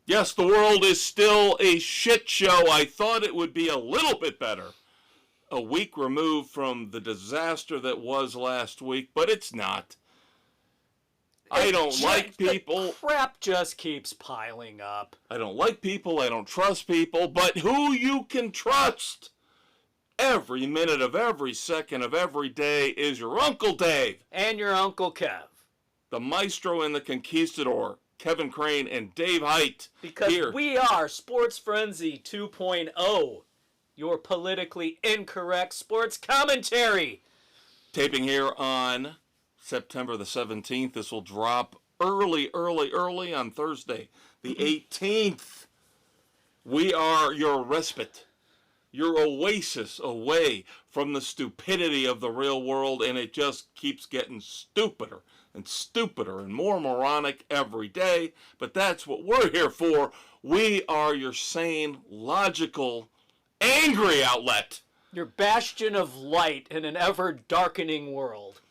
Yes, the world is still a shit show. I thought it would be a little bit better. A week removed from the disaster that was last week, but it's not. I don't like people. The crap just keeps piling up. I don't like people. I don't trust people. But who you can trust every minute of every second of every day is your Uncle Dave. And your Uncle Kev. The maestro and the conquistador. Kevin Crane and Dave Height. Because here. We are Sports Frenzy 2.0, your politically incorrect sports commentary. Taping here on September the 17th. This will drop early on Thursday, the 18th. We are your respite, your oasis away from the stupidity of the real world, and it just keeps getting stupider and stupider and more moronic every day, but that's what we're here for. We are your sane, logical, angry outlet. Your bastion of light in an ever-darkening world.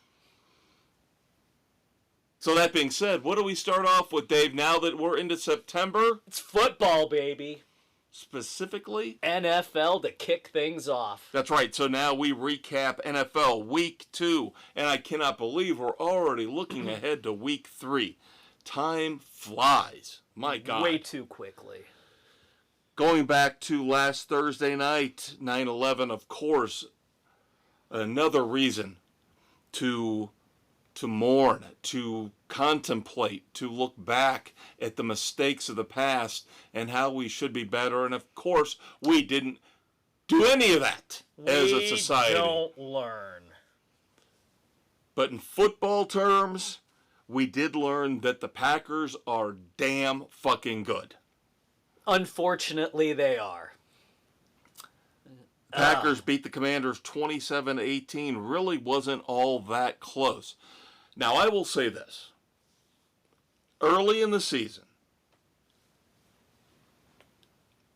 So that being said, what do we start off with, Dave, now that we're into September? It's football, baby. Specifically? NFL to kick things off. That's right. So now we recap NFL Week 2, and I cannot believe we're already looking ahead to Week 3. Time flies. My God. Way too quickly. Going back to last Thursday night, 9/11, of course, another reason to mourn, to contemplate, to look back at the mistakes of the past and how we should be better. And of course, we didn't do any of that as a society. We don't learn. But in football terms, we did learn that the Packers are damn fucking good. Unfortunately, they are. Packers beat the Commanders 27-18. Really wasn't all that close. Now, I will say this. Early in the season,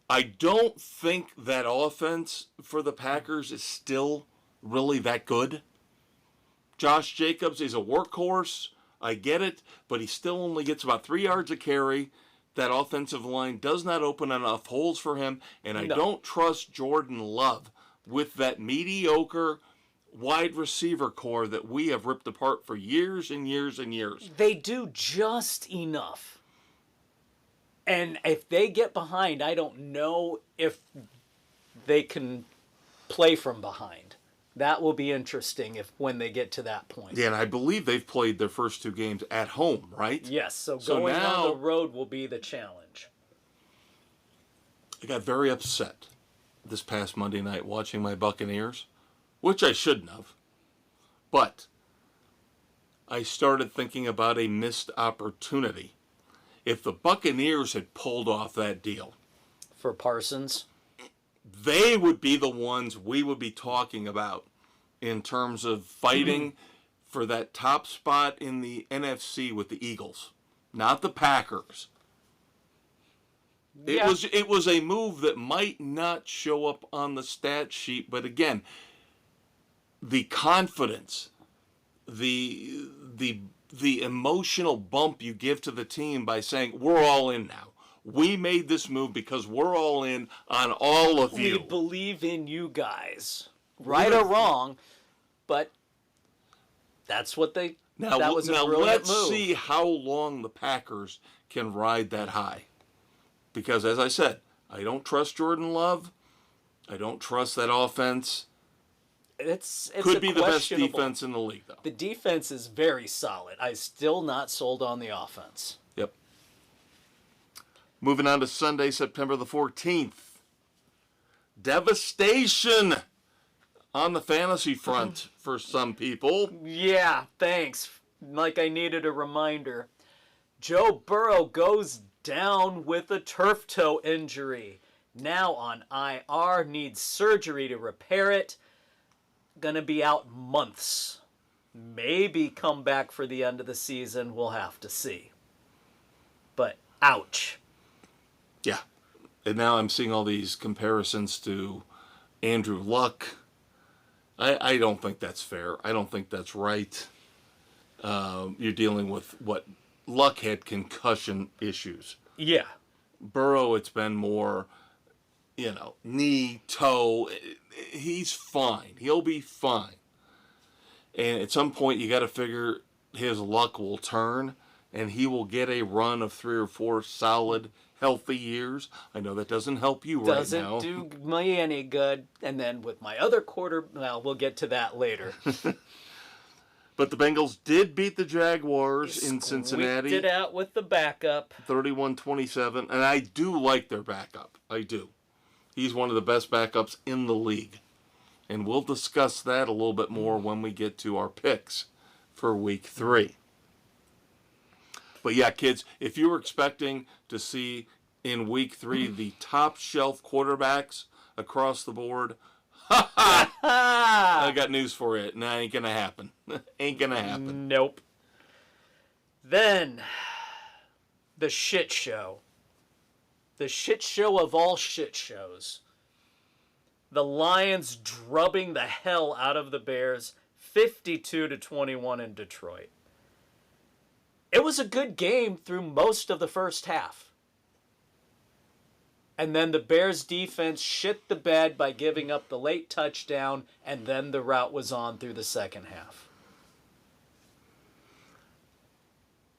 I don't think that offense for the Packers is still really that good. Josh Jacobs is a workhorse. I get it, but he still only gets about 3 yards a carry. That offensive line does not open enough holes for him, and I don't trust Jordan Love with that mediocre wide receiver core that we have ripped apart for years and years and years. They do just enough. And if they get behind, I don't know if they can play from behind. That will be interesting when they get to that point. Yeah, and I believe they've played their first 2 games at home, right? Yes, so going on the road will be the challenge. I got very upset this past Monday night watching my Buccaneers, which I shouldn't have. But I started thinking about a missed opportunity. If the Buccaneers had pulled off that deal for Parsons, they would be the ones we would be talking about in terms of fighting for that top spot in the NFC with the Eagles, not the Packers. Yeah. It was a move that might not show up on the stat sheet, but again, the confidence, the emotional bump you give to the team by saying, we're all in now. We made this move because we're all in on all of you. We believe in you guys. Right or wrong, but that's what they... Now, that was a brilliant let's move. see how long the Packers can ride that high. Because, as I said, I don't trust Jordan Love. I don't trust that offense. It's Could be the best defense in the league, though. The defense is very solid. I'm still not sold on the offense. Yep. Moving on to Sunday, September the 14th. Devastation on the fantasy front for some people. Yeah, thanks. Like I needed a reminder. Joe Burrow goes down with a turf toe injury. Now on IR, needs surgery to repair it. Gonna be out months. Maybe come back for the end of the season. We'll have to see. But ouch. Yeah. And now I'm seeing all these comparisons to Andrew Luck. I don't think that's fair. I don't think that's right. You're dealing with what Luck had concussion issues. Yeah. Burrow, it's been more, knee, toe. He's fine. He'll be fine. And at some point, you got to figure his luck will turn, and he will get a run of 3 or 4 solid, healthy years. I know that doesn't help you right now. Doesn't do me any good. And then with my other we'll get to that later. But the Bengals did beat the Jaguars in Cincinnati. Squeaked it out with the backup. 31-27. And I do like their backup. I do. He's one of the best backups in the league. And we'll discuss that a little bit more when we get to our picks for week 3. But yeah, kids, if you were expecting to see in week 3 the top shelf quarterbacks across the board, I got news for you. Nah, ain't gonna happen. Ain't gonna happen. Nope. Then, the shit show. The shit show of all shit shows. The Lions drubbing the hell out of the Bears, 52-21 in Detroit. It was a good game through most of the first half. And then the Bears defense shit the bed by giving up the late touchdown, and then the rout was on through the second half.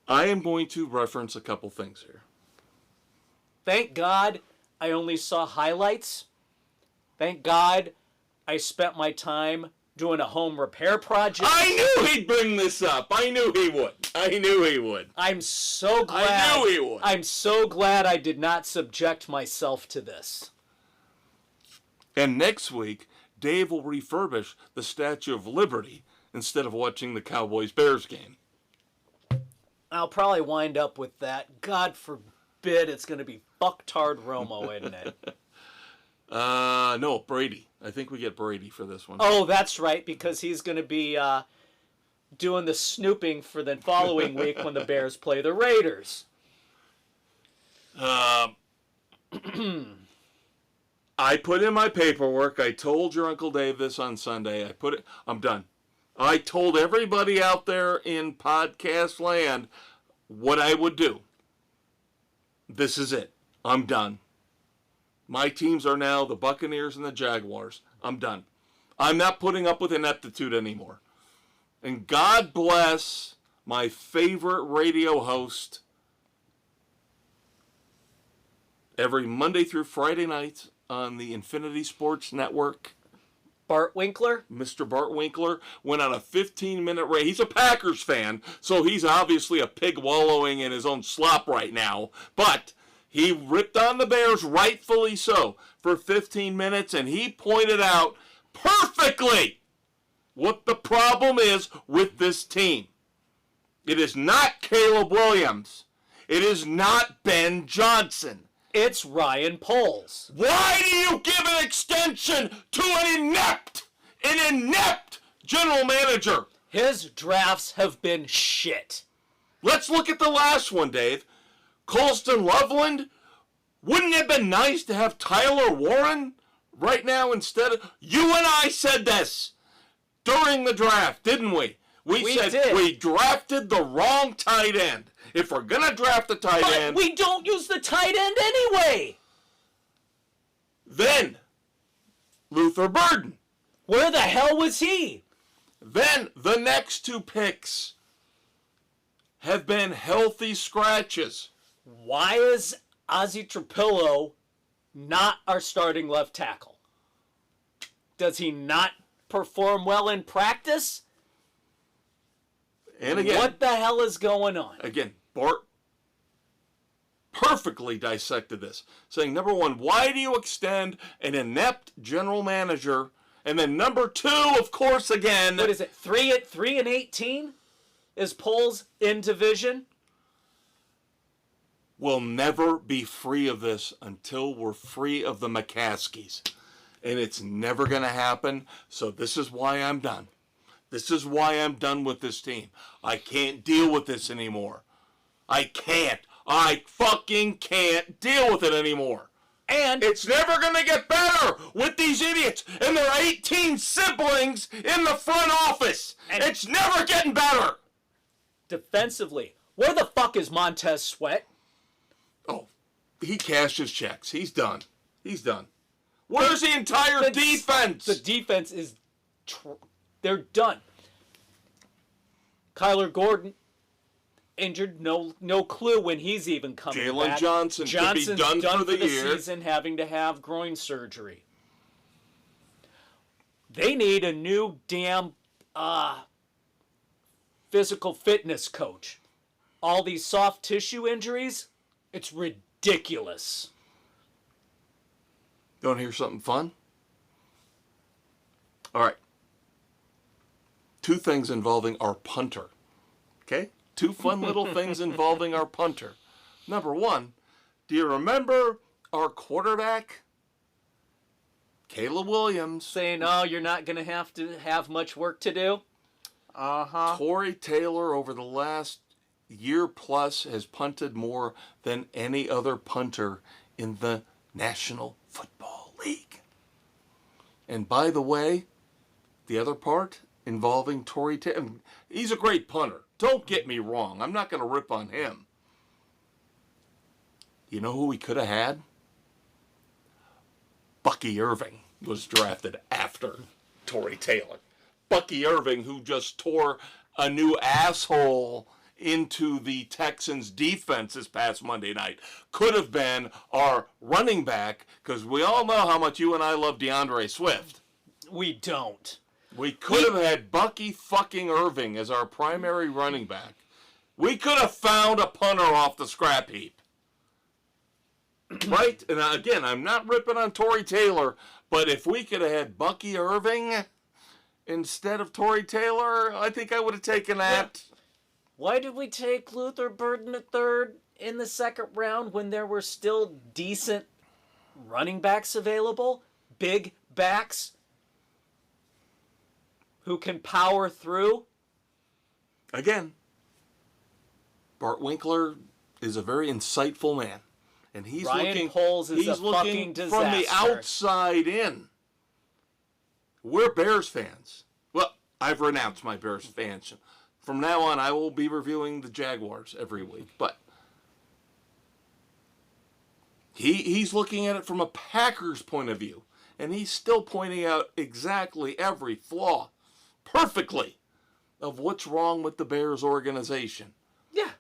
I am going to reference a couple things here. Thank God I only saw highlights. Thank God I spent my time doing a home repair project. I knew he'd bring this up. I knew he would. I'm so glad. I knew he would. I'm so glad I did not subject myself to this. And next week, Dave will refurbish the Statue of Liberty instead of watching the Cowboys-Bears game. I'll probably wind up with that. God forbid it's going to be fucktard Romo, isn't it? No, Brady. I think we get Brady for this one. Oh, that's right, because he's going to be doing the snooping for the following week when the Bears play the Raiders. I put in my paperwork. I told your Uncle Dave this on Sunday. I'm done. I told everybody out there in podcast land what I would do. This is it. I'm done. My teams are now the Buccaneers and the Jaguars. I'm done. I'm not putting up with ineptitude anymore. And God bless my favorite radio host every Monday through Friday night on the Infinity Sports Network. Bart Winkler? Mr. Bart Winkler went on a 15-minute race. He's a Packers fan, so he's obviously a pig wallowing in his own slop right now. But he ripped on the Bears, rightfully so, for 15 minutes, and he pointed out perfectly what the problem is with this team. It is not Caleb Williams. It is not Ben Johnson. It's Ryan Poles. Why do you give an extension to an inept general manager? His drafts have been shit. Let's look at the last one, Dave. Colston Loveland? Wouldn't it have been nice to have Tyler Warren right now instead of... You and I said this during the draft, didn't we? We said did. We drafted the wrong tight end. If we're going to draft a tight end... But we don't use the tight end anyway. Then, Luther Burden. Where the hell was he? Then, the next 2 picks have been healthy scratches. Why is Ozzie Trapillo not our starting left tackle? Does he not perform well in practice? And again... What the hell is going on? Again, Bart perfectly dissected this, saying, number 1, why do you extend an inept general manager? And then number 2, of course, again... What is it, 3-18? Is Poles in division? We'll never be free of this until we're free of the McCaskies. And it's never going to happen, so this is why I'm done. This is why I'm done with this team. I can't deal with this anymore. I can't. I fucking can't deal with it anymore. And it's never going to get better with these idiots and their 18 siblings in the front office. And it's never getting better. Defensively, where the fuck is Montez Sweat? Oh, he cashed his checks. He's done. He's done. Where's the entire defense? The defense is... they're done. Kyler Gordon, injured, no clue when he's even coming back. Jalen Johnson could be done for the year. Season, having to have groin surgery. They need a new damn physical fitness coach. All these soft tissue injuries, it's ridiculous. You want to hear something fun? All right. 2 things involving our punter. Okay? 2 fun little things involving our punter. Number 1, do you remember our quarterback? Caleb Williams. Saying, oh, you're not going to have much work to do? Uh-huh. Torrey Taylor over the last year plus has punted more than any other punter in the National Football League. And by the way, the other part involving Torrey Taylor, he's a great punter. Don't get me wrong. I'm not going to rip on him. You know who we could have had? Bucky Irving was drafted after Torrey Taylor. Bucky Irving, who just tore a new asshole into the Texans defense this past Monday night, could have been our running back, because we all know how much you and I love DeAndre Swift. We don't. We could have had Bucky fucking Irving as our primary running back. We could have found a punter off the scrap heap. Right? And again, I'm not ripping on Torrey Taylor, but if we could have had Bucky Irving instead of Torrey Taylor, I think I would have taken that. Why did we take Luther Burden at third in the second round when there were still decent running backs available? Big backs who can power through? Again, Bart Winkler is a very insightful man. And he's Ryan Poles is a fucking disaster. From the outside in. We're Bears fans. Well, I've renounced my Bears fans. From now on, I will be reviewing the Jaguars every week. But he's looking at it from a Packers point of view. And he's still pointing out exactly every flaw, perfectly, of what's wrong with the Bears organization. Yeah.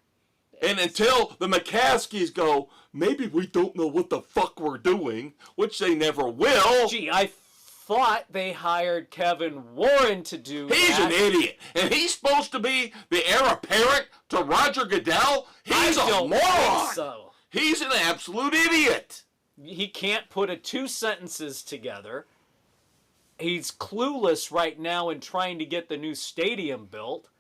And until the McCaskies go, maybe we don't know what the fuck we're doing, which they never will. Gee, I thought they hired Kevin Warren to do that. He's an idiot. And he's supposed to be the heir apparent to Roger Goodell. He's a moron. Think so. He's an absolute idiot. He can't put 2 sentences together. He's clueless right now in trying to get the new stadium built.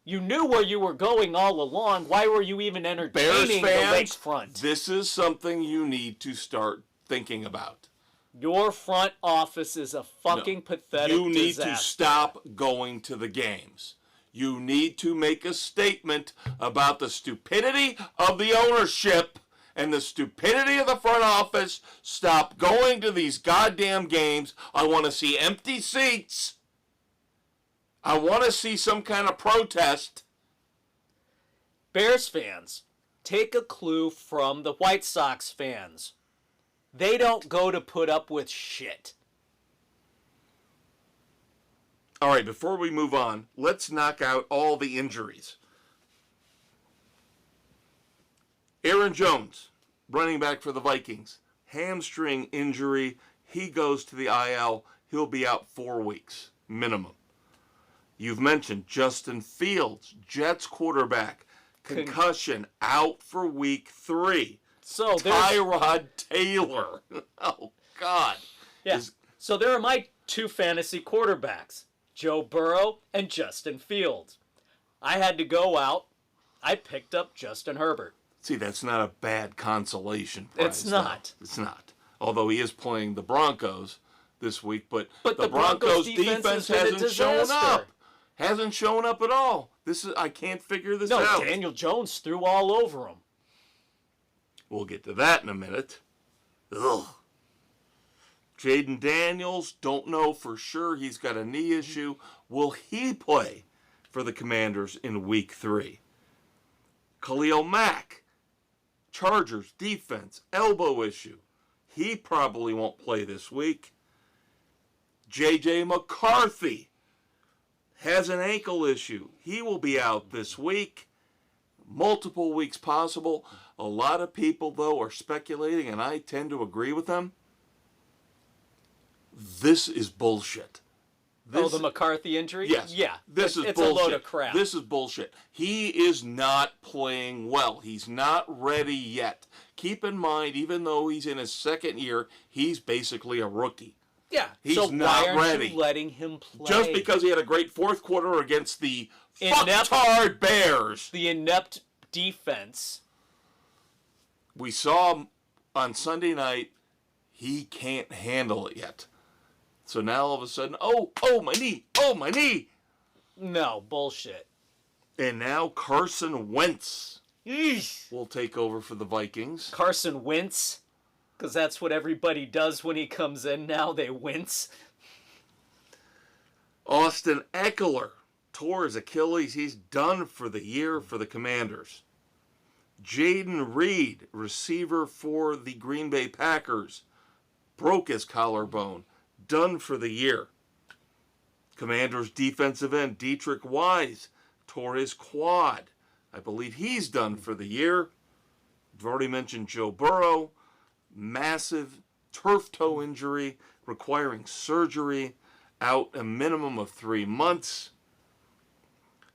You knew where you were going all along. Why were you even entertaining the lakefront? This is something you need to start thinking about. Your front office is a fucking pathetic You need disaster. to stop going to the games. You need to make a statement about the stupidity of the ownership and the stupidity of the front office. Stop going to these goddamn games. I want to see empty seats. I want to see some kind of protest. Bears fans, take a clue from the White Sox fans. They don't go to put up with shit. All right, before we move on, let's knock out all the injuries. Aaron Jones, running back for the Vikings, hamstring injury. He goes to the IL. He'll be out 4 weeks, minimum. You've mentioned Justin Fields, Jets quarterback, concussion, out for week 3. So Tyrod Taylor. Oh, God. Yeah. So there are my 2 fantasy quarterbacks, Joe Burrow and Justin Fields. I had to go out. I picked up Justin Herbert. See, that's not a bad consolation prize. It's not. No, it's not. Although he is playing the Broncos this week, but the Broncos defense hasn't shown up. Hasn't shown up at all. I can't figure this out. No, Daniel Jones threw all over him. We'll get to that in a minute. Ugh. Jaden Daniels, don't know for sure. He's got a knee issue. Will he play for the Commanders in week 3? Khalil Mack, Chargers defense, elbow issue. He probably won't play this week. J.J. McCarthy has an ankle issue. He will be out this week. Multiple weeks possible. A lot of people, though, are speculating, and I tend to agree with them. This is bullshit. The McCarthy injury? Yes. Yeah. This is it's bullshit. a load of crap. This is bullshit. He is not playing well. He's not ready yet. Keep in mind, even though he's in his second year, he's basically a rookie. Yeah. He's so not why aren't ready. you letting him play? Just because he had a great fourth quarter against the fucktard Bears. The inept defense. We saw him on Sunday night. He can't handle it yet. So now all of a sudden, oh, my knee. No, bullshit. And now Carson Wentz Eesh. will take over for the Vikings. Carson Wentz, because that's what everybody does when he comes in now. They wince. Austin Ekeler tore his Achilles. He's done for the year for the Commanders. Jaden Reed, receiver for the Green Bay Packers, broke his collarbone. Done for the year. Commanders defensive end Dietrich Wise tore his quad. I believe he's done for the year. I've already mentioned Joe Burrow. Massive turf toe injury requiring surgery. Out a minimum of 3 months.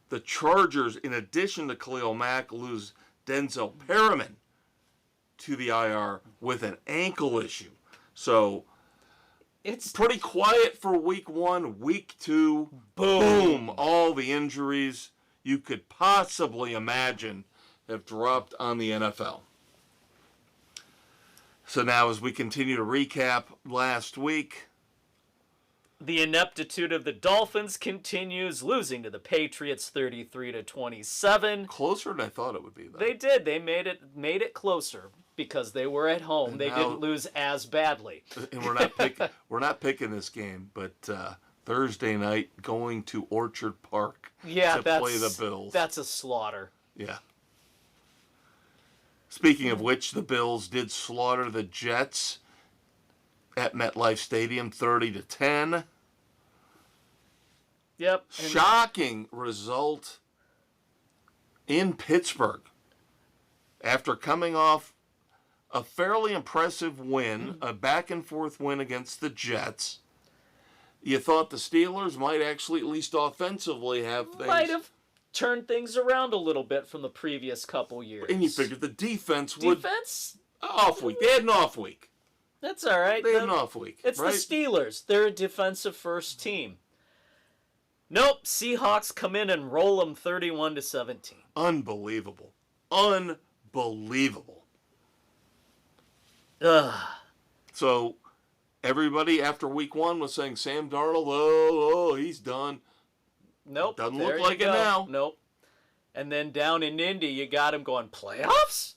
The Chargers, in addition to Khalil Mack, lose Denzel Perriman to the IR with an ankle issue. So it's pretty quiet for week 1. Week 2, boom, all the injuries you could possibly imagine have dropped on the NFL. So now as we continue to recap last week, the ineptitude of the Dolphins continues, losing to the Patriots 33-27. Closer than I thought it would be, though. They did. They made it closer because they were at home. And they didn't lose as badly. And we're not picking this game, but Thursday night going to Orchard Park to play the Bills. That's a slaughter. Yeah. Speaking of which, the Bills did slaughter the Jets at MetLife Stadium 30-10. Yep. Shocking result in Pittsburgh. After coming off a fairly impressive win, a back-and-forth win against the Jets, you thought the Steelers might actually, at least offensively, have things. Might have turned things around a little bit from the previous couple years. And you figured the defense would. Defense? Off week. They had an off week. That's all right. They had an off week. It's right? the Steelers. They're a defensive-first team. Nope. Seahawks come in and roll them 31-17. Unbelievable. Ugh. So everybody after week 1 was saying Sam Darnold, he's done. Nope. Doesn't look like it now. Nope. And then down in Indy, you got him going, playoffs?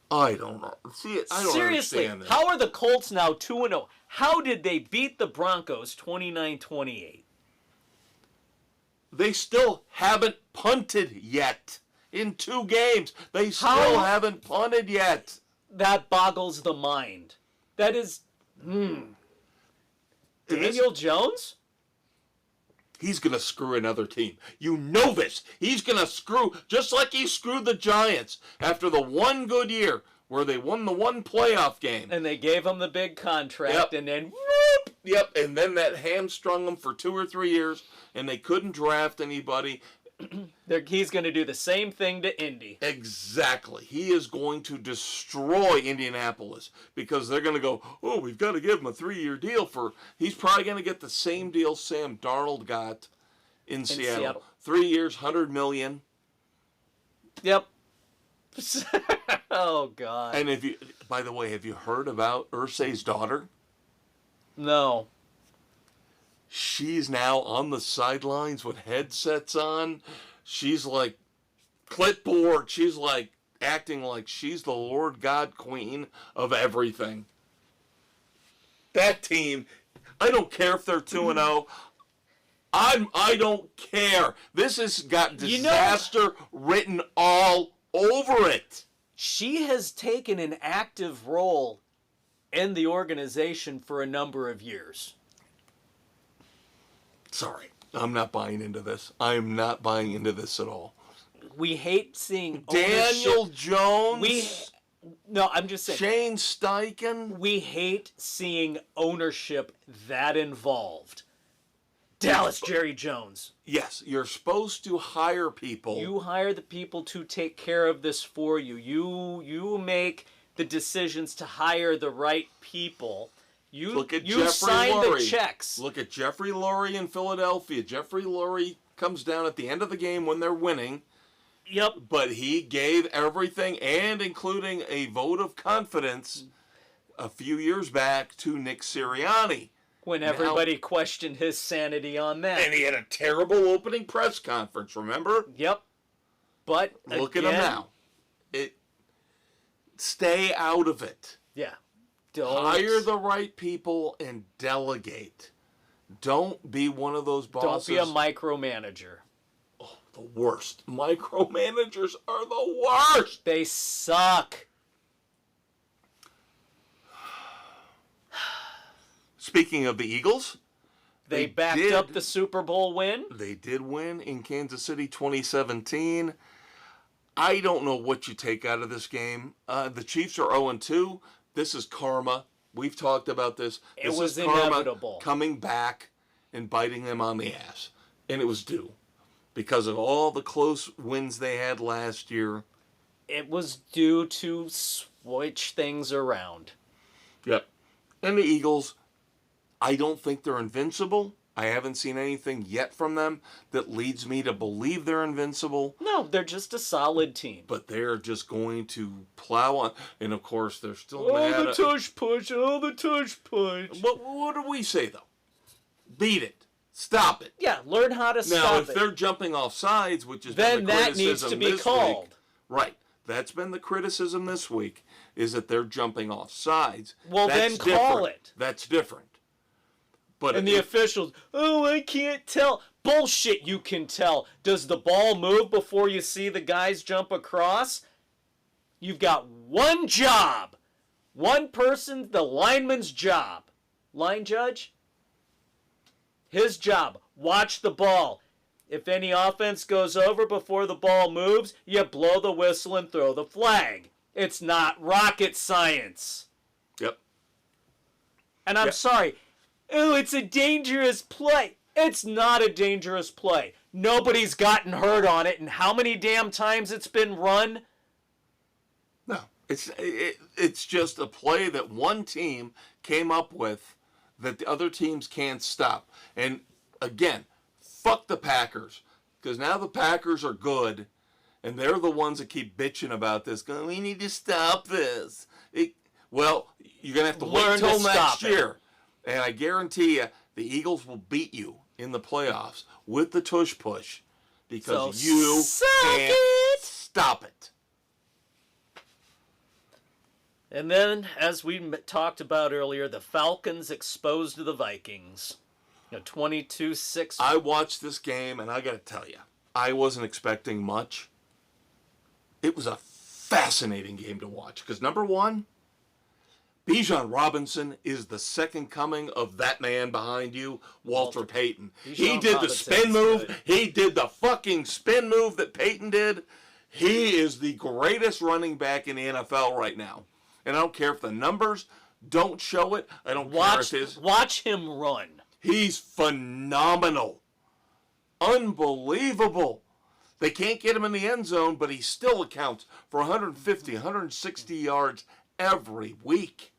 I don't know. See, I don't Seriously, understand that. how are the Colts now 2-0? How did they beat the Broncos 29-28? They still haven't punted yet. In 2 games, they still haven't punted yet. That boggles the mind. That is, Daniel Jones? He's going to screw another team. You know this. He's going to screw, just like he screwed the Giants after the one good year where they won the one playoff game. And they gave him the big contract, and then, whoop! Yep, and then that hamstrung them for 2 or 3 years, and they couldn't draft anybody. He's going to do the same thing to Indy. Exactly. He is going to destroy Indianapolis because they're going to go, we've got to give him a 3-year deal for. He's probably going to get the same deal Sam Darnold got in Seattle. 3 years, $100 million. Yep. Oh, God. And by the way, have you heard about Irsay's daughter? No. She's now on the sidelines with headsets on. She's like clipboard. She's like acting like she's the Lord God Queen of everything. That team, I don't care if they're 2-0. I don't care. This has got disaster written all over it. she has taken an active role in the organization for a number of years. Sorry, I'm not buying into this. I am not buying into this at all. We hate seeing Daniel ownership. Jones. No, I'm just saying. Shane Steichen. We hate seeing ownership that involved. Dallas Jerry Jones. Yes, you're supposed to hire people. You hire the people to take care of this for you. You make the decisions to hire the right people. Look at you Jeffrey sign Lurie. the checks. Look at Jeffrey Lurie in Philadelphia. Jeffrey Lurie comes down at the end of the game when they're winning. Yep. But he gave everything, and including a vote of confidence a few years back to Nick Sirianni. When everybody questioned his sanity on that. And he had a terrible opening press conference, remember? Yep. But look at him now. Stay out of it. Yeah. Hire the right people and delegate. Don't be one of those bosses. Don't be a micromanager. Oh, the worst. Micromanagers are the worst. They suck. Speaking of the Eagles, they backed up the Super Bowl win. They did win in Kansas City 2017. I don't know what you take out of this game. The Chiefs are 0-2. This is karma. We've talked about this. It was is karma inevitable. Coming back and biting them on the ass. And it was due. Because of all the close wins they had last year. It was due to switch things around. Yep. And the Eagles, I don't think they're invincible. I haven't seen anything yet from them that leads me to believe they're invincible. No, they're just a solid team. But they're just going to plow on. And, of course, they're still mad. Oh, the tush push. Oh, the tush push. What do we say, though? Beat it. Stop it. Yeah, learn how to stop it. Now, if they're jumping off sides, which is then that needs to be called. Week, right. That's been the criticism this week, is that they're jumping off sides. Well, then call it. That's different. But and the officials, oh, I can't tell. Bullshit, you can tell. Does the ball move before you see the guys jump across? You've got one job. One person, the lineman's job. Line judge? His job. Watch the ball. If any offense goes over before the ball moves, you blow the whistle and throw the flag. It's not rocket science. Yep. And I'm sorry. Oh, it's a dangerous play. It's not a dangerous play. Nobody's gotten hurt on it, and how many damn times it's been run? No, it's just a play that one team came up with that the other teams can't stop. And again, fuck the Packers, because now the Packers are good, and they're the ones that keep bitching about this. Going, we need to stop this. Well, you're gonna have to wait till next year. And I guarantee you, the Eagles will beat you in the playoffs with the tush push because you can't stop it. And then, as we talked about earlier, the Falcons exposed the Vikings. 22-6. I watched this game, and I got to tell you, I wasn't expecting much. It was a fascinating game to watch because, number one, Bijan Robinson is the second coming of that man behind you, Walter Payton. He did the spin move. He did the fucking spin move that Payton did. He is the greatest running back in the NFL right now. And I don't care if the numbers don't show it. I don't care if his... Watch him run. He's phenomenal. Unbelievable. They can't get him in the end zone, but he still accounts for 150, 160 yards every week.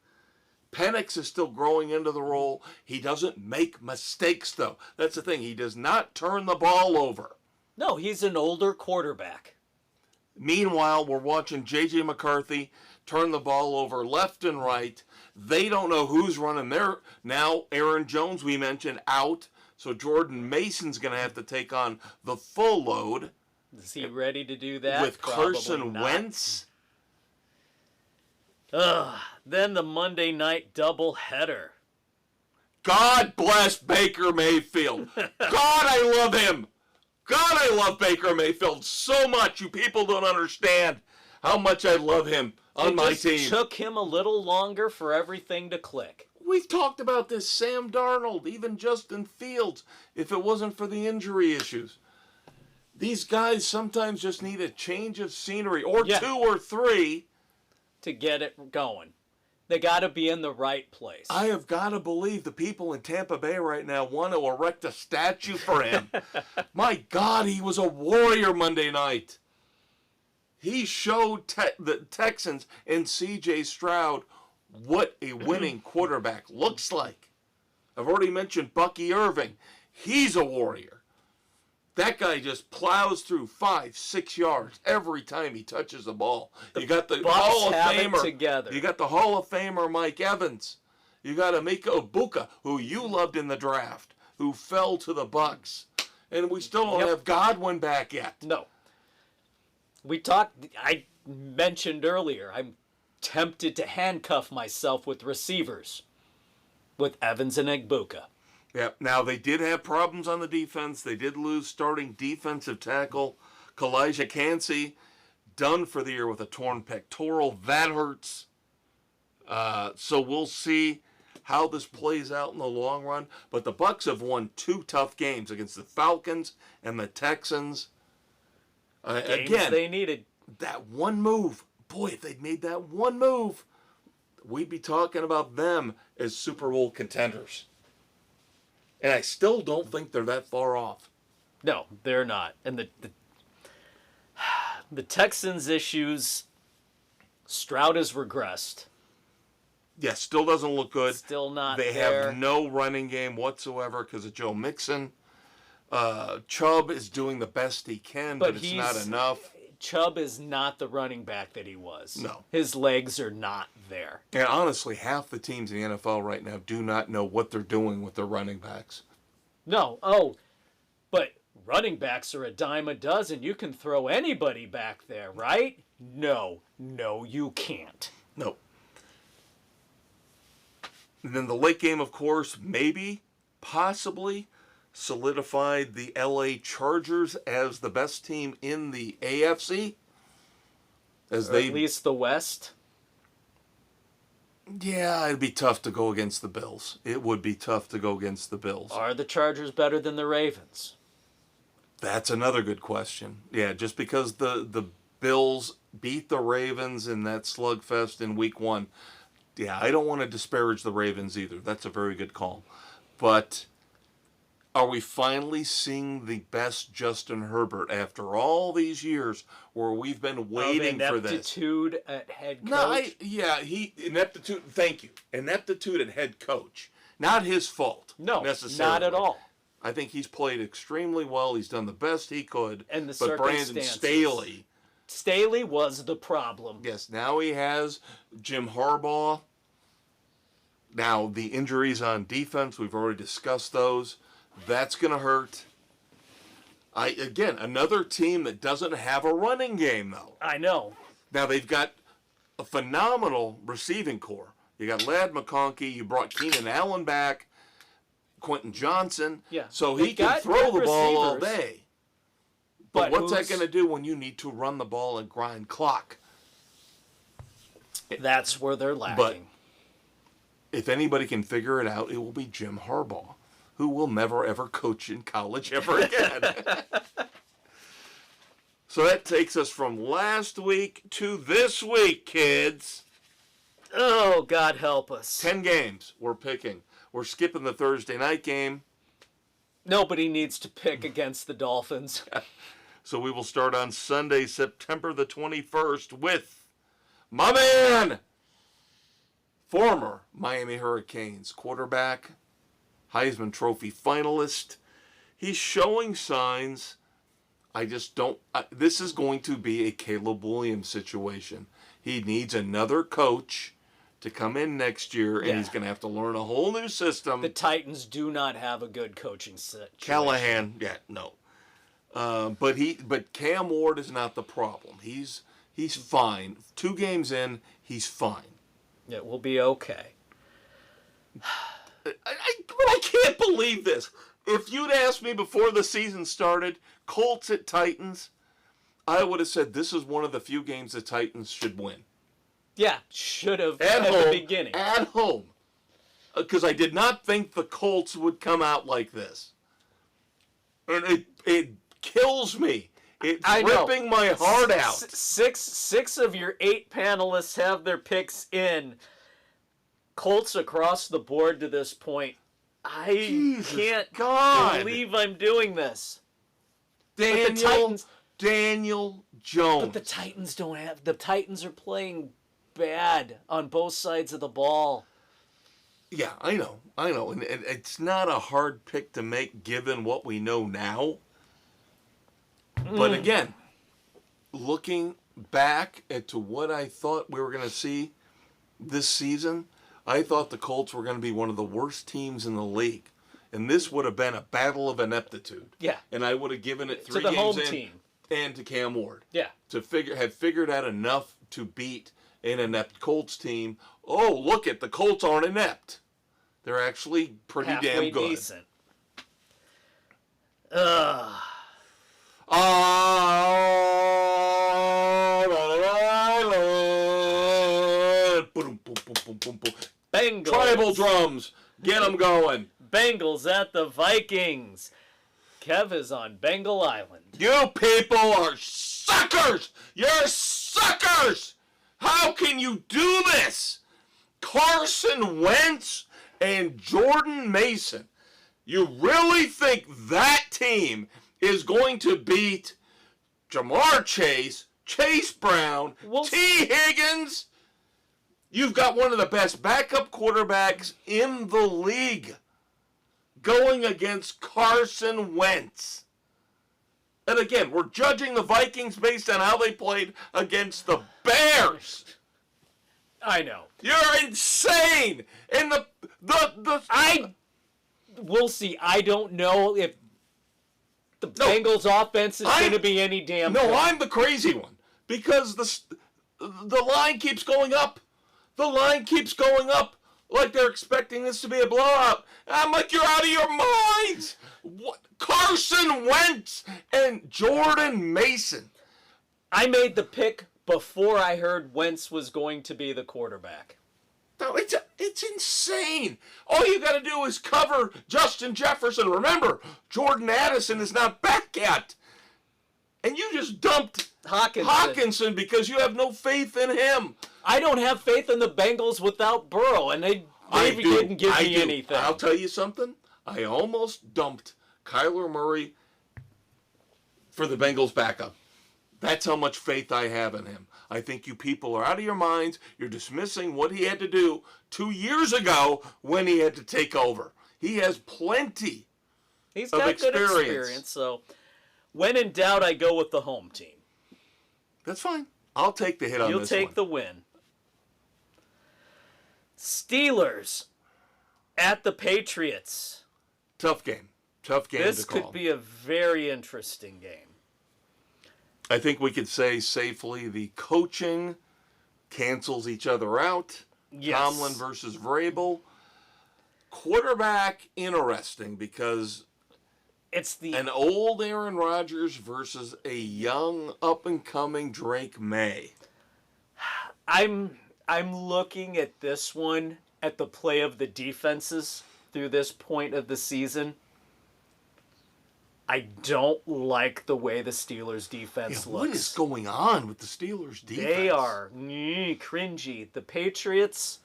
Penix is still growing into the role. He doesn't make mistakes, though. That's the thing. He does not turn the ball over. No, he's an older quarterback. Meanwhile, we're watching J.J. McCarthy turn the ball over left and right. They don't know who's running there. Now, Aaron Jones, we mentioned, out. So Jordan Mason's going to have to take on the full load. Is he ready to do that? With Carson Wentz? Then the Monday night doubleheader. God bless Baker Mayfield. God, I love him. God, I love Baker Mayfield so much. You people don't understand how much I love him on my team. It took him a little longer for everything to click. We've talked about this. Sam Darnold, even Justin Fields, if it wasn't for the injury issues. These guys sometimes just need a change of scenery, or 2 or 3. To get it going. They got to be in the right place. I have got to believe the people in Tampa Bay right now want to erect a statue for him. My God, he was a warrior Monday night. He showed the Texans and C.J. Stroud what a winning quarterback looks like. I've already mentioned Bucky Irving. He's a warrior. That guy just plows through 5-6 yards every time he touches the ball. You got the Hall of Famer. You got the Hall of Famer Mike Evans. You got Emeka Egbuka, who you loved in the draft, who fell to the Bucs, and we still don't have Godwin back yet. No. I mentioned earlier, I'm tempted to handcuff myself with receivers, with Evans and Egbuka. Yeah, now they did have problems on the defense. They did lose starting defensive tackle Kalijah Kancey, done for the year with a torn pectoral. That hurts. So we'll see how this plays out in the long run. But the Bucs have won 2 tough games against the Falcons and the Texans. Again, they needed. That one move. Boy, if they'd made that one move, we'd be talking about them as Super Bowl contenders. And I still don't think they're that far off. No, they're not. And the Texans' issues, Stroud has regressed. Yeah, still doesn't look good. Still not They there. have no running game whatsoever because of Joe Mixon. Chubb is doing the best he can, but it's not enough. Chubb is not the running back that he was. No. His legs are not there. And honestly, half the teams in the NFL right now do not know what they're doing with their running backs. No. But running backs are a dime a dozen. You can throw anybody back there, right? No, you can't. No. And then the late game, of course, possibly solidified the LA Chargers as the best team in the AFC. At least the West. Yeah, it'd be tough to go against the Bills. It would be tough to go against the Bills. Are the Chargers better than the Ravens? That's another good question. Yeah, just because the Bills beat the Ravens in that slugfest in week 1. Yeah, I don't want to disparage the Ravens either. That's a very good call. But are we finally seeing the best Justin Herbert after all these years where we've been waiting for this? Ineptitude at head coach? Ineptitude, thank you. Ineptitude at head coach. Not his fault. No, necessarily. not at all. I think he's played extremely well. He's done the best he could. And the but Brandon Staley was the problem. Yes, now he has Jim Harbaugh. Now, the injuries on defense, we've already discussed those. That's going to hurt. Again, another team that doesn't have a running game, though. I know. Now, they've got a phenomenal receiving core. You got Ladd McConkey. You brought Keenan Allen back. Quentin Johnson. Yeah. So he can throw the ball all day. But what's that going to do when you need to run the ball and grind clock? That's where they're lacking. But if anybody can figure it out, it will be Jim Harbaugh, who will never, ever coach in college ever again. So that takes us from last week to this week, kids. Oh, God help us. 10 games we're picking. We're skipping the Thursday night game. Nobody needs to pick against the Dolphins. So we will start on Sunday, September the 21st with my man, former Miami Hurricanes quarterback, Heisman Trophy finalist. He's showing signs. This is going to be a Caleb Williams situation. He needs another coach to come in next year, and he's going to have to learn a whole new system. The Titans do not have a good coaching situation. Callahan, no. But Cam Ward is not the problem. He's fine. 2 games in, he's fine. It will be okay. But I can't believe this. If you'd asked me before the season started, Colts at Titans, I would have said this is one of the few games the Titans should win. Yeah, should have At at home, the beginning. At home. Because I did not think the Colts would come out like this. And it kills me. It's ripping my heart out. Six of your 8 panelists have their picks in. Colts across the board to this point. I can't believe I'm doing this. Daniel Jones. But the Titans don't have... The Titans are playing bad on both sides of the ball. Yeah, I know. And it's not a hard pick to make given what we know now. But again, looking back to what I thought we were going to see this season, I thought the Colts were going to be one of the worst teams in the league. And this would have been a battle of ineptitude. Yeah. And I would have given it 3 to the games home team. And to Cam Ward. Yeah. To have figured out enough to beat an inept Colts team. Oh, look the Colts aren't inept. They're actually pretty Halfway damn good. Decent. Bengals. Tribal drums. Get them going. Bengals at the Vikings. Kev is on Bengal Island. You people are suckers. You're suckers. How can you do this? Carson Wentz and Jordan Mason. You really think that team is going to beat Jamar Chase, Chase Brown, T. Higgins? You've got one of the best backup quarterbacks in the league going against Carson Wentz. And again, we're judging the Vikings based on how they played against the Bears. I know. You're insane. And we'll see. I don't know if the Bengals offense is going to be any damn good. I'm the crazy one because the line keeps going up. The line keeps going up like they're expecting this to be a blowout. I'm like, you're out of your minds. What? Carson Wentz and Jordan Mason. I made the pick before I heard Wentz was going to be the quarterback. No, it's insane. All you got to do is cover Justin Jefferson. Remember, Jordan Addison is not back yet. And you just dumped Hawkinson because you have no faith in him. I don't have faith in the Bengals without Burrow, and they didn't give me anything. I'll tell you something. I almost dumped Kyler Murray for the Bengals backup. That's how much faith I have in him. I think you people are out of your minds. You're dismissing what he had to do 2 years ago when he had to take over. He has plenty He's got good experience. So when in doubt, I go with the home team. That's fine. I'll take the hit on this one. You'll take the win. Steelers at the Patriots. Tough game. Tough game to call. This could be a very interesting game. I think we could say safely the coaching cancels each other out. Yes. Tomlin versus Vrabel. Quarterback, interesting because it's an old Aaron Rodgers versus a young up-and-coming Drake May. I'm looking at this one at the play of the defenses through this point of the season. I don't like the way the Steelers' defense looks. What is going on with the Steelers' defense? They are cringy. The Patriots,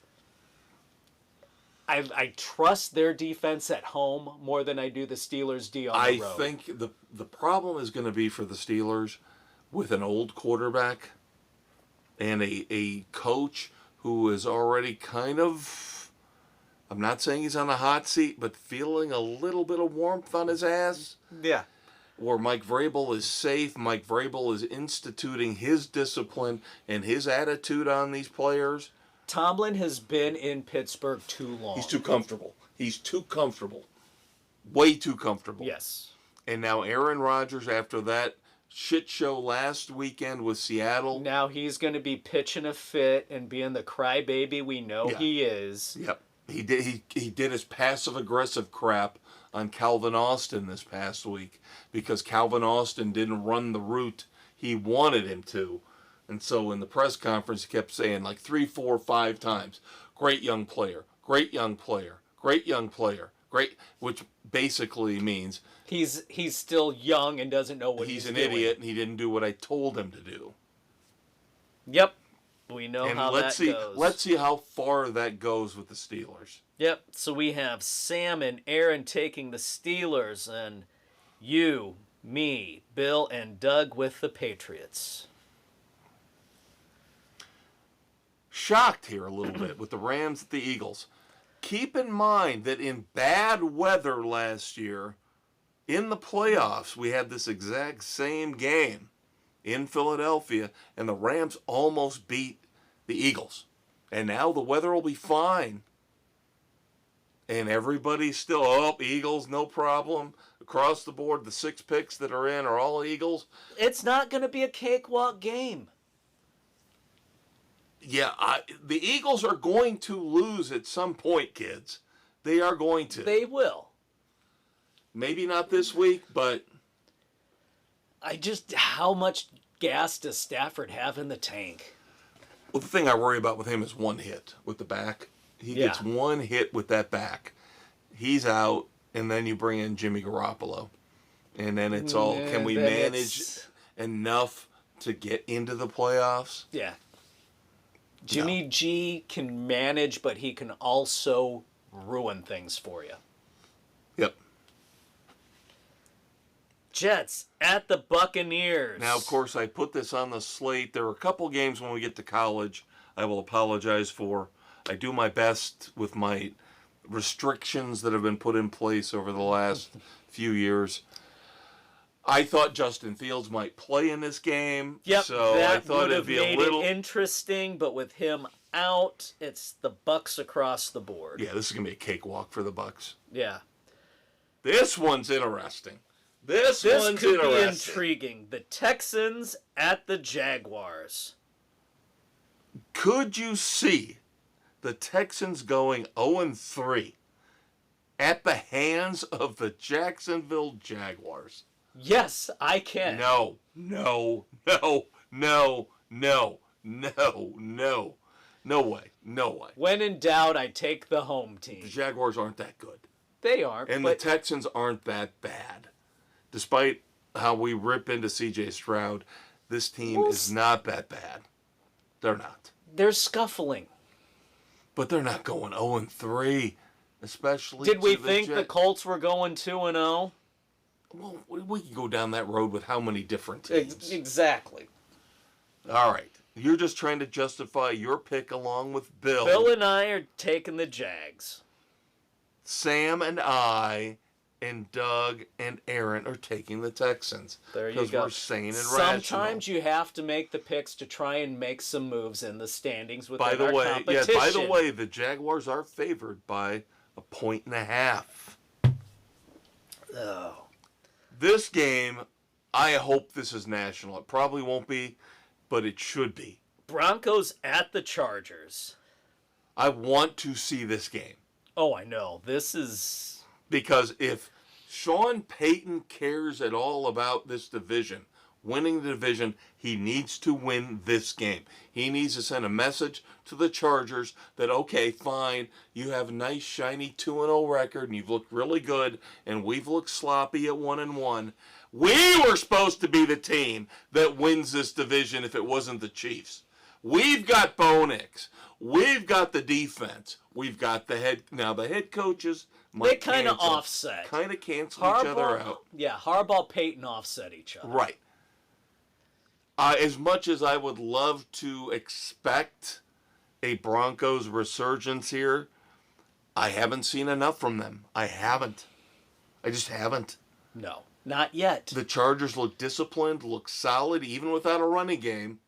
I trust their defense at home more than I do the Steelers' D on the road. I think the problem is going to be for the Steelers with an old quarterback and a coach who is already kind of, I'm not saying he's on a hot seat, but feeling a little bit of warmth on his ass. Yeah. Where Mike Vrabel is safe. Mike Vrabel is instituting his discipline and his attitude on these players. Tomlin has been in Pittsburgh too long. He's too comfortable. He's too comfortable. Way too comfortable. Yes. And now Aaron Rodgers, after that shit show last weekend with Seattle. Now he's going to be pitching a fit and being the crybaby we know he is. Yep. He did his passive-aggressive crap on Calvin Austin this past week because Calvin Austin didn't run the route he wanted him to. And so in the press conference, he kept saying like 3, 4, 5 times, great young player, great young player, great young player, great, which basically means he's still young and doesn't know what he's an doing. idiot and he didn't do what I told him to do. Yep. We know and how that goes. Let's see how far that goes with the Steelers. Yep. So we have Sam and Aaron taking the Steelers, and you, me, Bill, and Doug with the Patriots. Shocked here a little bit with the Rams at the Eagles. Keep in mind that in bad weather last year, in the playoffs, we had this exact same game in Philadelphia, and the Rams almost beat the Eagles. And now the weather will be fine. And everybody's still, Eagles, no problem. Across the board, the 6 picks that are in are all Eagles. It's not going to be a cakewalk game. Yeah, the Eagles are going to lose at some point, kids. They are going to. They will. Maybe not this week, but... how much gas does Stafford have in the tank? Well, the thing I worry about with him is one hit with the back. He gets one hit with that back. He's out, and then you bring in Jimmy Garoppolo. And then it's all, can we manage enough to get into the playoffs? Yeah. Jimmy G can manage, but he can also ruin things for you. Yep. Jets at the Buccaneers. Now, of course, I put this on the slate. There are a couple games when we get to college I will apologize for. I do my best with my restrictions that have been put in place over the last few years. I thought Justin Fields might play in this game. Yep, so that I thought it'd be a little interesting, but with him out, it's the Bucs across the board. Yeah, this is gonna be a cakewalk for the Bucs. Yeah. This one's interesting. This one's could interesting. be intriguing. The Texans at the Jaguars. Could you see the Texans going 0-3 at the hands of the Jacksonville Jaguars? Yes, I can. No. No way. When in doubt, I take the home team. The Jaguars aren't that good. They aren't. And the Texans aren't that bad. Despite how we rip into C.J. Stroud, this team is not that bad. They're not. They're scuffling. But they're not going 0-3, especially Did we think the Colts were going 2-0? Well, we can go down that road with how many different teams. Exactly. All right. You're just trying to justify your pick along with Bill. Bill and I are taking the Jags. Sam and I and Doug and Aaron are taking the Texans. There you go. Because we're sane and rational. Sometimes you have to make the picks to try and make some moves in the standings within our competition. By the way, the Jaguars are favored by 1.5. Oh. This game, I hope this is national. It probably won't be, but it should be. Broncos at the Chargers. I want to see this game. Oh, I know. This is... Because if Sean Payton cares at all about this division, winning the division, he needs to win this game. He needs to send a message to the Chargers that, okay, fine, you have a nice, shiny 2-0 record, and you've looked really good, and we've looked sloppy at 1-1. We were supposed to be the team that wins this division if it wasn't the Chiefs. We've got Bo Nix. We've got the defense. We've got the head. Now, the head coaches might they kind of offset. Kind of cancel each other out. Yeah, Harbaugh, Payton offset each other. Right. As much as I would love to expect a Broncos resurgence here, I haven't seen enough from them. I haven't. I just haven't. No, not yet. The Chargers look disciplined, look solid, even without a running game.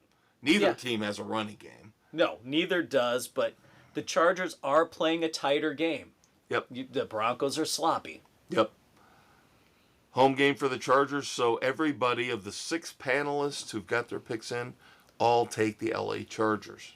Neither team has a running game. No, neither does, but the Chargers are playing a tighter game. Yep. The Broncos are sloppy. Yep. Home game for the Chargers, so everybody of the 6 panelists who've got their picks in all take the LA Chargers.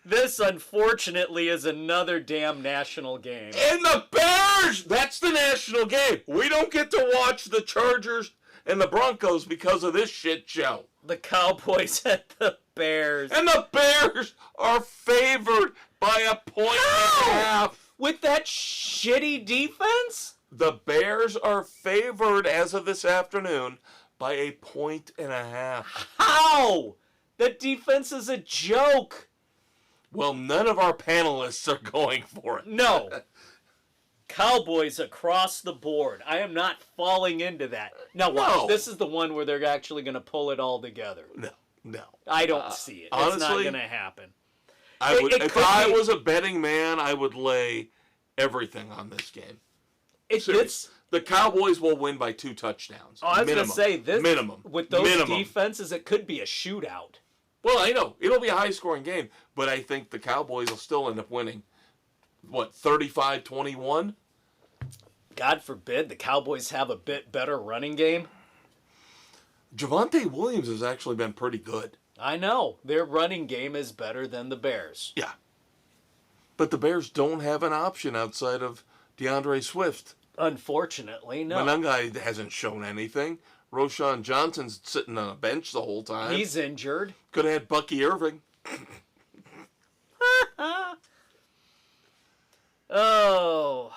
This, unfortunately, is another damn national game. And the Bears Bears! That's the national game. We don't get to watch the Chargers and the Broncos because of this shit show. The Cowboys at the Bears. And the Bears are favored by a point and a half. With that shitty defense? The Bears are favored as of this afternoon by a point and a half. How? That defense is a joke. Well, none of our panelists are going for it. No. Cowboys across the board. I am not falling into that. Now watch. No. This is the one where they're actually going to pull it all together. No. I don't see it. Honestly, it's not going to happen. If I was a betting man, I would lay everything on this game. The Cowboys will win by 2 touchdowns. Oh, I was going to say, this minimum. With those defenses, it could be a shootout. Well, I know. It'll be a high-scoring game, but I think the Cowboys will still end up winning, 35-21? God forbid the Cowboys have a bit better running game. Javonte Williams has actually been pretty good. I know. Their running game is better than the Bears. Yeah. But the Bears don't have an option outside of DeAndre Swift. Unfortunately, no. Manungai hasn't shown anything. Roshan Johnson's sitting on a bench the whole time. He's injured. Could have had Bucky Irving. Oh.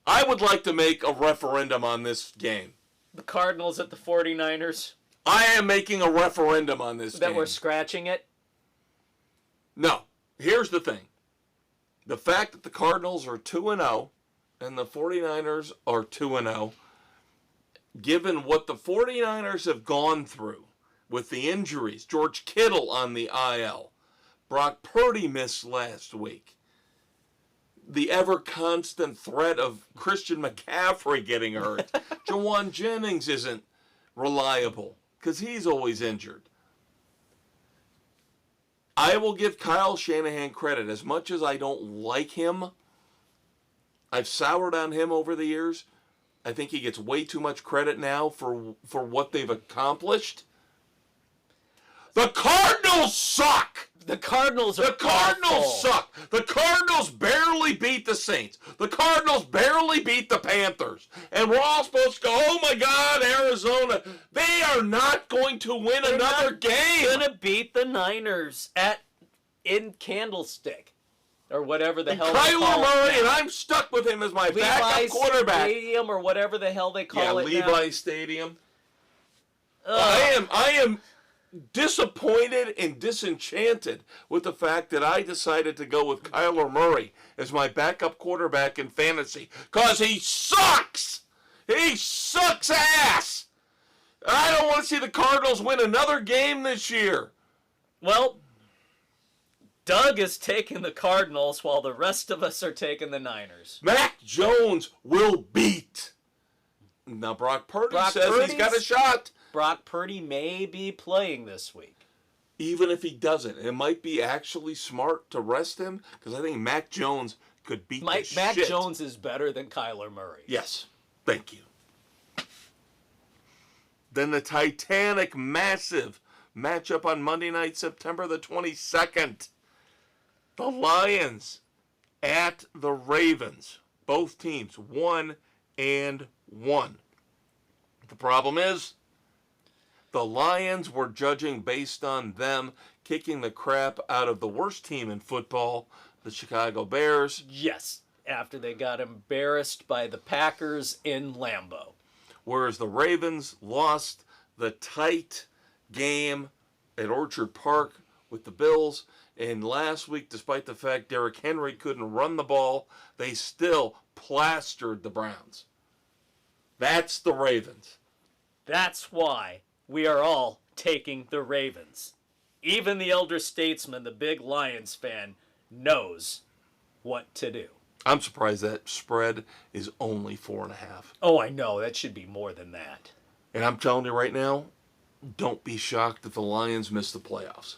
I would like to make a referendum on this game. The Cardinals at the 49ers. I am making a referendum on this game. That we're scratching it? No. Here's the thing. The fact that the Cardinals are 2-0 and the 49ers are 2-0, given what the 49ers have gone through with the injuries, George Kittle on the IL, Brock Purdy missed last week, the ever-constant threat of Christian McCaffrey getting hurt, Jawan Jennings isn't reliable because he's always injured. I will give Kyle Shanahan credit. As much as I don't like him, I've soured on him over the years. I think he gets way too much credit now for what they've accomplished. The Cardinals suck! The Cardinals suck! The Cardinals barely beat the Saints. The Cardinals barely beat the Panthers. And we're all supposed to go, oh my God, Arizona. They are not going to win another game. They're going to beat the Niners in Candlestick. Or whatever the hell they call Kyler Murray, it. and I'm stuck with him as my backup quarterback. Stadium or whatever the hell they call it Levi now. Stadium. I am disappointed and disenchanted with the fact that I decided to go with Kyler Murray as my backup quarterback in fantasy. Because he sucks! He sucks ass! I don't want to see the Cardinals win another game this year. Well, Doug is taking the Cardinals while the rest of us are taking the Niners. Mac Jones will beat. Now Brock Purdy says he's got a shot. Brock Purdy may be playing this week. Even if he doesn't, it might be actually smart to rest him because I think Mac Jones could beat the shit. Mac Jones is better than Kyler Murray. Yes. Thank you. Then the Titanic massive matchup on Monday night, September the 22nd. The Lions at the Ravens. Both teams 1-1. The problem is the Lions were judging based on them kicking the crap out of the worst team in football, the Chicago Bears. Yes, after they got embarrassed by the Packers in Lambeau. Whereas the Ravens lost the tight game at Orchard Park with the Bills. And last week, despite the fact Derrick Henry couldn't run the ball, they still plastered the Browns. That's the Ravens. That's why we are all taking the Ravens. Even the elder statesman, the big Lions fan, knows what to do. I'm surprised that spread is only 4.5. Oh, I know. That should be more than that. And I'm telling you right now, don't be shocked if the Lions miss the playoffs.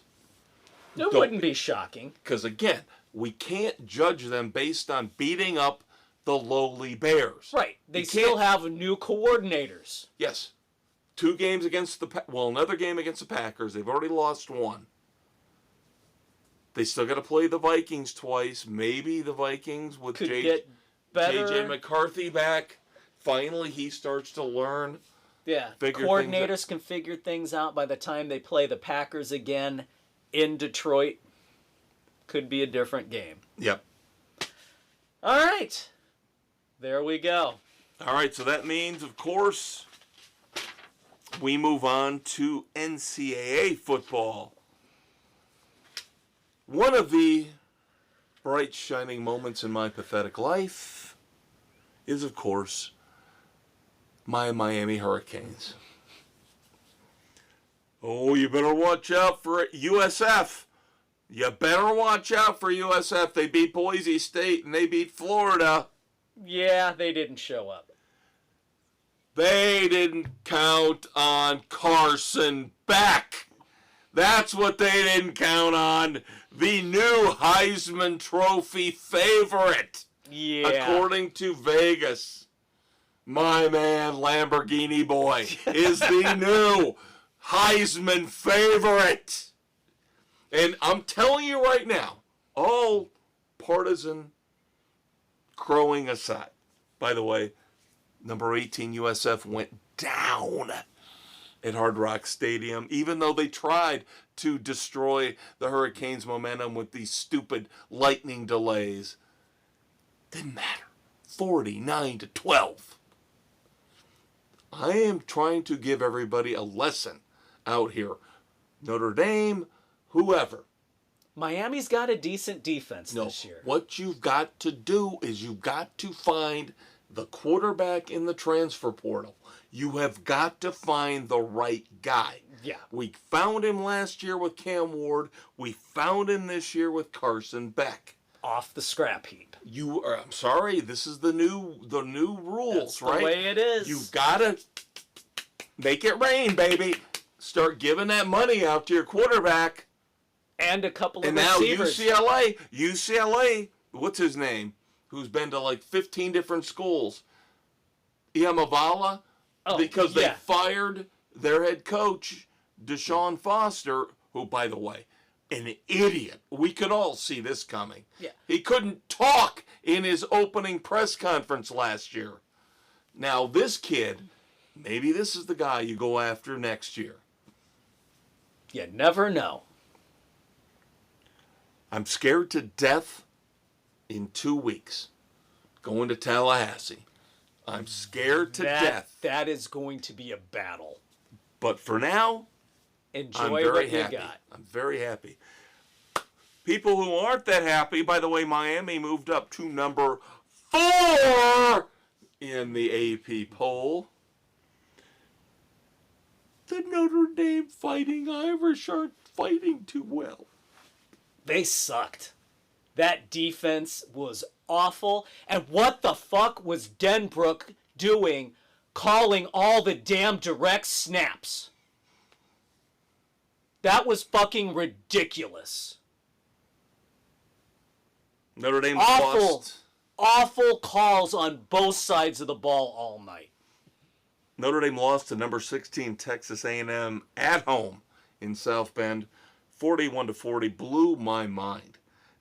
It wouldn't be shocking. Because, again, we can't judge them based on beating up the lowly Bears. Right. They still have new coordinators. Yes. 2 games against another game against the Packers. They've already lost 1. They still got to play the Vikings twice. Maybe the Vikings with better. J.J. McCarthy back. Finally, he starts to learn. Yeah, coordinators can figure things out by the time they play the Packers again in Detroit. Could be a different game. Yep. All right. There we go. All right, so that means, of course, we move on to NCAA football. One of the bright, shining moments in my pathetic life is, of course, my Miami Hurricanes. Oh, you better watch out for USF. You better watch out for USF. They beat Boise State and they beat Florida. Yeah, they didn't show up. They didn't count on Carson Beck. That's what they didn't count on. The new Heisman Trophy favorite. Yeah. According to Vegas. My man, Lamborghini Boy, is the new Heisman favorite. And I'm telling you right now, all partisan crowing aside. By the way, number 18 USF went down at Hard Rock Stadium, even though they tried to destroy the Hurricanes' momentum with these stupid lightning delays. Didn't matter. 49-12. I am trying to give everybody a lesson out here. Notre Dame, whoever. Miami's got a decent defense this year. What you've got to do is you've got to find the quarterback in the transfer portal. You have got to find the right guy. Yeah. We found him last year with Cam Ward. We found him this year with Carson Beck. Off the scrap heap. I'm sorry, this is the new rules, That's right? the way it is. You've got to make it rain, baby. Start giving that money out to your quarterback. And a couple of and now receivers. UCLA, what's his name? Who's been to like 15 different schools. Iamavala, because they fired their head coach, Deshaun Foster, who, by the way, an idiot. We could all see this coming. Yeah. He couldn't talk in his opening press conference last year. Now, this kid, maybe this is the guy you go after next year. You never know. I'm scared to death in 2 weeks. Going to Tallahassee. I'm scared to death. That is going to be a battle. But for now, enjoy what you got. I'm very happy. People who aren't that happy, by the way, Miami moved up to number 4 in the AP poll. The Notre Dame Fighting Irish aren't fighting too well. They sucked. That defense was awful. And what the fuck was Denbrook doing calling all the damn direct snaps? That was fucking ridiculous. Notre Dame lost. Awful calls on both sides of the ball all night. Notre Dame lost to number 16 Texas A&M at home in South Bend, 41-40. Blew my mind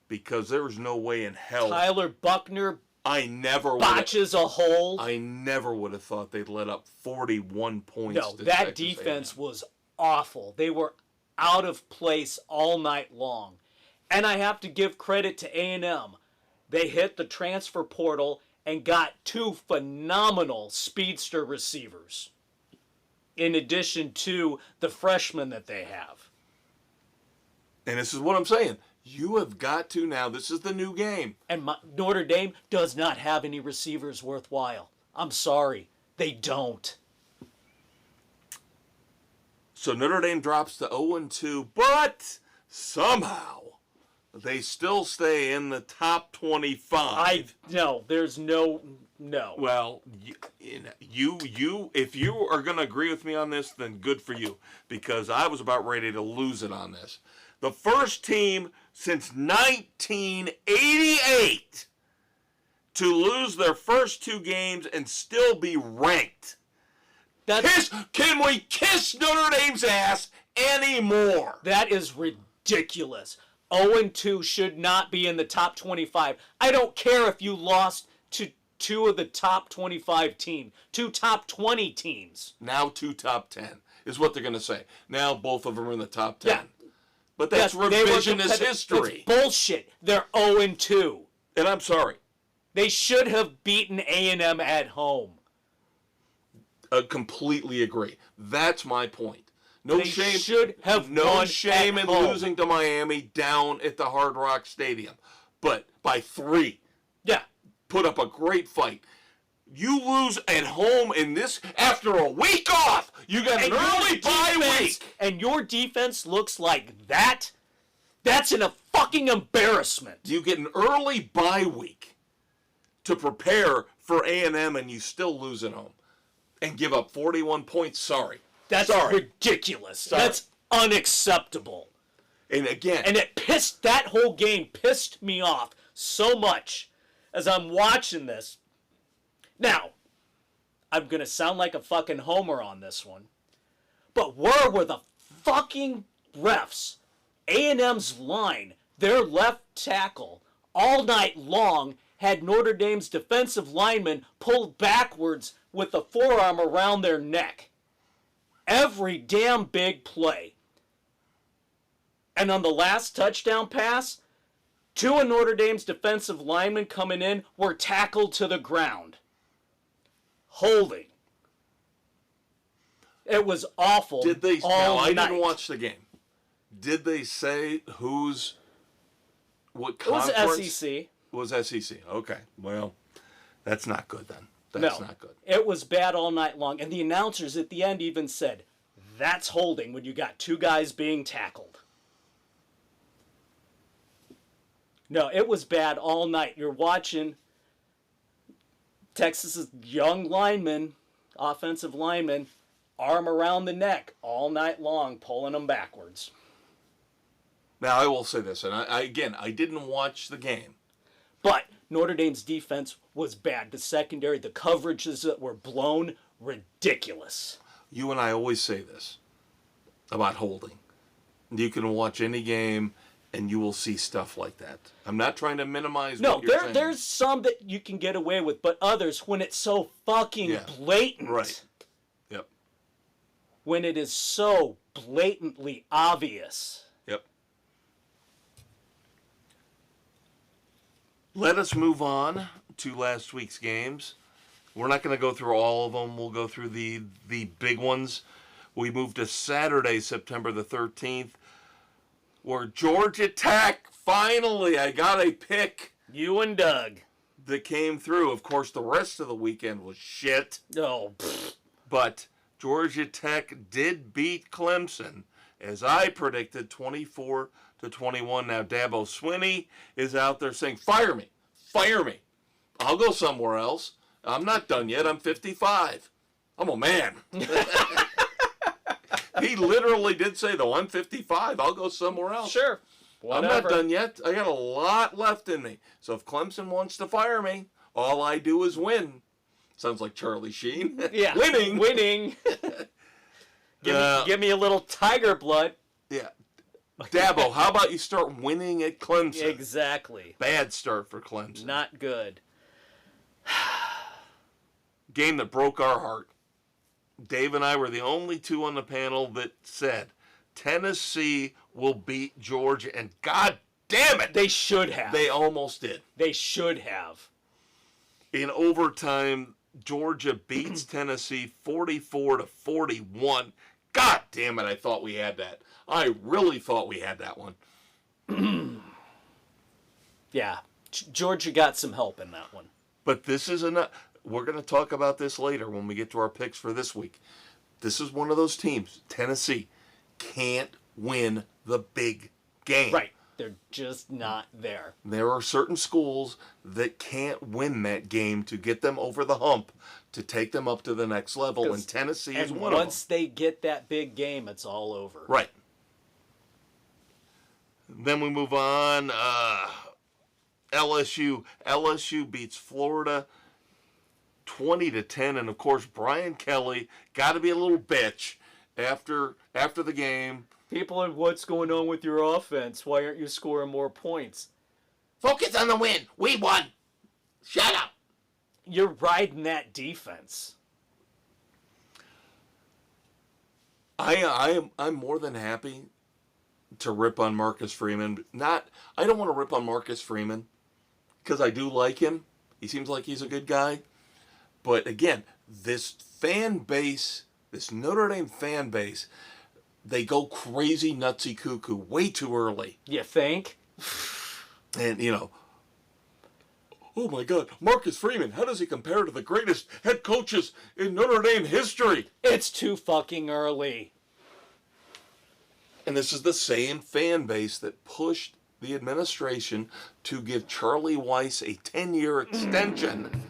because there was no way in hell. Tyler Buckner botches a hold. I never would have thought they'd let up 41 points. No, to that Texas defense A&M. was awful. They were out of place all night long. And I have to give credit to A&M. They hit the transfer portal and got 2 phenomenal speedster receivers, in addition to the freshmen that they have. And this is what I'm saying. You have got to now. This is the new game. And Notre Dame does not have any receivers worthwhile. I'm sorry. They don't. So Notre Dame drops to 0-2, but somehow they still stay in the top 25. There's no. Well, you, if you are going to agree with me on this, then good for you, because I was about ready to lose it on this. The first team since 1988 to lose their first 2 games and still be ranked. Can we kiss Notre Dame's ass anymore? That is ridiculous. 0-2 should not be in the top 25. I don't care if you lost to two of the top 25 teams, two top 20 teams. Now 2 top 10 is what they're going to say. Now both of them are in the top 10. Yeah. But that's revisionist history. It's bullshit. They're 0-2. And I'm sorry. They should have beaten A&M at home. Completely agree. That's my point. No They shame. should have no won shame at in home. losing to Miami down at the Hard Rock Stadium, but by 3, Yeah. put up a great fight. You lose at home in this after a week off. You got an early bye week, and your defense looks like that. That's a fucking embarrassment. You get an early bye week to prepare for A&M, and you still lose at home and give up 41 points. Sorry. That's ridiculous. Sorry. That's unacceptable. And again, And that whole game pissed me off so much as I'm watching this. Now, I'm going to sound like a fucking homer on this one, but where were the fucking refs? A&M's line, their left tackle, all night long had Notre Dame's defensive lineman pulled backwards with the forearm around their neck. Every damn big play. And on the last touchdown pass, 2 of Notre Dame's defensive linemen coming in were tackled to the ground. Holding. It was awful. did they? all Now, I night. didn't watch the game. Did they say what It was conference? SEC. Was SEC. Okay. Well, that's not good then. No, That's not good. it was bad all night long. And the announcers at the end even said, that's holding when you got 2 guys being tackled. No, it was bad all night. You're watching Texas's young lineman, offensive lineman, arm around the neck all night long, pulling them backwards. Now, I will say this, and I didn't watch the game. But Notre Dame's defense was bad. The secondary, the coverages that were blown, ridiculous. You and I always say this about holding. You can watch any game, and you will see stuff like that. I'm not trying to minimize No, what you're saying. there's some that you can get away with, but others, when it's so fucking Yeah. blatant. Right. Yep. When it is so blatantly obvious. Yep. Let us move on to last week's games. We're not going to go through all of them. We'll go through the big ones. We moved to Saturday, September the 13th, where Georgia Tech, finally, I got a pick You and Doug. that came through. Of course, the rest of the weekend was shit. Oh, pfft. But Georgia Tech did beat Clemson, as I predicted, 24-21. Now Dabo Swinney is out there saying, "Fire me, fire me. I'll go somewhere else. I'm not done yet. I'm 55. I'm a man." He literally did say, though, "I'm 55. I'll go somewhere else. Sure. I'm Whatever. not done yet. I got a lot left in me. So if Clemson wants to fire me, all I do is win." Sounds like Charlie Sheen. Yeah. Winning. Winning. Give me a little tiger blood. Yeah. Dabo, how about you start winning at Clemson? Exactly. Bad start for Clemson. Not good. Game that broke our heart. Dave and I were the only 2 on the panel that said Tennessee will beat Georgia, and God damn it, They should have. they almost did. They should have. In overtime, Georgia beats Tennessee 44-41. God damn it, I thought we had that. I really thought we had that one. Yeah. Georgia got some help in that one. But this is enough. We're going to talk about this later when we get to our picks for this week. This is one of those teams, Tennessee, can't win the big game. Right. They're just not there. There are certain schools that can't win that game to get them over the hump, to take them up to the next level, and Tennessee is And one of them. once they get that big game, it's all over. Right. Then we move on. LSU beats Florida 20-10, and of course Brian Kelly got to be a little bitch after the game. People are, what's going on with your offense? Why aren't you scoring more points? Focus on the win. We won. Shut up. you're riding that defense. I'm more than happy to rip on Marcus Freeman. I don't want to rip on Marcus Freeman because I do like him. He seems like he's a good guy. But again, this fan base, this Notre Dame fan base, they go crazy nutsy cuckoo way too early. You think? And, oh my God, Marcus Freeman, how does he compare to the greatest head coaches in Notre Dame history? It's too fucking early. And this is the same fan base that pushed the administration to give Charlie Weiss a 10-year extension.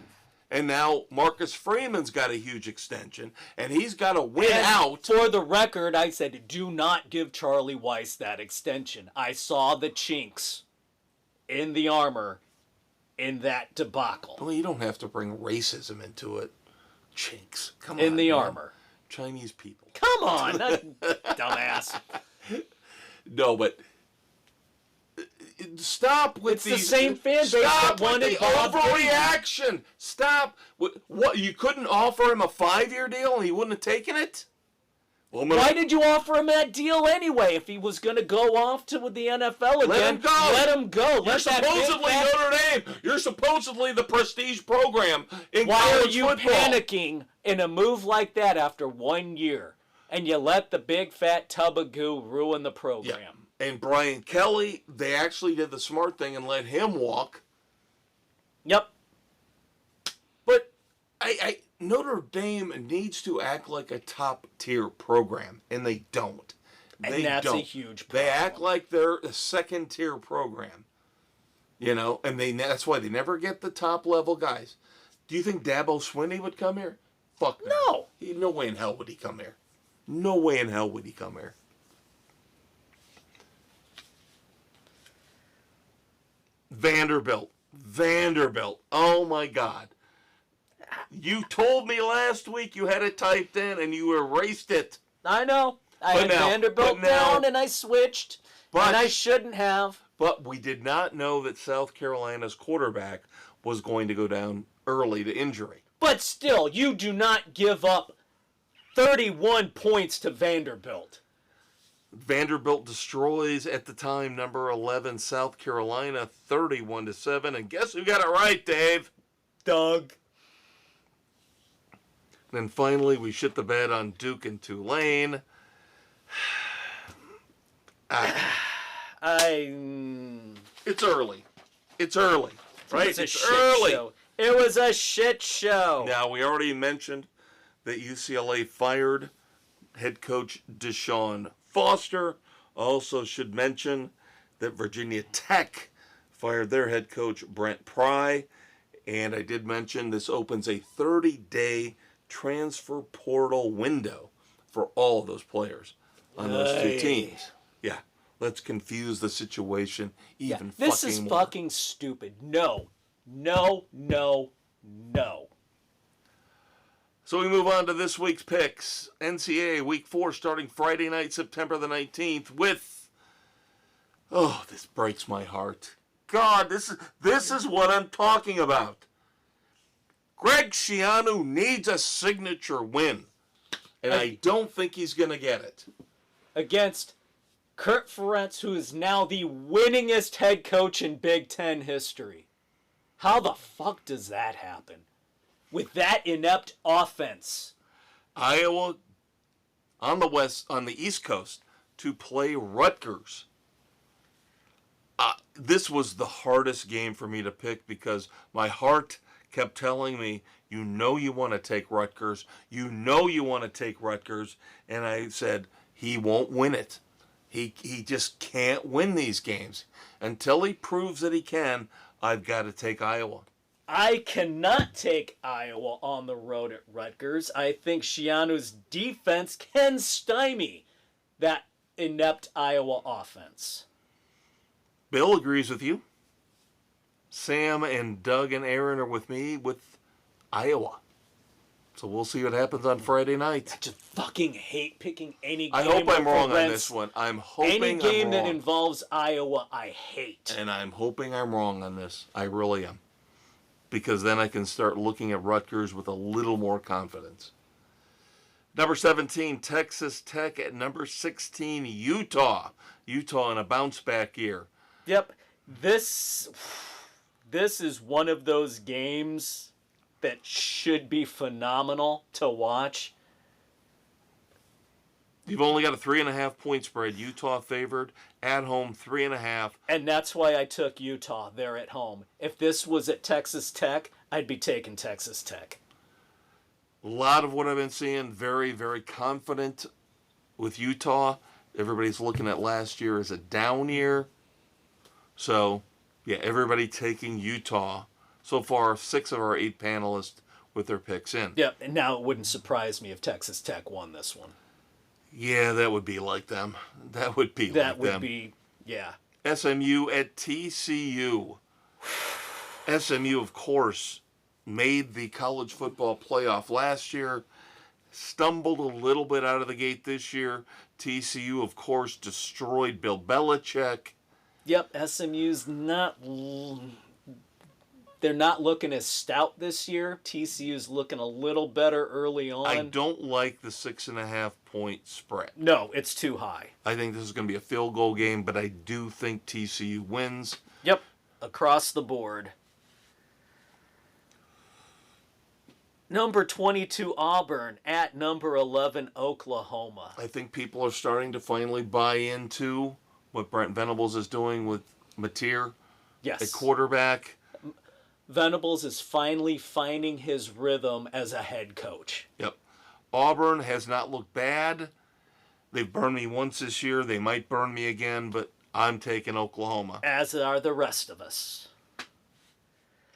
And now Marcus Freeman's got a huge extension, and he's got to win out. For the record, I said, do not give Charlie Weiss that extension. I saw the chinks in the armor in that debacle. Well, you don't have to bring racism into it. Chinks. Come on. In the man. armor. Chinese people. Come on, dumbass. No, but stop with it's these. the same fan base that wanted the overreaction. Stop. What? You couldn't offer him a 5-year deal and he wouldn't have taken it? Well, why did you offer him that deal anyway? If he was going to go off to the NFL again, let him go. Let him go. You're supposedly Notre Dame. You're supposedly the prestige program in college football. Why are you panicking in a move like that after 1 year? And you let the big fat tub of goo ruin the program. Yeah. And Brian Kelly, they actually did the smart thing and let him walk. Yep. But Notre Dame needs to act like a top-tier program, and they don't. And that's a huge problem. They act like they're a second-tier program. And that's why they never get the top-level guys. Do you think Dabo Swinney would come here? Fuck no. No way in hell would he come here. No way in hell would he come here. Vanderbilt. Oh, my God. You told me last week you had it typed in and you erased it. I know. I had Vanderbilt down and I switched. And I shouldn't have. But we did not know that South Carolina's quarterback was going to go down early to injury. But still, you do not give up 31 points to Vanderbilt. Vanderbilt destroys, at the time, number 11 South Carolina 31-7. And guess who got it right, Dave? Doug. Then finally, we shit the bed on Duke and Tulane. It's early. Right? It's early. Show. It was a shit show. Now, we already mentioned that UCLA fired head coach Deshaun Foster. Also should mention that Virginia Tech fired their head coach Brent Pry. And I did mention this opens a 30-day transfer portal window for all of those players on those two teams. Yeah, let's confuse the situation even fucking more. This is fucking stupid. No. So we move on to this week's picks. NCAA Week 4 starting Friday night, September the 19th with... Oh, this breaks my heart. God, this is what I'm talking about. Greg Schiano needs a signature win. And I don't think he's going to get it. Against Kurt Ferentz, who is now the winningest head coach in Big Ten history. How the fuck does that happen? With that inept offense. Iowa on the East Coast to play Rutgers. This was the hardest game for me to pick because my heart kept telling me, you want to take Rutgers. You want to take Rutgers. And I said, he won't win it. He just can't win these games. Until he proves that he can, I've got to take Iowa. I cannot take Iowa on the road at Rutgers. I think Schiano's defense can stymie that inept Iowa offense. Bill agrees with you. Sam and Doug and Aaron are with me with Iowa. So we'll see what happens on Friday night. I just fucking hate picking any game. I hope I'm wrong on this one. I'm hoping any game that involves Iowa, I hate. And I'm hoping I'm wrong on this. I really am. because then I can start looking at Rutgers with a little more confidence. Number 17, Texas Tech. At number 16, Utah. Utah in a bounce-back year. Yep. This is one of those games that should be phenomenal to watch. You've only got a 3.5-point spread. Utah favored. At home, 3.5. And that's why I took Utah there at home. If this was at Texas Tech, I'd be taking Texas Tech. A lot of what I've been seeing, very, very confident with Utah. Everybody's looking at last year as a down year. So, yeah, everybody taking Utah. So far, 6 of our 8 panelists with their picks in. Yep, and now it wouldn't surprise me if Texas Tech won this one. Yeah, that would be like them. That would be like them. That would be, yeah. SMU at TCU. SMU, of course, made the college football playoff last year, stumbled a little bit out of the gate this year. TCU, of course, destroyed Bill Belichick. Yep, SMU's they're not looking as stout this year. TCU's looking a little better early on. I don't like the 6.5-point spread. No, it's too high. I think this is going to be a field goal game, but I do think TCU wins. Yep, across the board. Number 22, Auburn, at number 11, Oklahoma. I think people are starting to finally buy into what Brent Venables is doing with Mateer Yes. at quarterback. Venables is finally finding his rhythm as a head coach. Yep. Auburn has not looked bad. They've burned me once this year. They might burn me again, but I'm taking Oklahoma. As are the rest of us.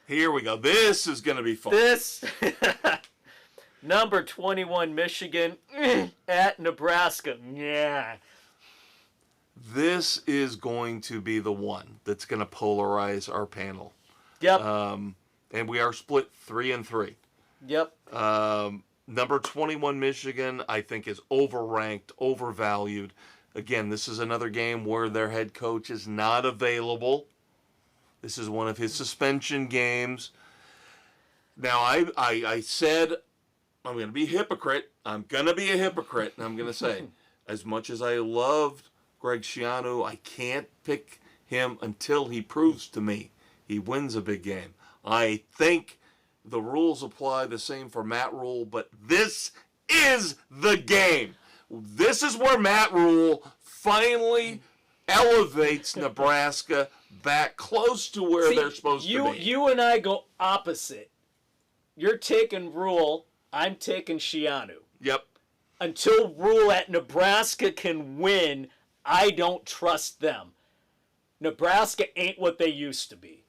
Here we go. This is going to be fun. This number 21, Michigan, at Nebraska. Yeah. This is going to be the one that's going to polarize our panel. Yep. And we are split 3-3. Yep. Number 21, Michigan, I think is overranked, overvalued. Again, this is another game where their head coach is not available. This is one of his suspension games. Now, I said I'm going to be a hypocrite. I'm going to be a hypocrite, and I'm going to say, as much as I loved Greg Schiano, I can't pick him until he proves to me he wins a big game. I think the rules apply the same for Matt Rule, but this is the game. This is where Matt Rule finally elevates Nebraska back close to where they're supposed to be. You and I go opposite. You're taking Rule, I'm taking Schiano. Yep. Until Rule at Nebraska can win, I don't trust them. Nebraska ain't what they used to be.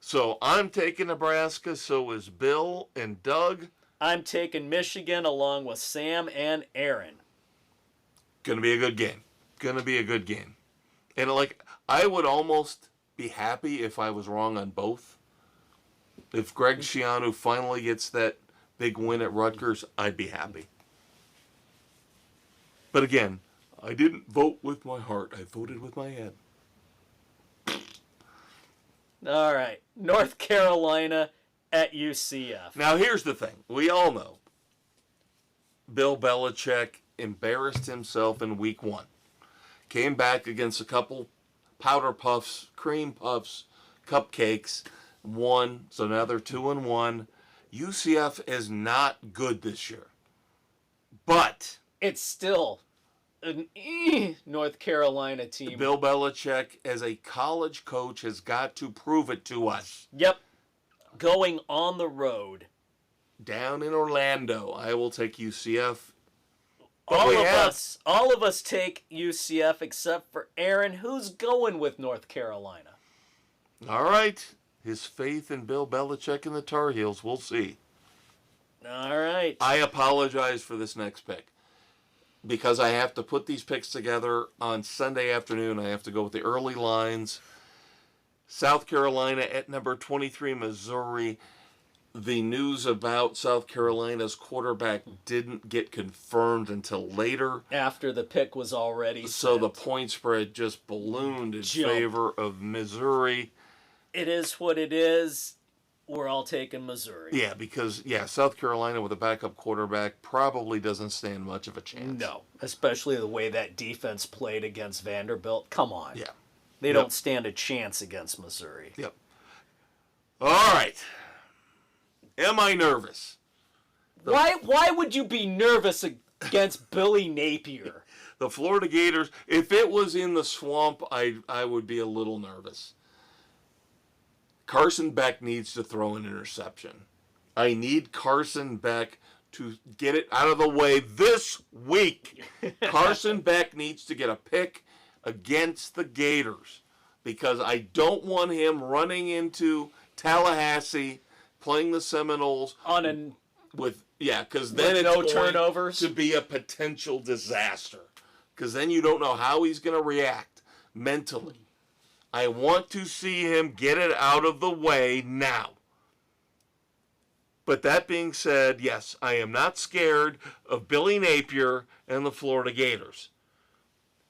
So I'm taking Nebraska, so is Bill and Doug. I'm taking Michigan along with Sam and Aaron. Gonna be a good game. Gonna be a good game. And I would almost be happy if I was wrong on both. If Greg Schiano finally gets that big win at Rutgers, I'd be happy. But again, I didn't vote with my heart. I voted with my head. All right. North Carolina at UCF. Now, here's the thing. We all know Bill Belichick embarrassed himself in week 1. Came back against a couple powder puffs, cream puffs, cupcakes, won. So now they're 2-1. UCF is not good this year. But It's still an North Carolina team. Bill Belichick, as a college coach, has got to prove it to us. Yep. Going on the road. Down in Orlando, I will take UCF. All of us take UCF except for Aaron, who's going with North Carolina. All right. His faith in Bill Belichick and the Tar Heels, we'll see. All right. I apologize for this next pick. Because I have to put these picks together on Sunday afternoon. I have to go with the early lines. South Carolina at number 23, Missouri. The news about South Carolina's quarterback didn't get confirmed until later. After the pick was already So set. the point spread just ballooned in favor of Missouri. It is what it is. We're all taking Missouri. Yeah, because, South Carolina with a backup quarterback probably doesn't stand much of a chance. No, especially the way that defense played against Vanderbilt. Come on. Yeah. They don't stand a chance against Missouri. Yep. All right. Am I nervous? Why would you be nervous against Billy Napier? The Florida Gators, if it was in the swamp, I would be a little nervous. Carson Beck needs to throw an interception. I need Carson Beck to get it out of the way this week. Carson Beck needs to get a pick against the Gators because I don't want him running into Tallahassee playing the Seminoles because then it's going turnovers to be a potential disaster because then you don't know how he's going to react mentally. I want to see him get it out of the way now. But that being said, yes, I am not scared of Billy Napier and the Florida Gators.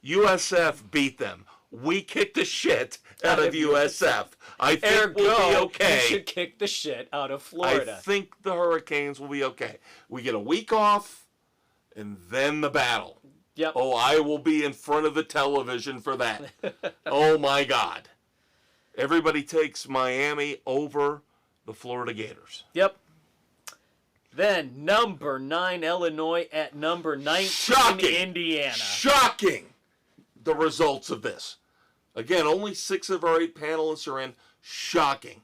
USF beat them. We kicked the shit out of USF. I think we'll be okay. You should kick the shit out of Florida. I think the Hurricanes will be okay. We get a week off, and then the battle. Yep. Oh, I will be in front of the television for that. Oh, my God. Everybody takes Miami over the Florida Gators. Yep. Then, number 9, Illinois at number 19, Shocking. Indiana. Shocking, the results of this. Again, only 6 of our 8 panelists are in. Shocking.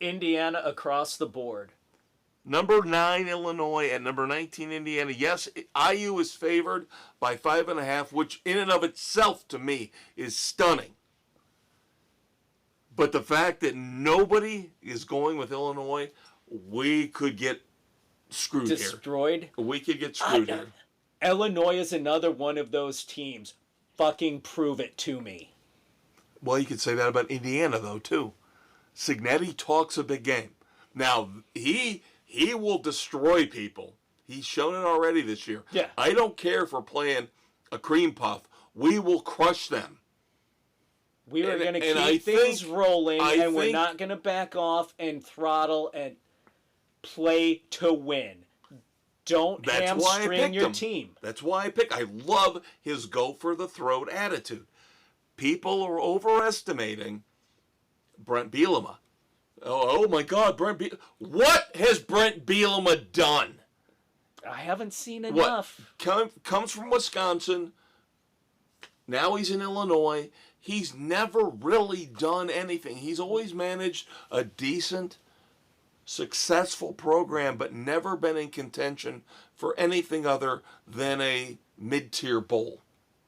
Indiana across the board. Number 9, Illinois, at number 19, Indiana. Yes, IU is favored by 5.5, which in and of itself, to me, is stunning. But the fact that nobody is going with Illinois, we could get screwed Destroyed. here. We could get screwed here. Illinois is another one of those teams. Fucking prove it to me. Well, you could say that about Indiana, though, too. Signetti talks a big game. Now, he will destroy people. He's shown it already this year. Yeah. I don't care if we're playing a cream puff. We will crush them. We are going to keep things rolling, and we're not going to back off and throttle and play to win. Don't hamstring your team. That's why I pick. I love his go-for-the-throat attitude. People are overestimating Brent Bielema. Oh my God, Brent Bielema. What has Brent Bielema done? I haven't seen enough. Comes from Wisconsin. Now he's in Illinois. He's never really done anything. He's always managed a decent, successful program, but never been in contention for anything other than a mid-tier bowl.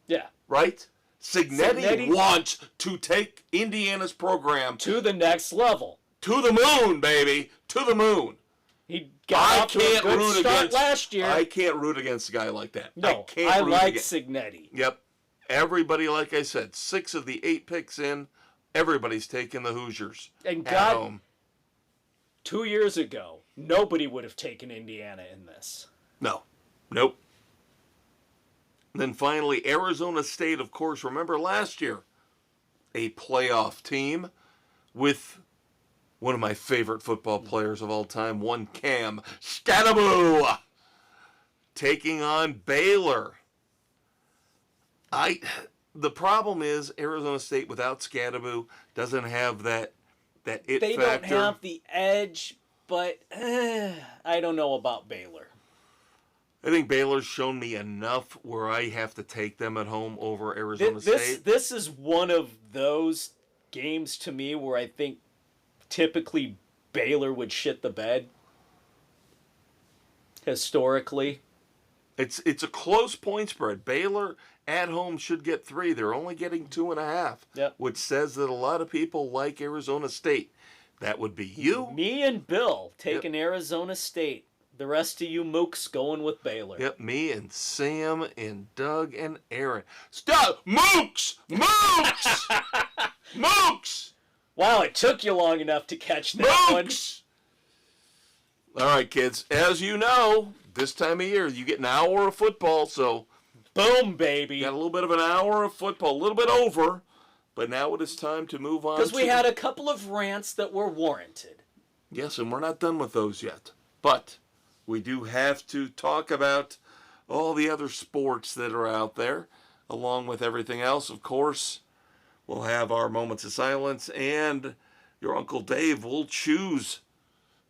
Yeah. Right? Signetti wants to take Indiana's program to the next level. To the moon, baby. To the moon. He got off to a good start last year. I can't root against a guy like that. No, I like Signetti. Yep. Everybody, like I said, 6 of the 8 picks in, everybody's taking the Hoosiers and at home. 2 years ago, nobody would have taken Indiana in this. No. Nope. And then finally, Arizona State, of course, remember last year, a playoff team with one of my favorite football players of all time, one Cam Skattebo, taking on Baylor. The problem is Arizona State without Skattebo doesn't have that it factor. They don't have the edge, but I don't know about Baylor. I think Baylor's shown me enough where I have to take them at home over Arizona State. This is one of those games to me where I think typically Baylor would shit the bed. Historically. It's a close point spread. Baylor at home should get 3. They're only getting 2.5, yep. Which says that a lot of people like Arizona State. That would be you. Me and Bill taking Arizona State. The rest of you mooks going with Baylor. Yep, me and Sam and Doug and Aaron. Stop! Mooks! Mooks! Mooks! Wow, it took you long enough to catch that Mooks! All right, kids. As you know, this time of year, you get an hour of football, so... Boom, baby. Got a little bit of an hour of football, a little bit over. But now it is time to move on. Because we had a couple of rants that were warranted. Yes, and we're not done with those yet. But we do have to talk about all the other sports that are out there, along with everything else. Of course, we'll have our moments of silence, and your Uncle Dave will choose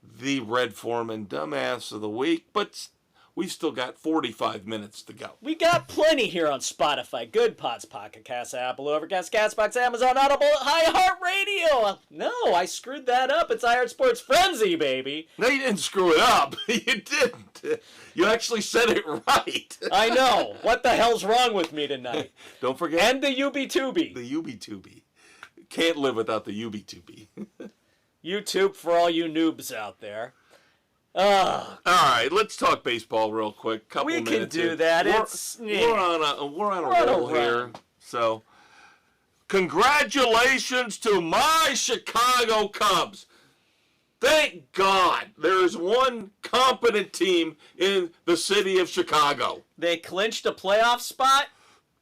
the Red Foreman Dumbass of the Week. But we've still got 45 minutes to go. We got plenty here on Spotify, Good Pods, Pocket Cast, Apple, Overcast, Castbox, Amazon, Audible, iHeartRadio. No, I screwed that up. It's iHeart Sports Frenzy, baby. No, you didn't screw it up. You didn't. You actually said it right. I know. What the hell's wrong with me tonight? Don't forget. And the UB2B. The UB2B. Can't live without the UB2B. YouTube for all you noobs out there. All right, let's talk baseball real quick. Couple we minutes. can do that. We're on a roll here. So, congratulations to my Chicago Cubs. Thank God there's one competent team in the city of Chicago. They clinched a playoff spot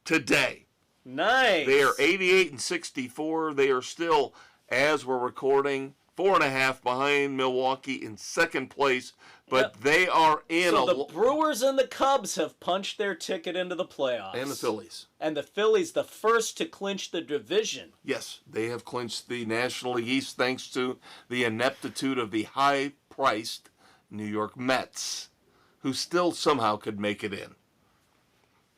Today. Nice. They are 88-64. They are still, as we're recording, 4.5 behind Milwaukee in second place, but they are in. So the Brewers and the Cubs have punched their ticket into the playoffs. And the Phillies. And the Phillies, the first to clinch the division. Yes, they have clinched the National League East thanks to the ineptitude of the high-priced New York Mets, who still somehow could make it in.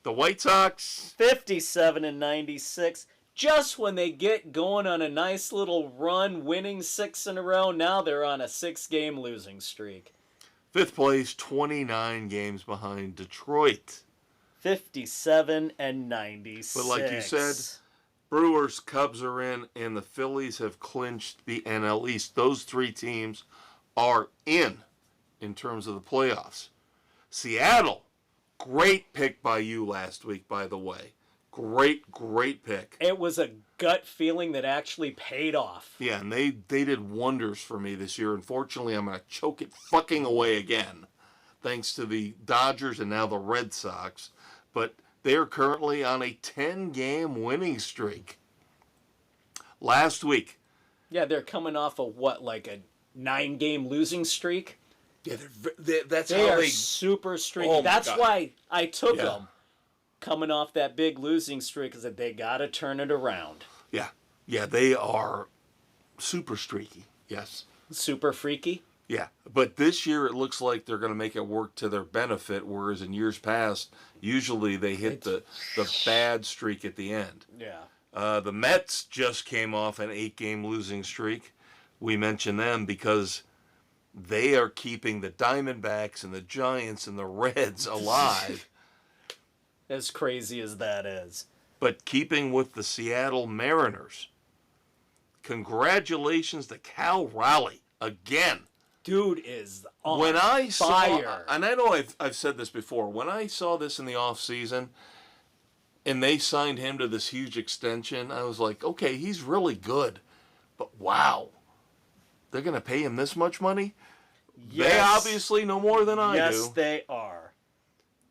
The White Sox, 57-96. Just when they get going on a nice little run, winning 6 in a row, now they're on a 6-game losing streak. Fifth place, 29 games behind Detroit. 57-96. But like you said, Brewers, Cubs are in, and the Phillies have clinched the NL East. Those three teams are in terms of the playoffs. Seattle, great pick by you last week, by the way. Great pick. It was a gut feeling that actually paid off. Yeah, and they did wonders for me this year. Unfortunately, I'm going to choke it fucking away again, thanks to the Dodgers and now the Red Sox. But they are currently on a 10-game winning streak. Last week. Yeah, they're coming off of what, like a 9-game losing streak? Yeah, that's they how are they super streaky. Oh That's God. why I took them coming off that big losing streak, is that they got to turn it around. Yeah, they are super streaky. Yes. Super freaky? Yeah, but this year it looks like they're going to make it work to their benefit, whereas in years past, usually they hit the bad streak at the end. Yeah. The Mets just came off an 8-game losing streak. We mention them because they are keeping the Diamondbacks and the Giants and the Reds alive. As crazy as that is. But keeping with the Seattle Mariners, congratulations to Cal Raleigh again. Dude is on When I fire. saw, and I know I've said this before, when I saw this in the offseason and they signed him to this huge extension, I was like, okay, he's really good. But wow, they're going to pay him this much money? Yes. They obviously know more than I do. Yes, they are.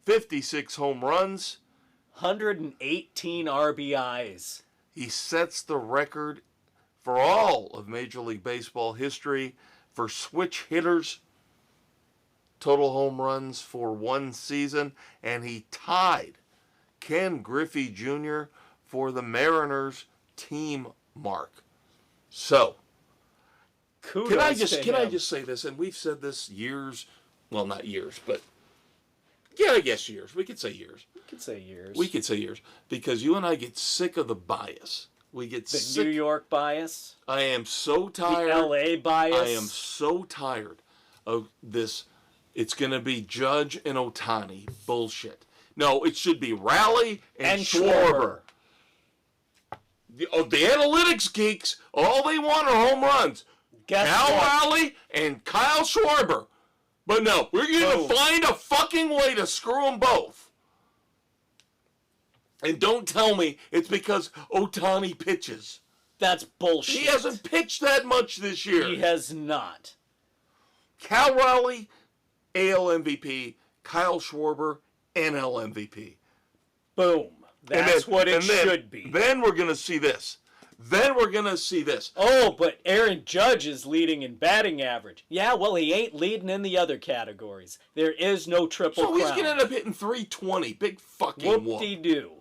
56 home runs. 118 RBIs. He sets the record for all of Major League Baseball history for switch hitters, total home runs for one season, and he tied Ken Griffey Jr. for the Mariners team mark. So, Kudos can I to him. just say this? And we've said this years, well, not years, but yeah, I guess years. We could say years. We could say years. We could say years because you and I get sick of the bias. We get the sick. New York bias. I am so tired. The LA bias. I am so tired of this. It's going to be Judge and Ohtani bullshit. No, it should be Raleigh and Schwarber. The analytics geeks, all they want are home runs. Guess Cal what? Raleigh and Kyle Schwarber. But no, we're going to find a fucking way to screw them both. And don't tell me it's because Ohtani pitches. That's bullshit. He hasn't pitched that much this year. He has not. Cal Raleigh, AL MVP. Kyle Schwarber, NL MVP. Boom. That's what it should be. Then we're going to see this. then we're going to see this. Oh, but Aaron Judge is leading in batting average. Yeah, well, he ain't leading in the other categories. There is no triple crown. So he's going to end up hitting 320. Big fucking whoop. Whoop-de-doo.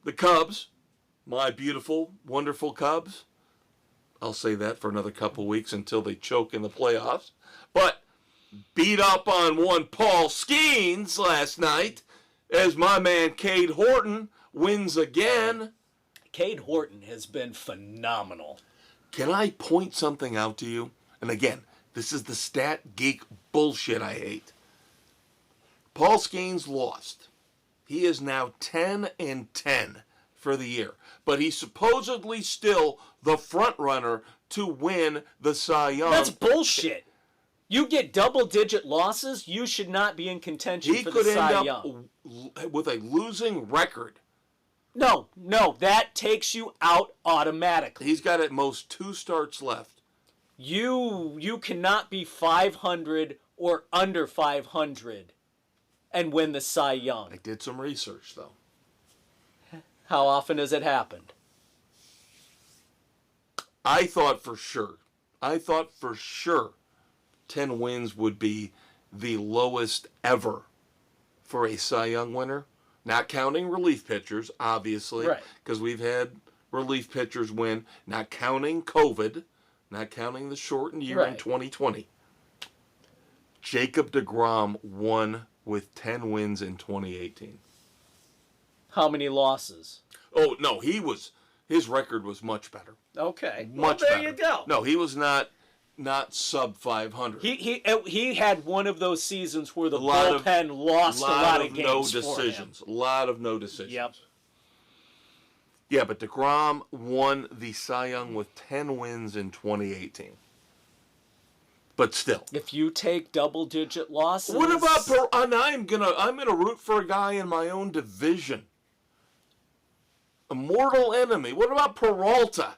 The Cubs, my beautiful, wonderful Cubs. I'll say that for another couple weeks until they choke in the playoffs. But beat up on one Paul Skeens last night as my man Cade Horton wins again. Cade Horton has been phenomenal. Can I point something out to you? And again, this is the stat geek bullshit I hate. Paul Skeens lost. He is now 10-10 for the year. But he's supposedly still the front runner to win the Cy Young. That's bullshit. You get double-digit losses, you should not be in contention for the Cy Young. He could end up with a losing record. No, that takes you out automatically. He's got at most 2 starts left. You cannot be 500 or under 500 and win the Cy Young. I did some research, though. How often has it happened? I thought for sure 10 wins would be the lowest ever for a Cy Young winner. Not counting relief pitchers, obviously, because we've had relief pitchers win. Not counting COVID, not counting the shortened year in 2020. Jacob deGrom won with 10 wins in 2018. How many losses? Oh, no, his record was much better. Okay. Much better. There you go. No, he was not sub 500. He had one of those seasons where the bullpen lost a lot of games no decisions. A lot of no decisions. Yep. Yeah, but deGrom won the Cy Young with 10 wins in 2018. But still, if you take double-digit losses, what about? I'm gonna root for a guy in my own division. A mortal enemy. What about Peralta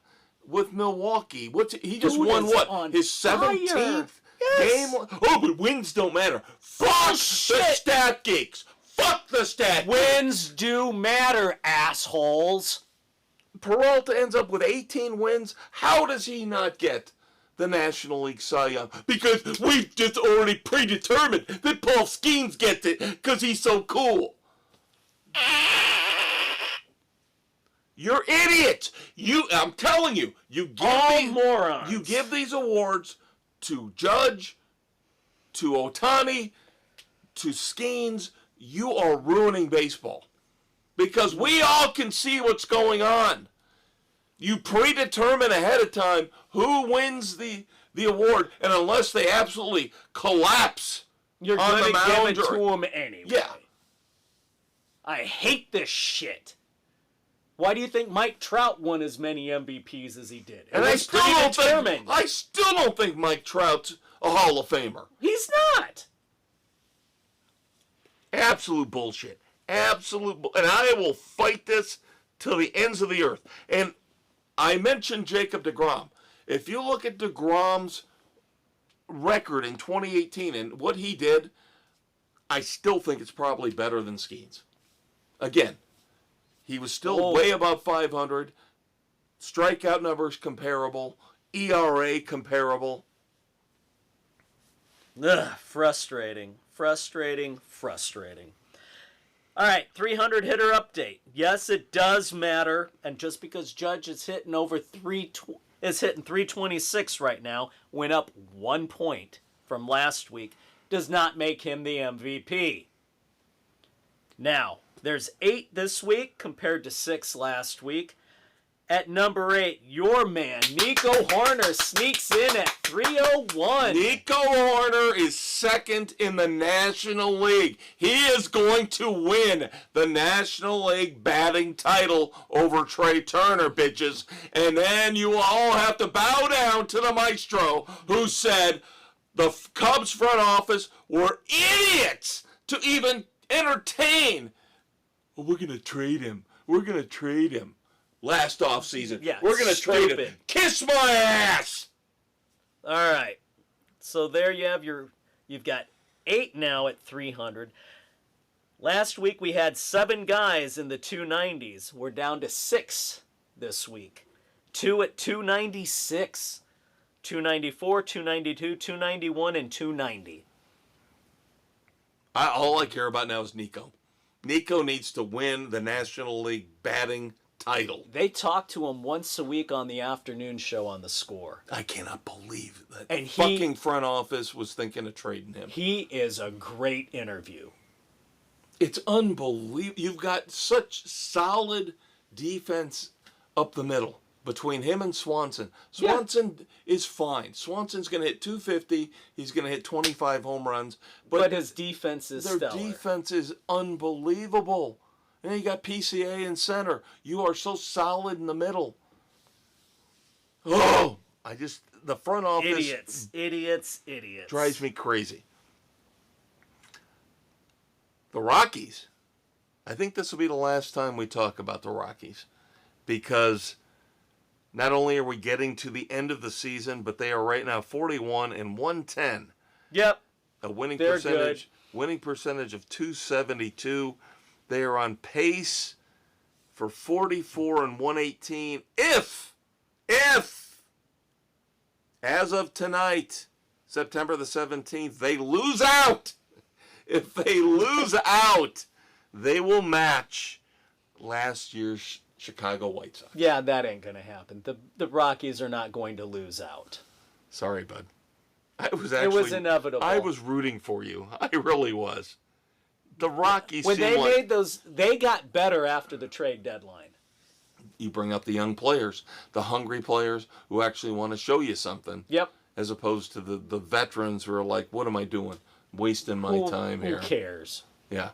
with Milwaukee? He just won what? His 17th game? Oh, but wins don't matter. Fuck the stat geeks. Fuck the stat geeks. Wins do matter, assholes. Peralta ends up with 18 wins. How does he not get the National League Cy Young? Because we've just already predetermined that Paul Skeens gets it because he's so cool. You're idiots. I'm telling you, morons. You give these awards to Judge, to Ohtani, to Skeens. You are ruining baseball because we all can see what's going on. You predetermine ahead of time who wins the award, and unless they absolutely collapse, you're going to give it to them anyway. Yeah. I hate this shit. Why do you think Mike Trout won as many MVPs as he did? And I still don't think Mike Trout's a Hall of Famer. He's not. Absolute bullshit. And I will fight this till the ends of the earth. And I mentioned Jacob deGrom. If you look at deGrom's record in 2018 and what he did, I still think it's probably better than Skeens. Again, he was still way above 500. Strikeout numbers comparable. ERA comparable. Frustrating. All right, 300 hitter update. Yes, it does matter. And just because Judge is hitting is hitting 326 right now, went up 1 point from last week, does not make him the MVP. Now, there's 8 this week compared to 6 last week. At number 8, your man, Nico Hoerner, sneaks in at 301. Nico Hoerner is second in the National League. He is going to win the National League batting title over Trey Turner, bitches. And then you all have to bow down to the maestro who said the Cubs front office were idiots to even entertain. Well, we're going to trade him. Last offseason. Yeah, we're going to trade him. Kiss my ass! All right. So there you have you've got 8 now at 300. Last week we had 7 guys in the 290s. We're down to 6 this week. 2 at 296, 294, 292, 291, and 290. All I care about now is Nico. Nico needs to win the National League batting title. They talk to him once a week on the afternoon show on The Score. I cannot believe that And fucking front office was thinking of trading him. He is a great interview. It's unbelievable. You've got such solid defense up the middle between him and Swanson. Swanson is fine. Swanson's going to hit 250. He's going to hit 25 home runs. But his defense is stellar. Their defense is unbelievable. And then you got PCA in center. You are so solid in the middle. Oh, the front office. Idiots. Drives me crazy. The Rockies. I think this will be the last time we talk about the Rockies. Because not only are we getting to the end of the season, but they are right now 41 and 110. Yep. A winning They're percentage. good. Winning percentage of 272. They are on pace for 44 and 118. If, as of tonight, September the 17th, they lose out. If they lose out, they will match last year's Chicago White Sox. Yeah, that ain't going to happen. The Rockies are not going to lose out. Sorry, bud. It was inevitable. I was rooting for you. I really was. The Rockies when they made those, they got better after the trade deadline. You bring up the young players, the hungry players who actually want to show you something. Yep. As opposed to the veterans who are like, what am I doing? Wasting my time here. Who cares? Yeah.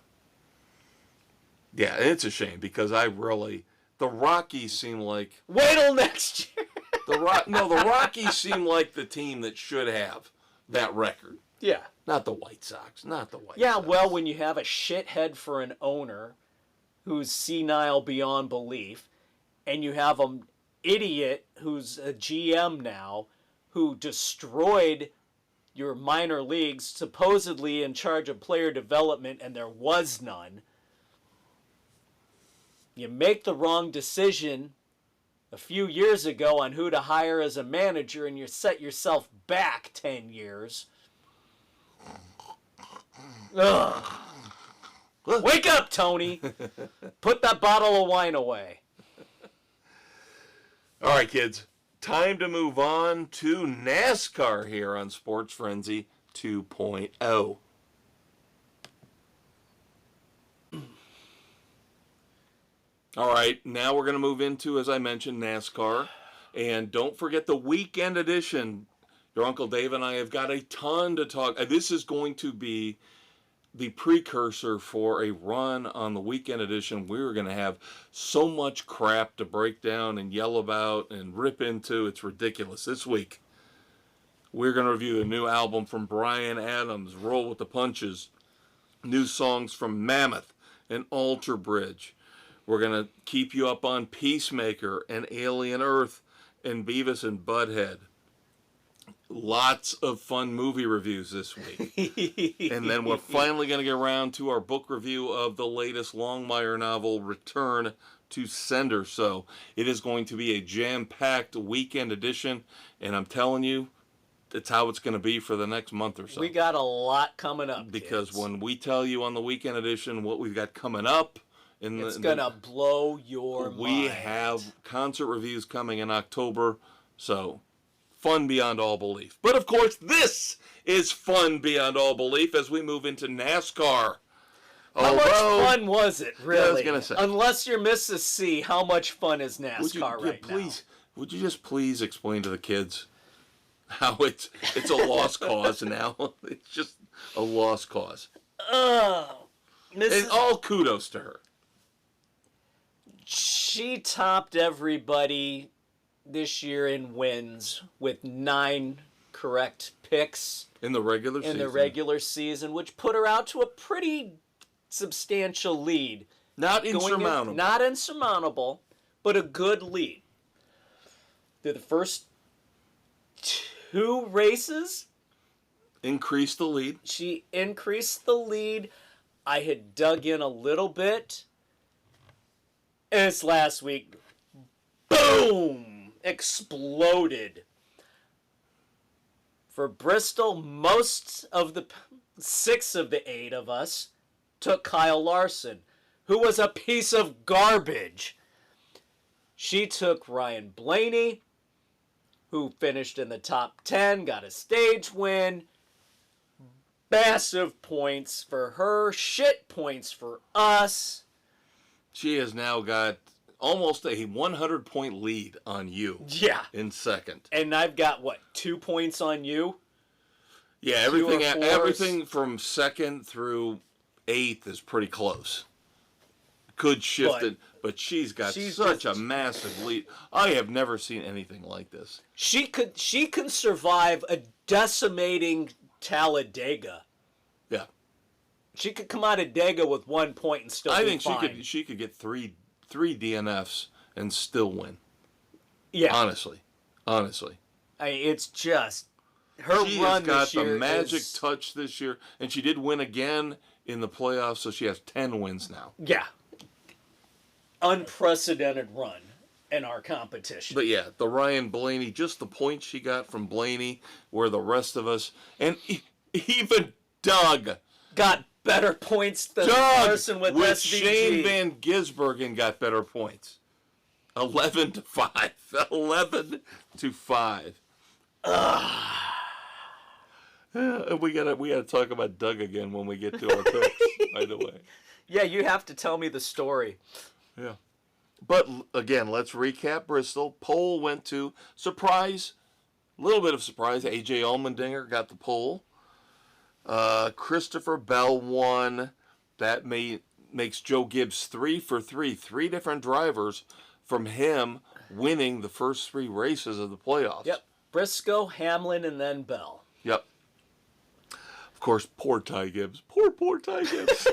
Yeah, it's a shame because the Rockies seem like... Wait till next year. The Rockies seem like the team that should have that record. Yeah. Not the White Sox. Yeah, well, when you have a shithead for an owner who's senile beyond belief, and you have an idiot who's a GM now who destroyed your minor leagues, supposedly in charge of player development, and there was none. You make the wrong decision a few years ago on who to hire as a manager, and you set yourself back 10 years. Ugh. Wake up, Tony. Put that bottle of wine away. All right, kids. Time to move on to NASCAR here on Sports Frenzy 2.0. All right, now we're going to move into, as I mentioned, NASCAR. And don't forget the weekend edition. Your Uncle Dave and I have got a ton to talk. This is going to be the precursor for a run on the weekend edition. We're going to have so much crap to break down and yell about and rip into. It's ridiculous. This week, we're going to review the new album from Bryan Adams, Roll with the Punches, new songs from Mammoth and Alter Bridge. We're going to keep you up on Peacemaker and Alien Earth and Beavis and Butthead. Lots of fun movie reviews this week. And then we're finally going to get around to our book review of the latest Longmire novel, Return to Sender. So it is going to be a jam-packed weekend edition. And I'm telling you, that's how it's going to be for the next month or so. We got a lot coming up, because kids. When we tell you on the weekend edition what we've got coming up, it's going to blow your mind. We have concert reviews coming in October. So... fun beyond all belief. But of course, this is fun beyond all belief as we move into NASCAR. How much fun was it, really? Yeah, I was going to say. Unless you're Mrs. C, how much fun is NASCAR now? Would you just please explain to the kids how it's a lost cause now? It's just a lost cause. And all kudos to her. She topped everybody this year in wins with 9 correct picks in the regular season, which put her out to a pretty substantial lead. Not insurmountable, but a good lead. Through the first 2 races, increased the lead. She increased the lead. I had dug in a little bit. And this last week, boom, exploded. For Bristol, most of the 6 of the 8 of us took Kyle Larson, who was a piece of garbage. She took Ryan Blaney, who finished in the top 10, got a stage win. Massive points for her, shit points for us. She has now got almost a 100-point lead on you. Yeah. In second. And I've got, 2 points on you? Yeah, everything from second through 8th is pretty close. Could shift it, but she's got such a massive lead. I have never seen anything like this. She can survive a decimating Talladega. Yeah. She could come out of Dega with 1 point and still be fine. I think she could get three DNFs and still win. Yeah. Honestly. It's just her she run has got this year the magic touch this year, and she did win again in the playoffs, so she has 10 wins now. Yeah. Unprecedented run in our competition. But yeah, the Ryan Blaney, just the points she got from Blaney, where the rest of us, and even Doug got better points than the person with SVG. Shane Van Gisbergen got better points. 11-5. 11-5. We gotta talk about Doug again when we get to our picks, by the way. Yeah, you have to tell me the story. Yeah. But again, let's recap Bristol. Pole went to surprise, a little bit of surprise. AJ Allmendinger got the pole. Christopher Bell won. That makes Joe Gibbs 3 for 3. 3 different drivers from him winning the first 3 races of the playoffs. Yep. Briscoe, Hamlin, and then Bell. Yep. Of course, poor Ty Gibbs. Poor Ty Gibbs.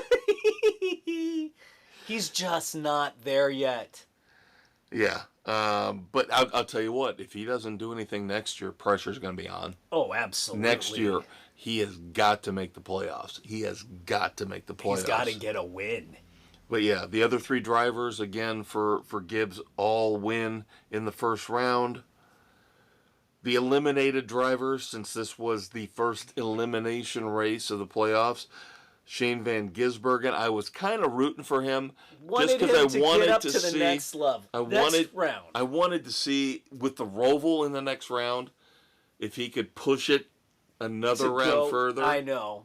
He's just not there yet. Yeah. But I'll tell you what, if he doesn't do anything next year, pressure's going to be on. Oh, absolutely. Next year, he has got to make the playoffs. He's got to get a win. But yeah, the other 3 drivers, again, for Gibbs, all win in the first round. The eliminated drivers, since this was the first elimination race of the playoffs, Shane Van Gisbergen, I was kind of rooting for him just because I wanted to see the next level. I wanted to see with the Roval in the next round if he could push it another round further. I know.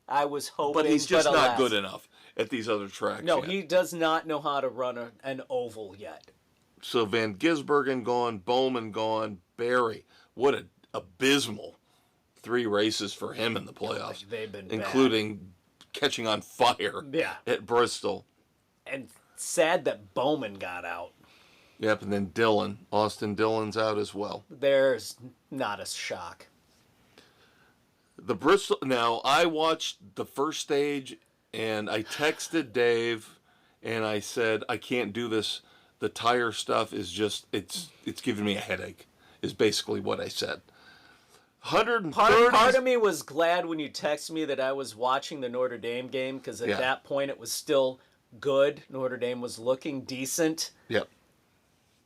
I was hoping, but he's just not good enough at these other tracks. No, yet. He does not know how to run an oval yet. So Van Gisbergen gone, Bowman gone, Barry. What an abysmal 3 races for him in the playoffs. They've been including catching on fire at Bristol. And sad that Bowman got out. Yep, and then Austin Dillon's out as well. There's not a shock. The Bristol. Now, I watched the first stage, and I texted Dave, and I said, I can't do this. The tire stuff is just, it's giving me a headache, is basically what I said. 130. Part of me was glad when you texted me that I was watching the Notre Dame game, because at that point it was still good. Notre Dame was looking decent. Yep.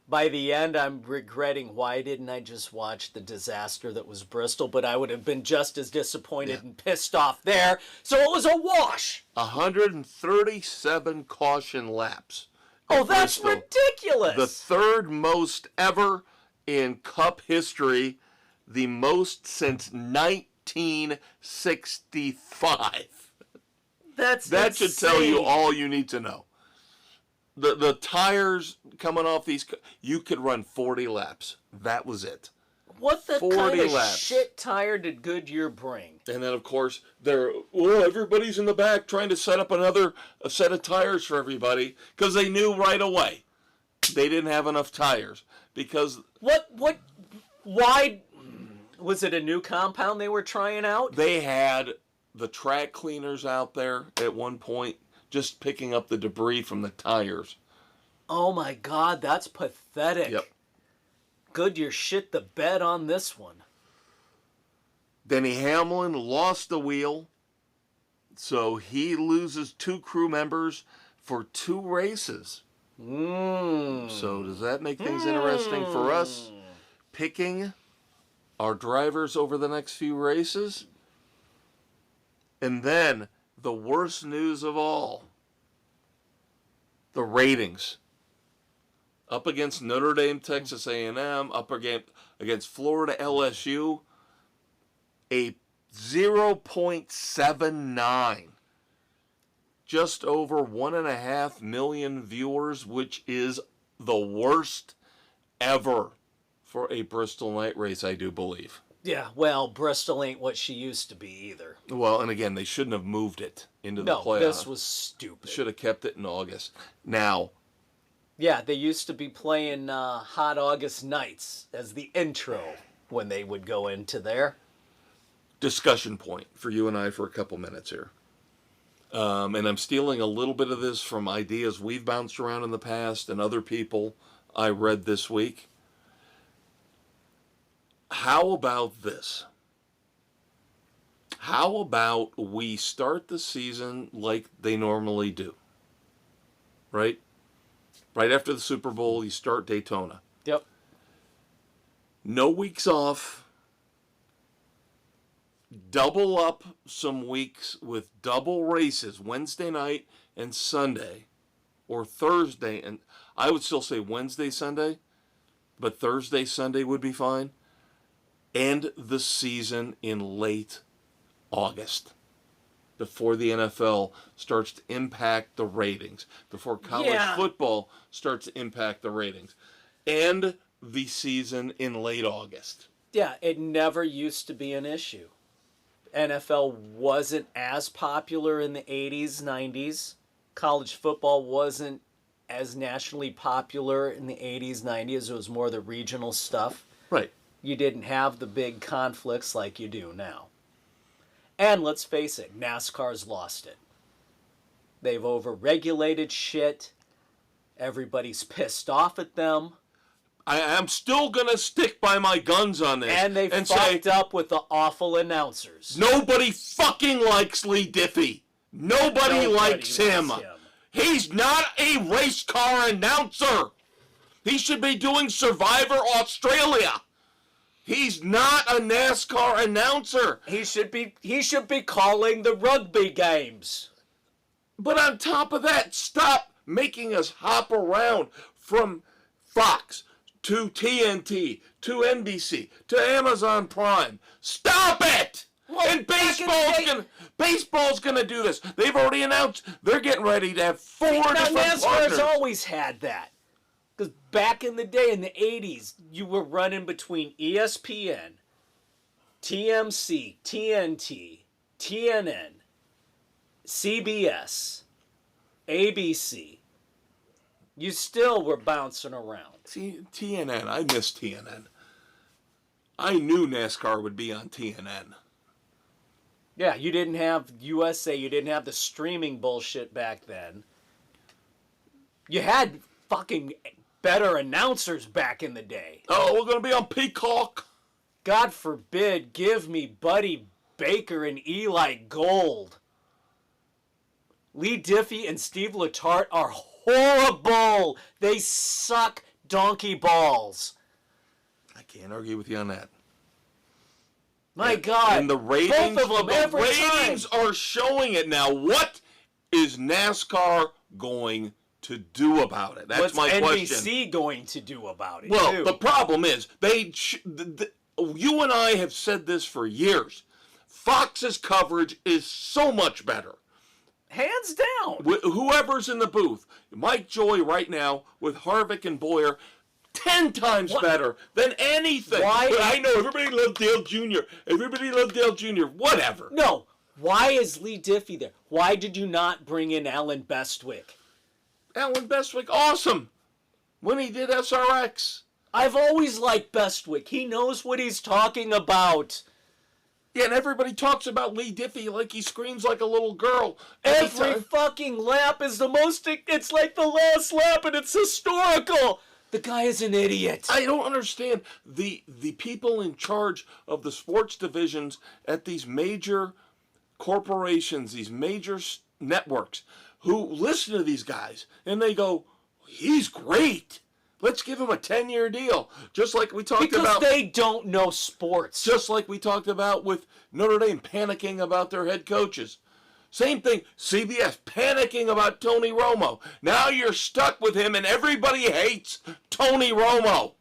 By the end, I'm regretting why didn't I just watch the disaster that was Bristol, but I would have been just as disappointed and pissed off there. So it was a wash. 137 caution laps. Oh, that's ridiculous. The 3rd most ever in Cup history, the most since 1965. That should tell you all you need to know. The tires coming off these, you could run 40 laps. That was it. What the kind of shit tire did Goodyear bring? And then, of course, everybody's in the back trying to set up a set of tires for everybody because they knew right away they didn't have enough tires. Because why was it a new compound they were trying out? They had the track cleaners out there at one point just picking up the debris from the tires. Oh my God, that's pathetic. Yep. Goodyear shit the bed on this one. Denny Hamlin lost the wheel So he loses 2 crew members for 2 races. So does that make things interesting for us picking our drivers over the next few races? And then the worst news of all, the ratings. Up against Notre Dame, Texas A&M, up against Florida LSU, a 0.79. Just over 1.5 million viewers, which is the worst ever for a Bristol night race, I do believe. Yeah, well, Bristol ain't what she used to be either. Well, and again, they shouldn't have moved it into the playoffs. No, this was stupid. Should have kept it in August. Now, yeah, they used to be playing Hot August Nights as the intro when they would go into there. Discussion point for you and I for a couple minutes here. And I'm stealing a little bit of this from ideas we've bounced around in the past and other people I read this week. How about this? How about we start the season like they normally do? Right? Right after the Super Bowl, you start Daytona. Yep. No weeks off. Double up some weeks with double races, Wednesday night and Sunday, or Thursday, and I would still say Wednesday, Sunday, but Thursday, Sunday would be fine. End the season in late August, before the NFL starts to impact the ratings, before college football starts to impact the ratings. End the season in late August. Yeah, it never used to be an issue. NFL wasn't as popular in the 80s, 90s. College football wasn't as nationally popular in the 80s, 90s. It was more the regional stuff. Right. You didn't have the big conflicts like you do now. And let's face it, NASCAR's lost it. They've overregulated shit. Everybody's pissed off at them. I am still going to stick by my guns on this. And they fucked up with the awful announcers. Nobody fucking likes Lee Diffie. Nobody likes him. He's not a race car announcer. He should be doing Survivor Australia. He's not a NASCAR announcer. He should be calling the rugby games. But on top of that, stop making us hop around from Fox to TNT, to NBC, to Amazon Prime. Stop it! Well, and baseball's gonna do this. They've already announced they're getting ready to have 4 different NASCAR's partners. always had that. Because back in the day, in the 80s, you were running between ESPN, TMC, TNT, TNN, CBS, ABC. You still were bouncing around. TNN, I miss TNN. I knew NASCAR would be on TNN. Yeah, you didn't have USA, you didn't have the streaming bullshit back then. You had fucking better announcers back in the day. Oh, we're going to be on Peacock. God forbid, give me Buddy Baker and Eli Gold. Lee Diffie and Steve Letarte are horrible. They suck donkey balls. I can't argue with you on that. My God. And the ratings, both of them, every ratings time. are showing it now. What is NASCAR going to do about it? That's my question. What's NBC going to do about it? Well, too? the problem is, you and I have said this for years. Fox's coverage is so much better. Hands down. Whoever's in the booth, Mike Joy right now with Harvick and Boyer, 10 times better than anything. Why? But I know everybody loves Dale Jr. Everybody loves Dale Jr. Whatever. No. Why is Lee Diffie there? Why did you not bring in Alan Bestwick? Alan Bestwick, awesome. When he did SRX. I've always liked Bestwick. He knows what he's talking about. Yeah, and everybody talks about Lee Diffie like he screams like a little girl. Every fucking lap is it's like the last lap and it's historical. The guy is an idiot. I don't understand the people in charge of the sports divisions at these major corporations, these major networks who listen to these guys and they go, he's great. Let's give him a 10-year deal. Just like we talked about. Because they don't know sports. Just like we talked about with Notre Dame panicking about their head coaches. Same thing, CBS panicking about Tony Romo. Now you're stuck with him and everybody hates Tony Romo.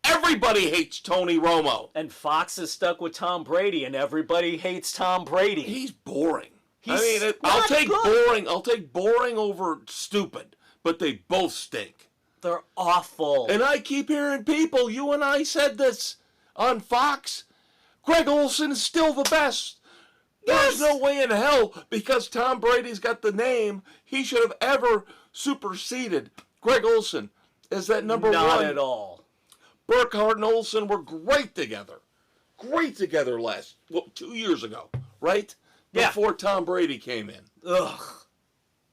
Everybody hates Tony Romo. And Fox is stuck with Tom Brady and everybody hates Tom Brady. He's boring. He's I'll take good. boring. I'll take boring over stupid, but they both stink. They're awful. And I keep hearing people, you and I said this on Fox, Greg Olson is still the best. There's no way in hell, because Tom Brady's got the name, he should have ever superseded Greg Olson as that number one. Not at all. Burkhardt and Olson were great together. Great together 2 years ago, right? Yeah. Before Tom Brady came in. Ugh.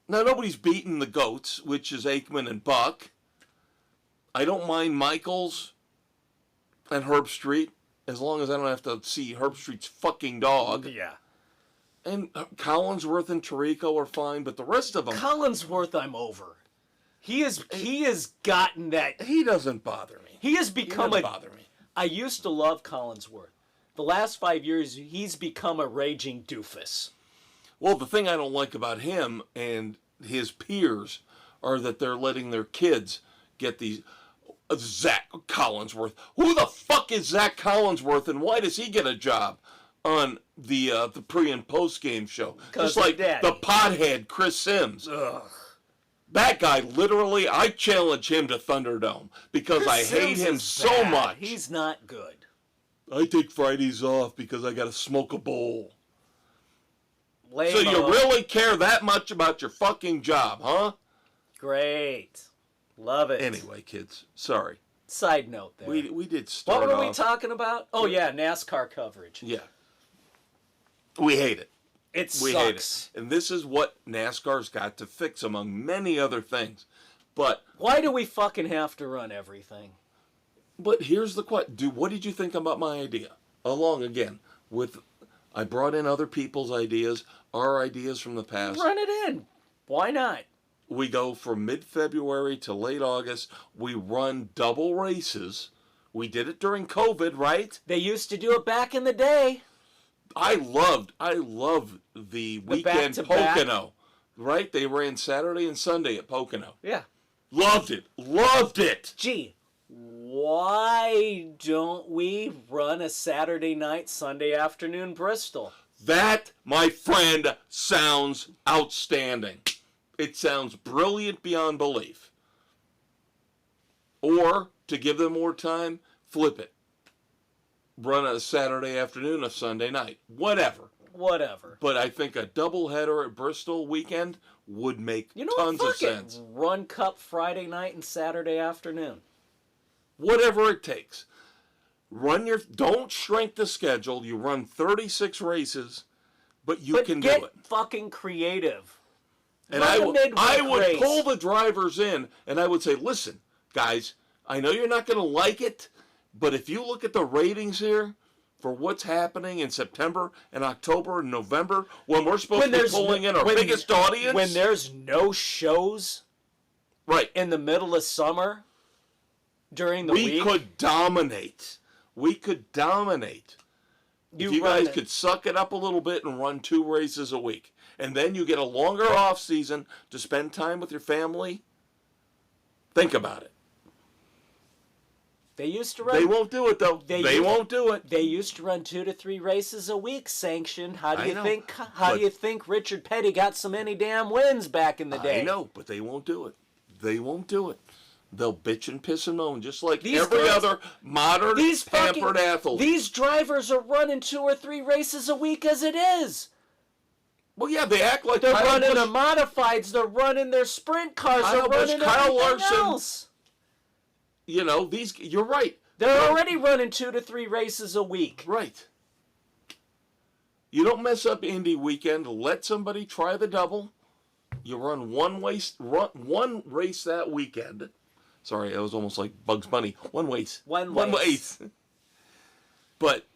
Now, nobody's beaten the GOATs, which is Aikman and Buck. I don't mind Michaels and Herb Street, as long as I don't have to see Herb Street's fucking dog. Yeah. And Collinsworth and Tirico are fine, but the rest of them... Collinsworth, I'm over. He has gotten that... He doesn't bother me. He has become bother me. I used to love Collinsworth. The last 5 years, he's become a raging doofus. Well, the thing I don't like about him and his peers are that they're letting their kids get these... Zach Collinsworth. Who the fuck is Zach Collinsworth, and why does he get a job on the pre- and post-game show? Just like the pothead Chris Sims. Ugh. That guy, literally, I challenge him to Thunderdome because I hate him so much. He's not good. I take Fridays off because I got to smoke a bowl. Lame-o. So you really care that much about your fucking job, huh? Great. Love it. Anyway, kids, sorry. Side note there. We did start What were off. we talking about? Oh, yeah, NASCAR coverage. Yeah. We hate it. It sucks. We hate it. And this is what NASCAR's got to fix, among many other things. But why do we fucking have to run everything? But here's the question. What did you think about my idea? Along again with, I brought in other people's ideas, our ideas from the past. Run it in. Why not? We go from mid-February to late August. We run double races. We did it during COVID, right? They used to do it back in the day. I loved the weekend Pocono, right? They ran Saturday and Sunday at Pocono. Yeah. Loved it. Gee, why don't we run a Saturday night, Sunday afternoon Bristol? That, my friend, sounds outstanding. It sounds brilliant beyond belief. Or, to give them more time, flip it. Run a Saturday afternoon, a Sunday night. Whatever. But I think a doubleheader at Bristol weekend would make tons of sense. Run Cup Friday night and Saturday afternoon. Whatever it takes. Don't shrink the schedule. You run 36 races, but you can do it. Get fucking creative. And I would pull the drivers in, and I would say, listen, guys, I know you're not going to like it, but if you look at the ratings here for what's happening in September and October and November, when we're supposed to be pulling in our biggest audience. When there's no shows right in the middle of summer during the week. We could dominate. If you guys could suck it up a little bit and run 2 races a week. And then you get a longer off season to spend time with your family. Think about it. They used to run. They won't do it though. They won't do it. They used to run 2 to 3 races a week, sanctioned. How do you think Richard Petty got so many damn wins back in the day? I know, but they won't do it. They'll bitch and piss and moan just like every other modern pampered athlete. These drivers are running 2 or 3 races a week as it is. Well, yeah, they act like they're running their modifieds. They're running their sprint cars. They're running Kyle everything else. You know, you're right. They're already running 2 to 3 races a week. Right. You don't mess up Indy weekend. Let somebody try the double. You run one race that weekend. Sorry, that was almost like Bugs Bunny. One race. One race. But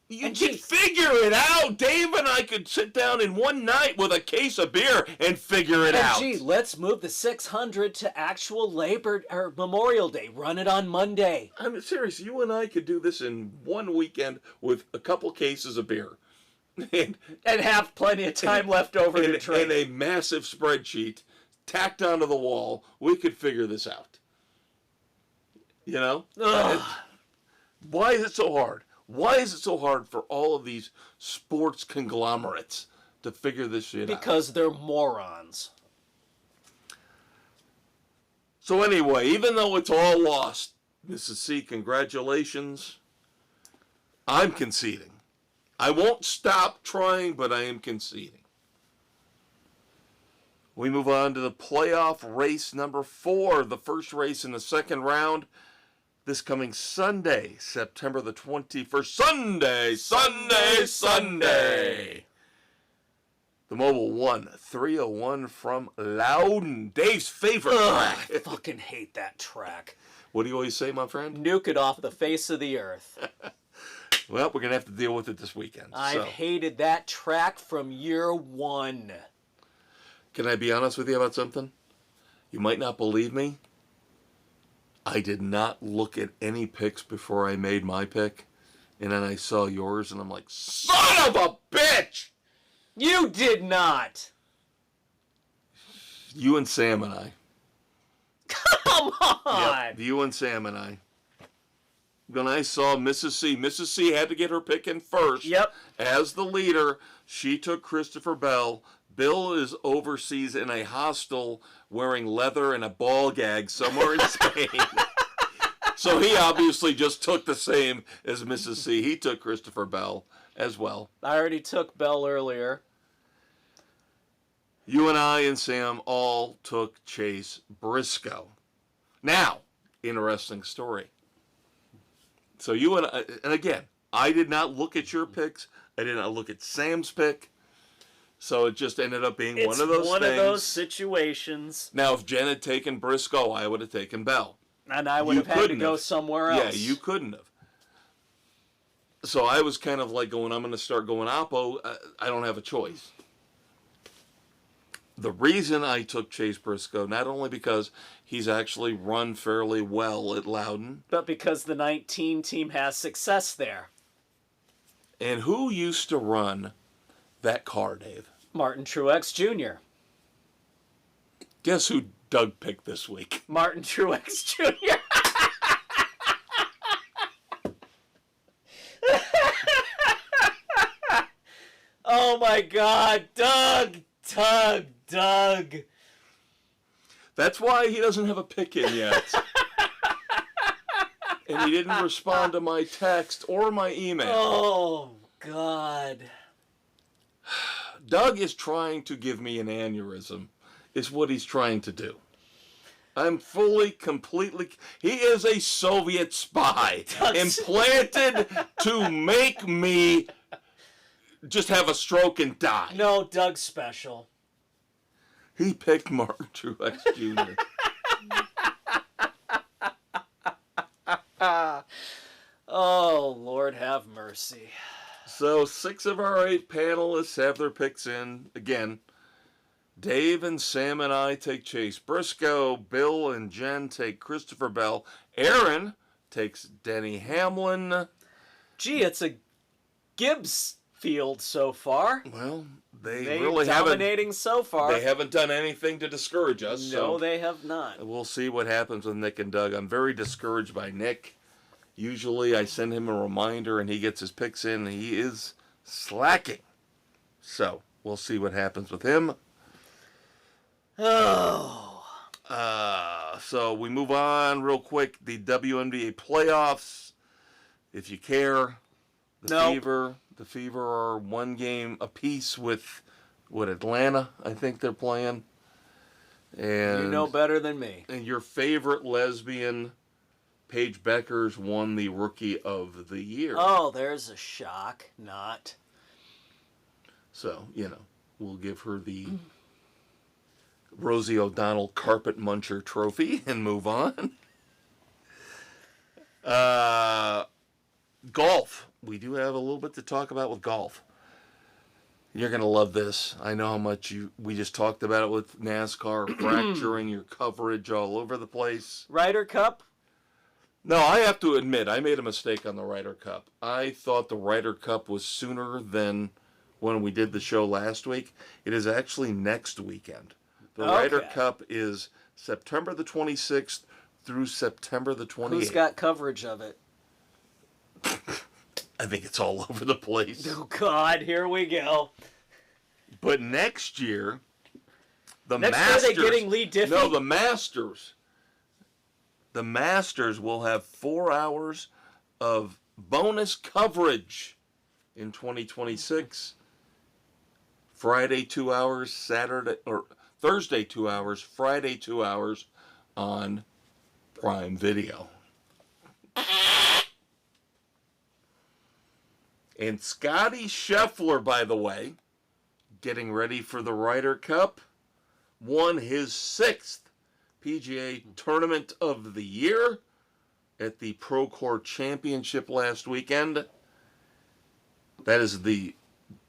You can figure it out. Dave and I could sit down in one night with a case of beer and figure it out. Gee, let's move the 600 to actual Memorial Day. Run it on Monday. I'm serious. You and I could do this in one weekend with a couple cases of beer. And have plenty of time left over to trade. And a massive spreadsheet tacked onto the wall. We could figure this out. You know? Why is it so hard? Why is it so hard for all of these sports conglomerates to figure this shit out? Because they're morons. So anyway, even though it's all lost, Mrs. C, congratulations. I'm conceding. I won't stop trying, but I am conceding. We move on to the playoff race number 4, the first race in the second round. This coming Sunday, September the 21st. Sunday. The Mobile 301 from Loudon. Dave's favorite track. I fucking hate that track. What do you always say, my friend? Nuke it off the face of the earth. Well, we're going to have to deal with it this weekend. I've hated that track from year one. Can I be honest with you about something? You might not believe me. I did not look at any picks before I made my pick. And then I saw yours, and I'm like, son of a bitch! You did not! You and Sam and I. Come on! Yep, you and Sam and I. When I saw Mrs. C had to get her pick in first. Yep. As the leader, she took Christopher Bell. Bill is overseas in a hostel wearing leather and a ball gag somewhere in Spain. So he obviously just took the same as Mrs. C. He took Christopher Bell as well. I already took Bell earlier. You and I and Sam all took Chase Briscoe. Now, interesting story. So you and I, and again, I did not look at your picks. I did not look at Sam's pick. So it just ended up being one of those things. It's one of those situations. Now, if Jen had taken Briscoe, I would have taken Bell. And I would have had to go somewhere else. Yeah, you couldn't have. So I was kind of like going, I'm going to start going Oppo. I don't have a choice. The reason I took Chase Briscoe, not only because he's actually run fairly well at Loudon, but because the 19 team has success there. And who used to run that car, Dave? Martin Truex Jr. Guess who Doug picked this week? Martin Truex Jr. Oh my God, Doug. That's why he doesn't have a pick in yet. And he didn't respond to my text or my email. Oh, God. Doug is trying to give me an aneurysm, is what he's trying to do. I'm completely... He is a Soviet spy implanted to make me just have a stroke and die. No, Doug's special. He picked Martin Truex Jr. Oh, Lord have mercy. So 6 of our 8 panelists have their picks in. Again, Dave and Sam and I take Chase Briscoe. Bill and Jen take Christopher Bell. Aaron takes Denny Hamlin. Gee, it's a Gibbs field so far. Well, they really dominating so far. They haven't done anything to discourage us. No, they have not. We'll see what happens with Nick and Doug. I'm very discouraged by Nick. Usually I send him a reminder and he gets his picks in and he is slacking. So we'll see what happens with him. Oh. So we move on real quick. The WNBA playoffs. If you care, the Fever are 1 game apiece with Atlanta, I think they're playing. And you know better than me. And your favorite lesbian, Paige Beckers, won the Rookie of the Year. Oh, there's a shock. Not. So, we'll give her the Rosie O'Donnell Carpet Muncher Trophy and move on. Golf. we do have a little bit to talk about with golf. You're going to love this. I know how much we just talked about it with NASCAR, fracturing your coverage all over the place. Ryder Cup? No, I have to admit, I made a mistake on the Ryder Cup. I thought the Ryder Cup was sooner than when we did the show last week. It is actually next weekend. The Ryder Cup is September the 26th through September the 28th. Who's got coverage of it? I think it's all over the place. Oh, God, here we go. But next year, the Next Masters... year they're getting Lee Diffie? No, the Masters. The Masters will have 4 hours of bonus coverage in 2026. Friday, 2 hours, Thursday, 2 hours, Friday, 2 hours on Prime Video. And Scotty Scheffler, by the way, getting ready for the Ryder Cup, won his 6th PGA Tournament of the Year at the Procore Championship last weekend. That is the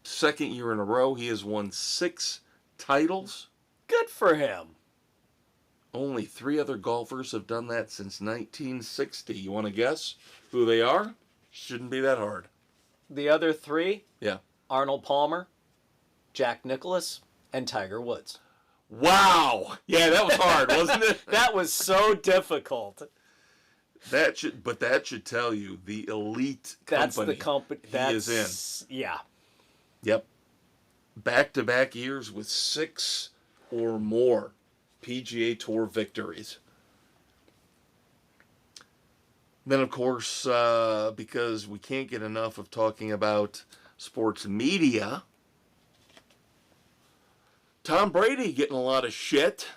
second year in a row he has won 6 titles. Good for him. Only 3 other golfers have done that since 1960. You want to guess who they are? Shouldn't be that hard. The other 3? Yeah. Arnold Palmer, Jack Nicklaus, and Tiger Woods. Wow! Yeah, that was hard, wasn't it? That was so difficult. That should tell you the elite company. That's the company he is in. Yeah. Yep. Back-to-back years with 6 or more PGA Tour victories. Then, of course, because we can't get enough of talking about sports media, Tom Brady getting a lot of shit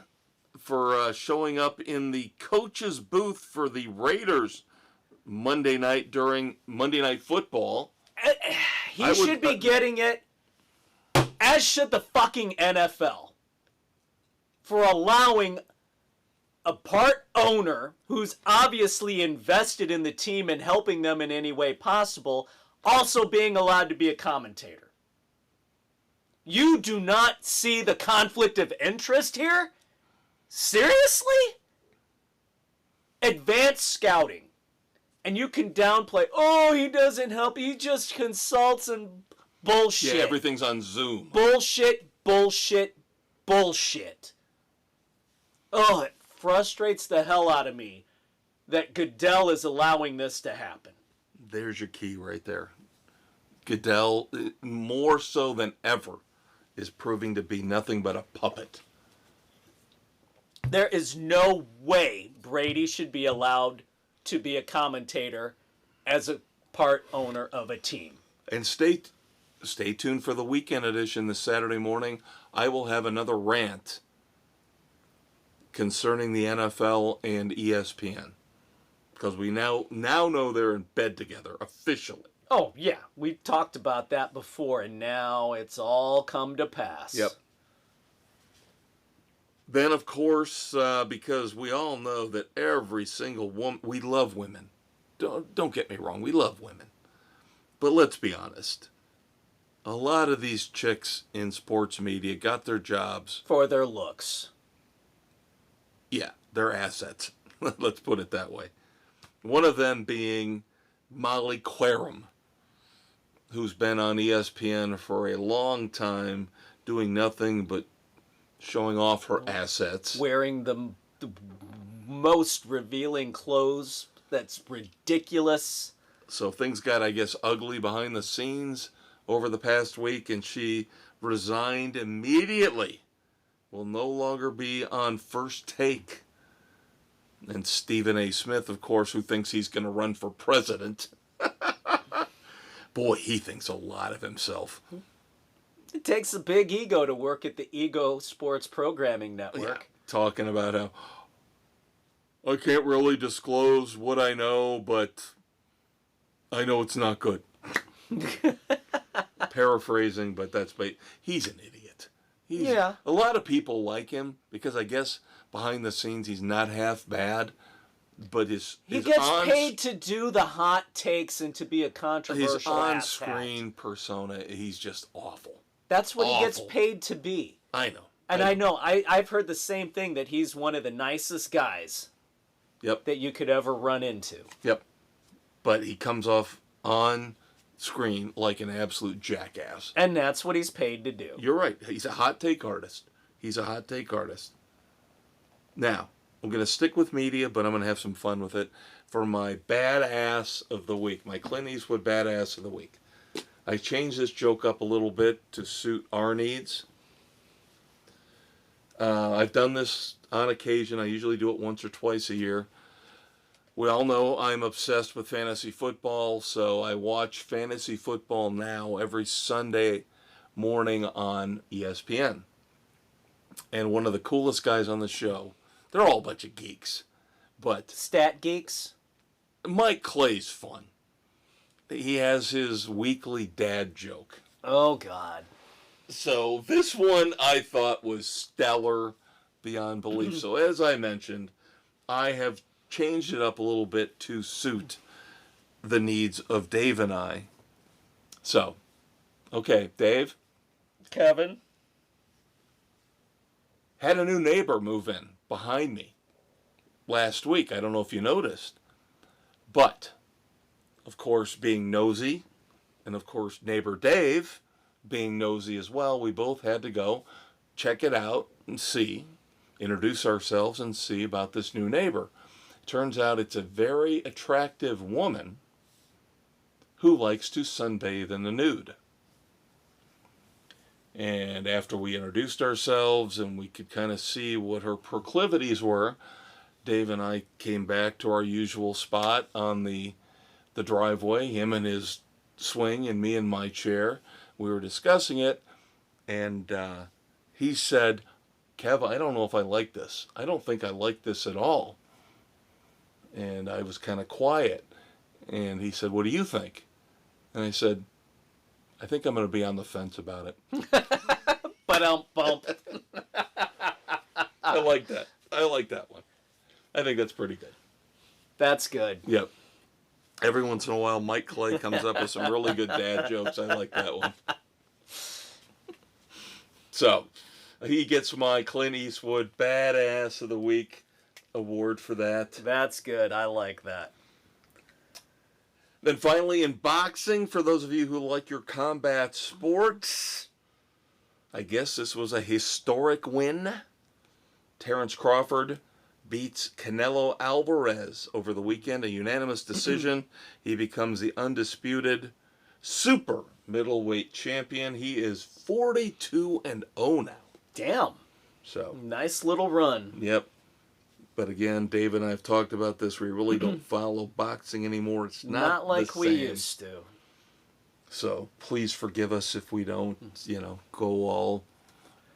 for showing up in the coach's booth for the Raiders Monday night during Monday Night Football. He should be getting it, as should the fucking NFL, for allowing a part owner who's obviously invested in the team and helping them in any way possible, also being allowed to be a commentator. You do not see the conflict of interest here? Seriously? Advanced scouting. And you can downplay, oh, he doesn't help, he just consults and bullshit. Yeah, everything's on Zoom. Bullshit, bullshit, bullshit. Oh, it frustrates the hell out of me that Goodell is allowing this to happen. There's your key right there. Goodell, more so than ever, is proving to be nothing but a puppet. There is no way Brady should be allowed to be a commentator as a part owner of a team. And stay tuned for the weekend edition this Saturday morning. I will have another rant concerning the NFL and ESPN, because we now know they're in bed together officially. Oh, yeah. We've talked about that before, and now it's all come to pass. Yep. Then, of course, because we all know that every single woman, we love women. Don't get me wrong, we love women. But let's be honest. A lot of these chicks in sports media got their jobs for their looks. Yeah, they're assets. Let's put it that way. One of them being Molly Querim, who's been on ESPN for a long time, doing nothing but showing off her assets. Wearing the most revealing clothes. That's ridiculous. So things got, I guess, ugly behind the scenes over the past week, and she resigned immediately. Will no longer be on First Take. And Stephen A. Smith, of course, who thinks he's going to run for president. Boy, he thinks a lot of himself. It takes a big ego to work at the Ego Sports Programming Network. Yeah, talking about how I can't really disclose what I know, but I know it's not good. Paraphrasing, but he's an idiot. Yeah. A lot of people like him because I guess behind the scenes he's not half bad. but he gets paid to do the hot takes and to be a controversial his on-screen persona. He's just awful. That's what he gets paid to be. I know. And I know. I've heard the same thing, that he's one of the nicest guys. Yep. That you could ever run into. Yep. But he comes off on screen like an absolute jackass. And that's what he's paid to do. You're right. He's a hot take artist. Now, I'm going to stick with media, but I'm going to have some fun with it for my badass of the week, my Clint Eastwood badass of the week. I changed this joke up a little bit to suit our needs. I've done this on occasion. I usually do it once or twice a year. We all know I'm obsessed with fantasy football, so I watch fantasy football now every Sunday morning on ESPN. And one of the coolest guys on the show, they're all a bunch of geeks, but stat geeks. Mike Clay's fun. He has his weekly dad joke. Oh, God. So this one I thought was stellar beyond belief. So as I mentioned, I have changed it up a little bit to suit the needs of Dave and I. So, okay, Dave. Kevin. Had a new neighbor move in behind me last week. I don't know if you noticed. But, of course, being nosy, and of course, neighbor Dave being nosy as well, we both had to go check it out and see, introduce ourselves and see about this new neighbor. Turns out it's a very attractive woman who likes to sunbathe in the nude. And after we introduced ourselves and we could kind of see what her proclivities were, Dave and I came back to our usual spot on the driveway, him in his swing and me in my chair. We were discussing it, and he said, Kev, I don't know if I like this. I don't think I like this at all. And I was kind of quiet. And he said, what do you think? And I said, I think I'm going to be on the fence about it. Bump. I like that. I like that one. I think that's pretty good. That's good. Yep. Every once in a while, Mike Clay comes up with some really good dad jokes. I like that one. So, he gets my Clint Eastwood Badass of the Week award for that. That's good. I like that. Then finally, in boxing, for those of you who like your combat sports, I guess this was a historic win. Terrence Crawford beats Canelo Alvarez over the weekend, a unanimous decision. He becomes the undisputed super middleweight champion. He is 42-0 now. Damn. So nice little run. Yep. But again, Dave and I have talked about this. We really don't follow boxing anymore. It's not like the we same. used to. So please forgive us if we don't, go all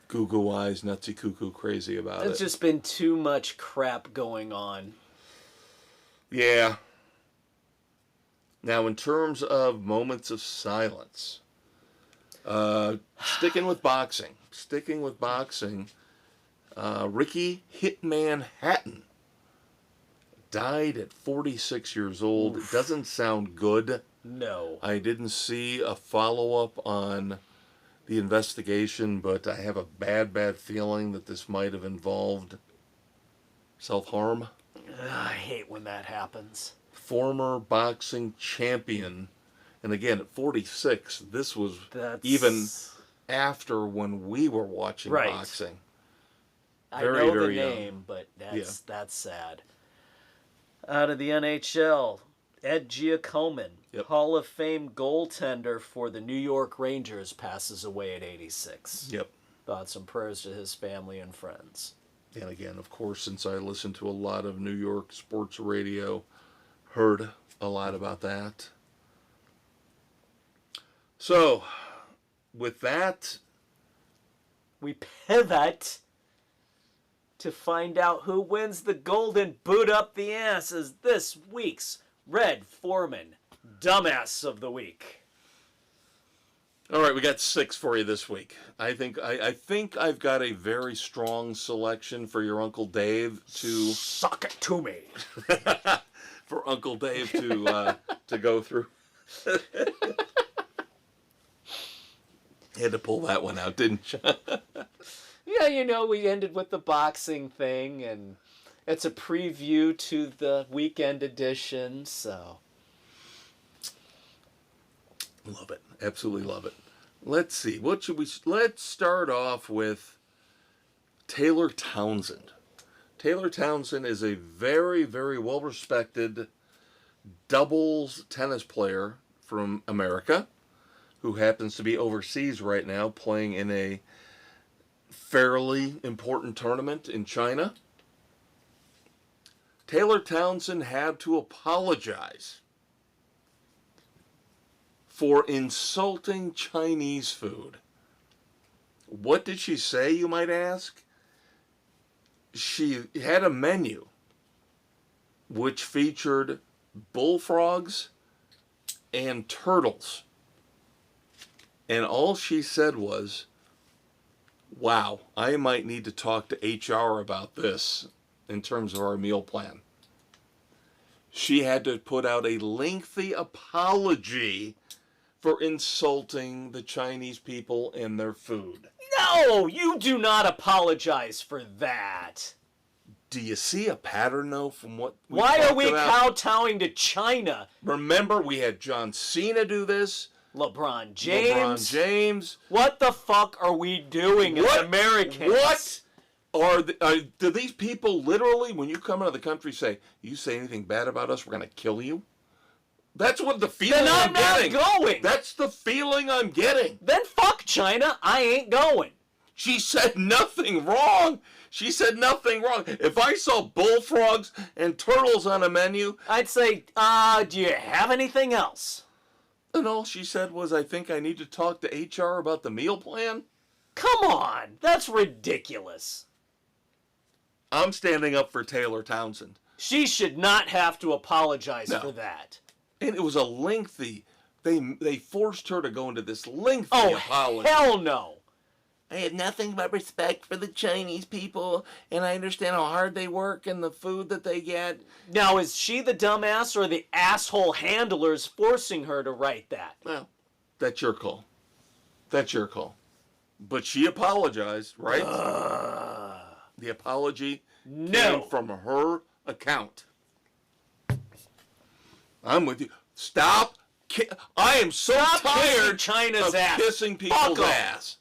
goo-goo eyes, nutsy cuckoo crazy about it. There's just been too much crap going on. Yeah. Now, in terms of moments of silence, sticking with boxing, Ricky Hitman Hatton died at 46 years old. Oof. It doesn't sound good. No. I didn't see a follow-up on the investigation, but I have a bad feeling that this might have involved self-harm. I hate when that happens. Former boxing champion. And again, at 46, this was even after when we were watching boxing. Very, I know the name, but that's sad. Out of the NHL, Ed Giacomin, Hall of Fame goaltender for the New York Rangers, passes away at 86. Yep. Thoughts and prayers to his family and friends. And again, of course, since I listen to a lot of New York sports radio, heard a lot about that. So, with that, we pivot to find out who wins the Golden Boot Up the Ass as this week's Red Foreman Dumbass of the Week. All right, we got 6 for you this week. I think I've got a very strong selection for your Uncle Dave to Suck it to me. for Uncle Dave to go through. Had to pull that one out, didn't you? Yeah, we ended with the boxing thing, and it's a preview to the weekend edition, so. Love it. Absolutely love it. Let's see. Let's start off with Taylor Townsend. Taylor Townsend is a very, very well-respected doubles tennis player from America who happens to be overseas right now playing in a fairly important tournament in China. Taylor Townsend had to apologize for insulting Chinese food. What did she say, you might ask? She had a menu which featured bullfrogs and turtles. And all she said was, wow, I might need to talk to HR about this in terms of our meal plan. She had to put out a lengthy apology for insulting the Chinese people and their food. No, you do not apologize for that. Do you see a pattern, though, from what we Why talked are we about? kowtowing to China? Remember, we had John Cena do this. LeBron James. LeBron James. What the fuck are we doing as Americans? What? Do these people literally, when you come out of the country, say, you say anything bad about us, we're going to kill you? That's what the feeling I'm getting. not going. That's the feeling I'm getting. Then fuck China. I ain't going. She said nothing wrong. She said nothing wrong. If I saw bullfrogs and turtles on a menu, I'd say, do you have anything else? and all she said was, I think I need to talk to HR about the meal plan. Come on. That's ridiculous. I'm standing up for Taylor Townsend. She should not have to apologize No. for that. And it was a lengthy, they forced her to go into this lengthy apology. Hell no. I had nothing but respect for the Chinese people, and I understand how hard they work and the food that they get. Now, is she the dumbass or the asshole handlers forcing her to write that? Well, that's your call. That's your call. But she apologized, right? The apology came from her account. I'm with you. Stop. I am so tired China's of ass. kissing people's Fuck 'em. ass.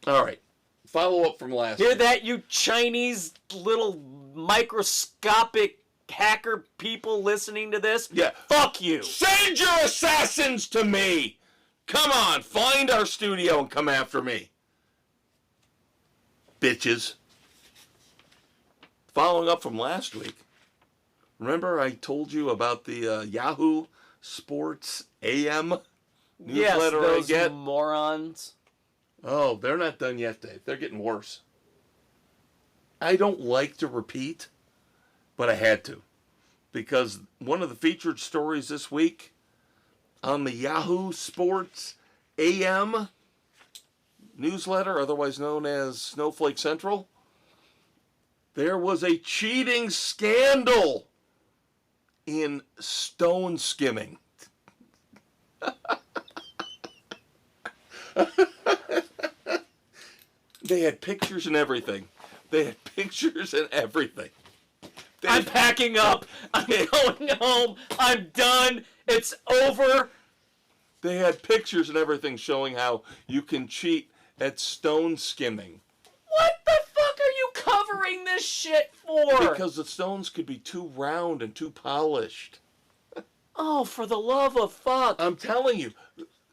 All right. Follow up from last Hear week. that, you Chinese little microscopic hacker people listening to this? Yeah. Fuck you. Send your assassins to me. Come on. Find our studio and come after me. Bitches. Following up from last week. Remember I told you about the Yahoo Sports AM newsletter yes, those I get? morons. Oh, they're not done yet, Dave. They're getting worse. I don't like to repeat, but I had to. Because one of the featured stories this week on the Yahoo Sports AM newsletter, otherwise known as Snowflake Central, there was a cheating scandal in stone skimming. They had pictures and everything. I'm packing up. I'm going home. I'm done. It's over. They had pictures and everything showing how you can cheat at stone skimming. What the fuck are you covering this shit for? Because the stones could be too round and too polished. Oh, for the love of fuck. I'm telling you,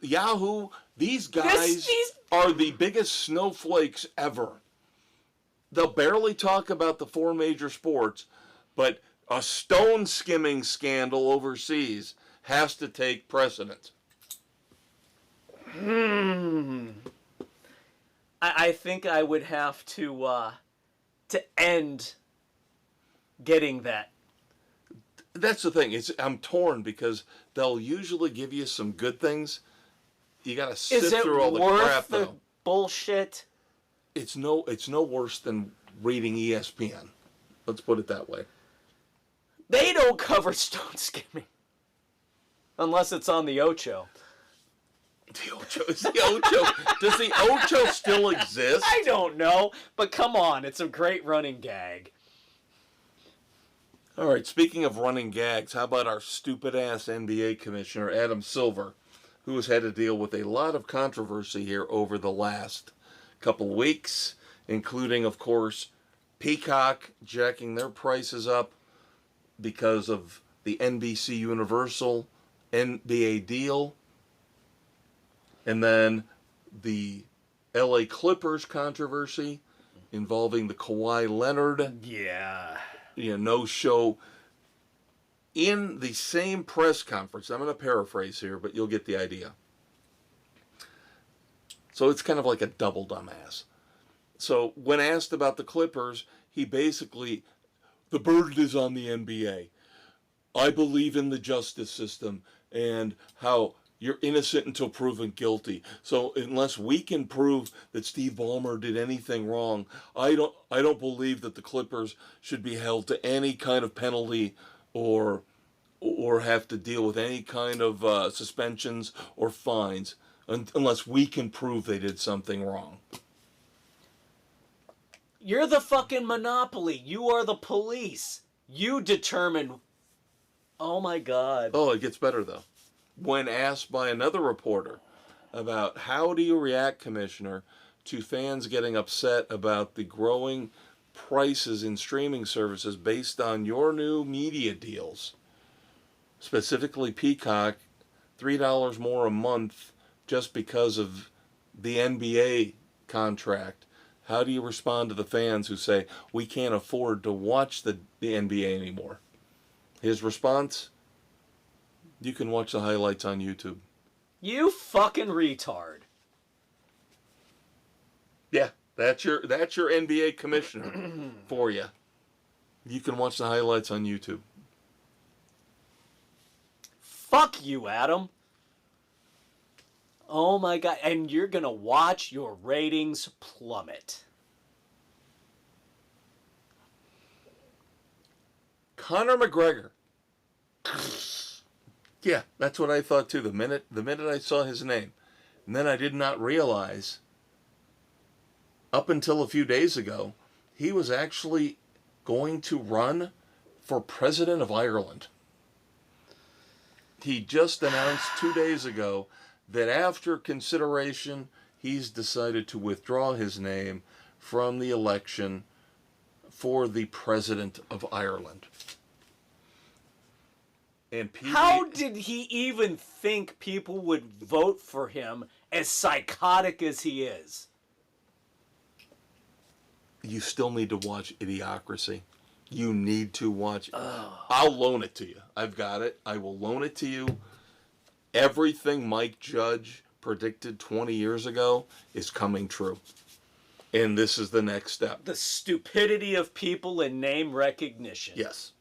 Yahoo, these guys are the biggest snowflakes ever. They'll barely talk about the 4 major sports, but a stone skimming scandal overseas has to take precedence. I think I would have to end getting that. That's the thing. I'm torn because they'll usually give you some good things, You gotta sit Is it through all the worth crap, the though. bullshit? It's no worse than reading ESPN. Let's put it that way. They don't cover stone skimming. Unless it's on the Ocho. The Ocho is the Ocho. Does the Ocho still exist? I don't know, but come on, it's a great running gag. All right, speaking of running gags, how about our stupid-ass NBA commissioner, Adam Silver, who has had to deal with a lot of controversy here over the last couple weeks, including, of course, Peacock jacking their prices up because of the NBC Universal NBA deal, and then the LA Clippers controversy involving the Kawhi Leonard no-show. In the same press conference, I'm going to paraphrase here, but you'll get the idea. So it's kind of like a double dumbass. So when asked about the Clippers, he basically, the burden is on the NBA. I believe in the justice system and how you're innocent until proven guilty. So unless we can prove that Steve Ballmer did anything wrong, I don't believe that the Clippers should be held to any kind of penalty or have to deal with any kind of suspensions or fines unless we can prove they did something wrong. You're the fucking monopoly. You are the police. You determine. Oh my God. Oh, it gets better though. When asked by another reporter about how do you react, Commissioner, to fans getting upset about the growing prices in streaming services based on your new media deals, specifically Peacock, $3 more a month just because of the NBA contract. How do you respond to the fans who say, we can't afford to watch the NBA anymore? His response, you can watch the highlights on YouTube. You fucking retard. Yeah, that's your NBA commissioner for you. You can watch the highlights on YouTube. Fuck you, Adam. Oh my God. And you're gonna watch your ratings plummet. Conor McGregor. Yeah, that's what I thought too. The minute I saw his name. And then I did not realize, up until a few days ago, he was actually going to run for president of Ireland. He just announced 2 days ago that after consideration, he's decided to withdraw his name from the election for the president of Ireland. And how did he even think people would vote for him, as psychotic as he is? You still need to watch Idiocracy. You need to watch it. I'll loan it to you. I've got it. I will loan it to you. Everything Mike Judge predicted 20 years ago is coming true. And this is the next step. The stupidity of people and name recognition. Yes.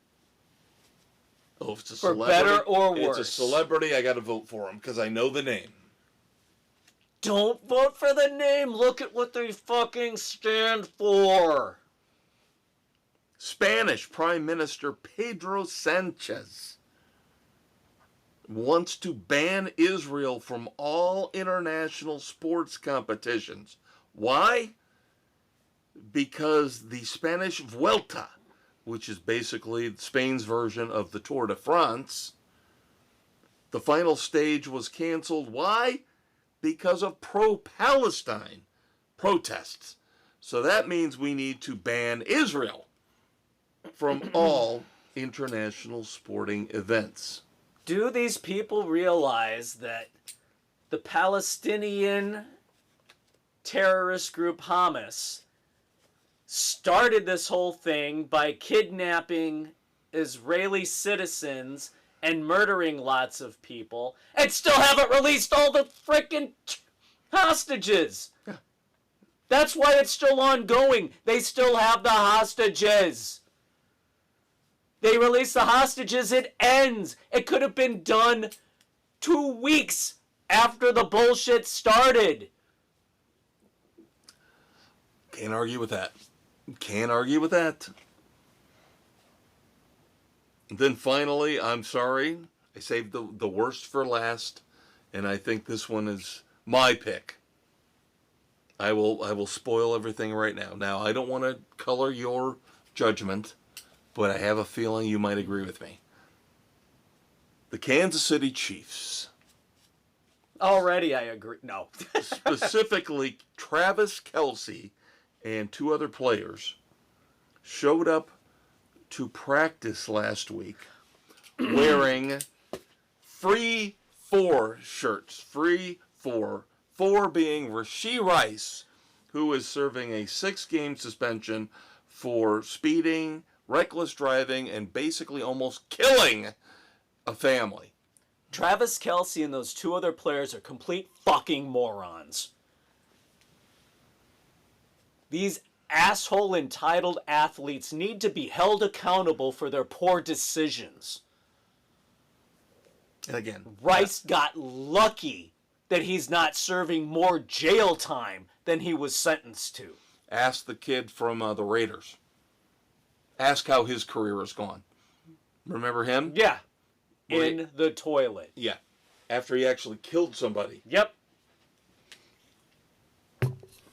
Oh, if it's a for celebrity, better or worse. It's a celebrity, I got to vote for him because I know the name. Don't vote for the name. Look at what they fucking stand for. Spanish Prime Minister Pedro Sanchez wants to ban Israel from all international sports competitions. Why? Because the Spanish Vuelta, which is basically Spain's version of the Tour de France, the final stage was canceled. Why? Because of pro-Palestine protests. So that means we need to ban Israel from all international sporting events. Do these people realize that the Palestinian terrorist group Hamas started this whole thing by kidnapping Israeli citizens and murdering lots of people, and still haven't released all the frickin' hostages? Yeah. That's why it's still ongoing. They still have the hostages. They release the hostages, it ends. It could have been done 2 weeks after the bullshit started. Can't argue with that. Can't argue with that. Then finally, I'm sorry, I saved the worst for last, and I think this one is my pick. I will spoil everything right now. Now, I don't want to color your judgment, but I have a feeling you might agree with me. The Kansas City Chiefs. Already I agree. No. Specifically, Travis Kelce and two other players showed up to practice last week wearing free 4 shirts. Free 4. 4 being Rashee Rice, who is serving a 6-game suspension for speeding, reckless driving, and basically almost killing a family. Travis Kelce and those two other players are complete fucking morons. These asshole entitled athletes need to be held accountable for their poor decisions. And again, Rice got lucky that he's not serving more jail time than he was sentenced to. ask the kid from the Raiders. Ask how his career has gone. Remember him? Yeah. Where In the toilet. Yeah. After he actually killed somebody. Yep.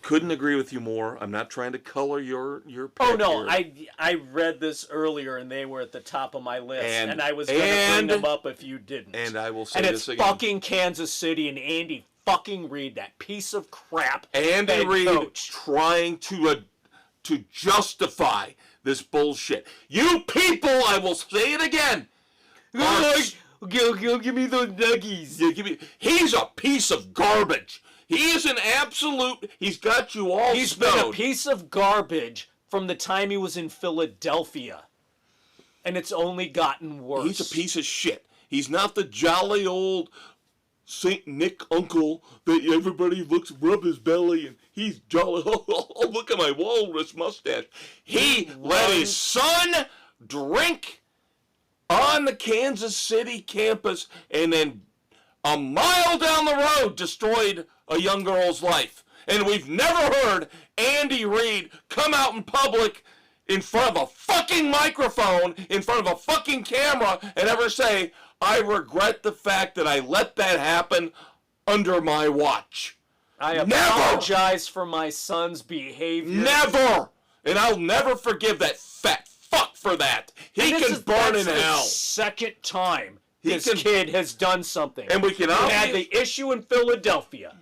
Couldn't agree with you more. I'm not trying to color your pick. Oh no, here. I read this earlier and they were at the top of my list, and I was going to and- bring them up if you didn't. And I will say and this it's again. fucking Kansas City and Andy fucking Reid, that piece of crap. Andy head Reid coach. trying to justify this bullshit. You people, I will say it again. Give me those nuggies. He's a piece of garbage. He is an absolute. He's got you all He's been a snowed. piece of garbage from the time he was in Philadelphia. And it's only gotten worse. He's a piece of shit. He's not the jolly old Saint Nick uncle that everybody rub his belly and he's jolly. Oh, look at my walrus mustache. He let his son drink on the Kansas City campus and then a mile down the road destroyed a young girl's life. And we've never heard Andy Reid come out in public in front of a fucking microphone, in front of a fucking camera, and ever say, I regret the fact that I let that happen under my watch. I Never! apologize for my son's behavior. Never! And I'll never forgive that fat fuck for that. He can burn in hell. The second time He this can- kid has done something. And we can We obvious- had the issue in Philadelphia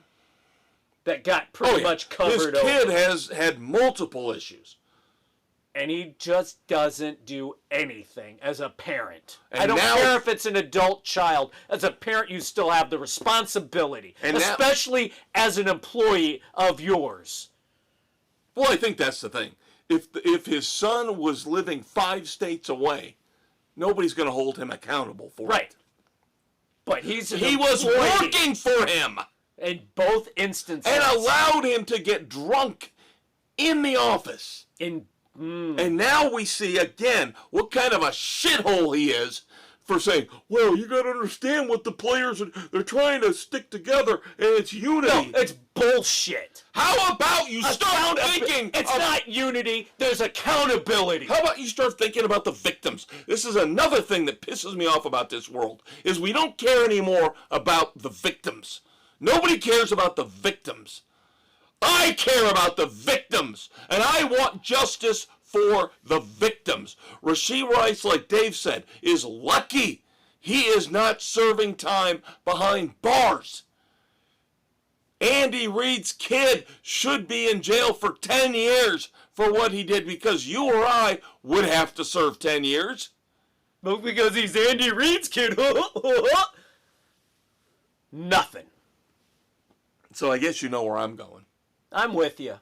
that got pretty much covered This kid over. has had multiple issues. And he just doesn't do anything as a parent. And I don't now- care if it's an adult child. As a parent, you still have the responsibility, And now- especially as an employee of yours. Well, I think that's the thing. If his son was living 5 states away, nobody's going to hold him accountable for Right. it. But he's an He was employee working for him in both instances. and allowed him to get drunk in the office. And now we see again what kind of a shithole he is for saying, well, you got to understand what the players are, they're trying to stick together and it's unity. No, it's bullshit. How about you start thinking It's of- not unity. There's accountability. How about you start thinking about the victims? This is another thing that pisses me off about this world, is we don't care anymore about the victims. Nobody cares about the victims. I care about the victims, and I want justice for the victims. Rashee Rice, like Dave said, is lucky he is not serving time behind bars. Andy Reid's kid should be in jail for 10 years for what he did, because you or I would have to serve 10 years. Well, because he's Andy Reid's kid. Nothing. So I guess you know where I'm going. I'm with you.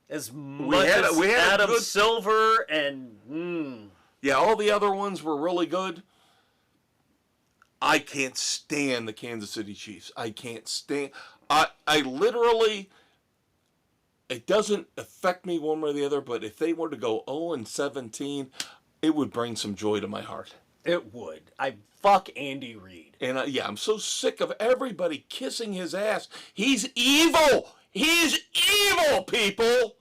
As much had a- as we had a Adam good- Silver and Yeah, all the other ones were really good. I can't stand the Kansas City Chiefs. I can't stand. I literally. It doesn't affect me one way or the other, but if they were to go 0-17, it would bring some joy to my heart. It would. Fuck Andy Reid. And I'm so sick of everybody kissing his ass. He's evil. He's evil, people.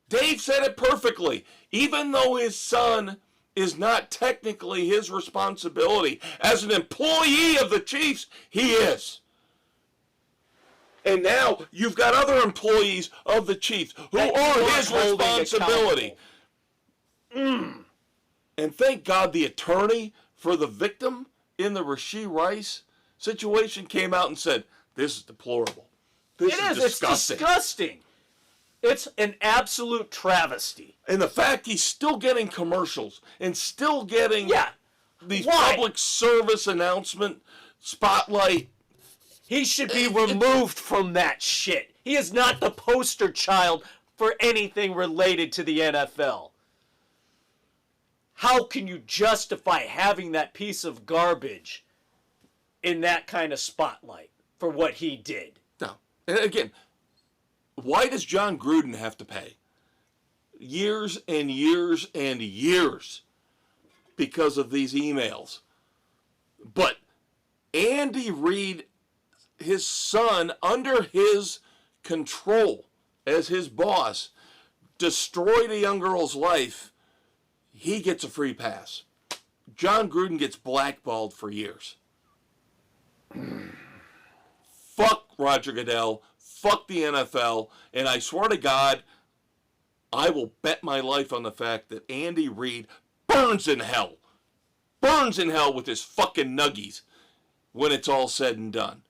Dave said it perfectly. Even though his son is not technically his responsibility, as an employee of the Chiefs, he is. And now you've got other employees of the Chiefs who are his responsibility. And thank God the attorney for the victim in the Rashee Rice situation came out and said, this is deplorable. This is disgusting. It's disgusting. It's an absolute travesty. And the fact he's still getting commercials and still getting these public service announcement spotlight. He should be removed from that shit. He is not the poster child for anything related to the NFL. How can you justify having that piece of garbage in that kind of spotlight for what he did? No. And again, why does John Gruden have to pay? Years and years and years because of these emails. But Andy Reid, his son, under his control as his boss, destroyed a young girl's life. He gets a free pass. John Gruden gets blackballed for years. Fuck Roger Goodell. Fuck the NFL. And I swear to God, I will bet my life on the fact that Andy Reid burns in hell. Burns in hell with his fucking nuggies when it's all said and done.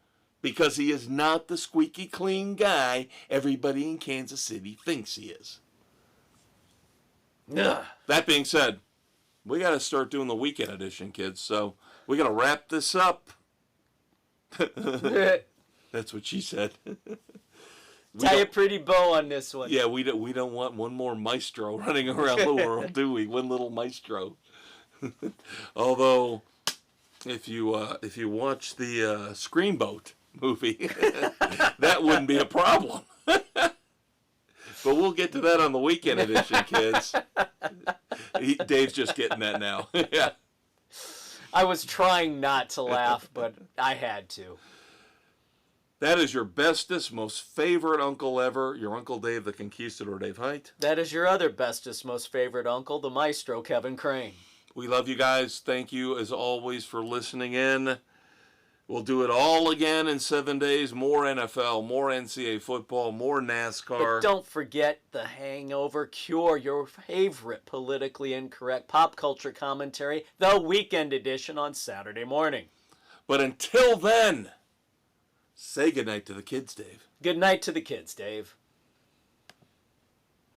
Because he is not the squeaky clean guy everybody in Kansas City thinks he is. Ugh. That being said, we got to start doing the weekend edition, kids. So we got to wrap this up. That's what she said. Tie a pretty bow on this one. Yeah, we don't want one more maestro running around the world, do we? One little maestro. Although, if you watch the Screenboat movie, that wouldn't be a problem. But we'll get to that on the weekend edition, kids. Dave's just getting that now. Yeah. I was trying not to laugh, but I had to. That is your bestest, most favorite uncle ever, your Uncle Dave the Conquistador, Dave Height. That is your other bestest, most favorite uncle, the maestro, Kevin Crane. We love you guys. Thank you, as always, for listening in. We'll do it all again in 7 days. More NFL, more NCAA football, more NASCAR. But don't forget The Hangover Cure, your favorite politically incorrect pop culture commentary, the weekend edition on Saturday morning. But until then, say goodnight to the kids, Dave. Good night to the kids, Dave.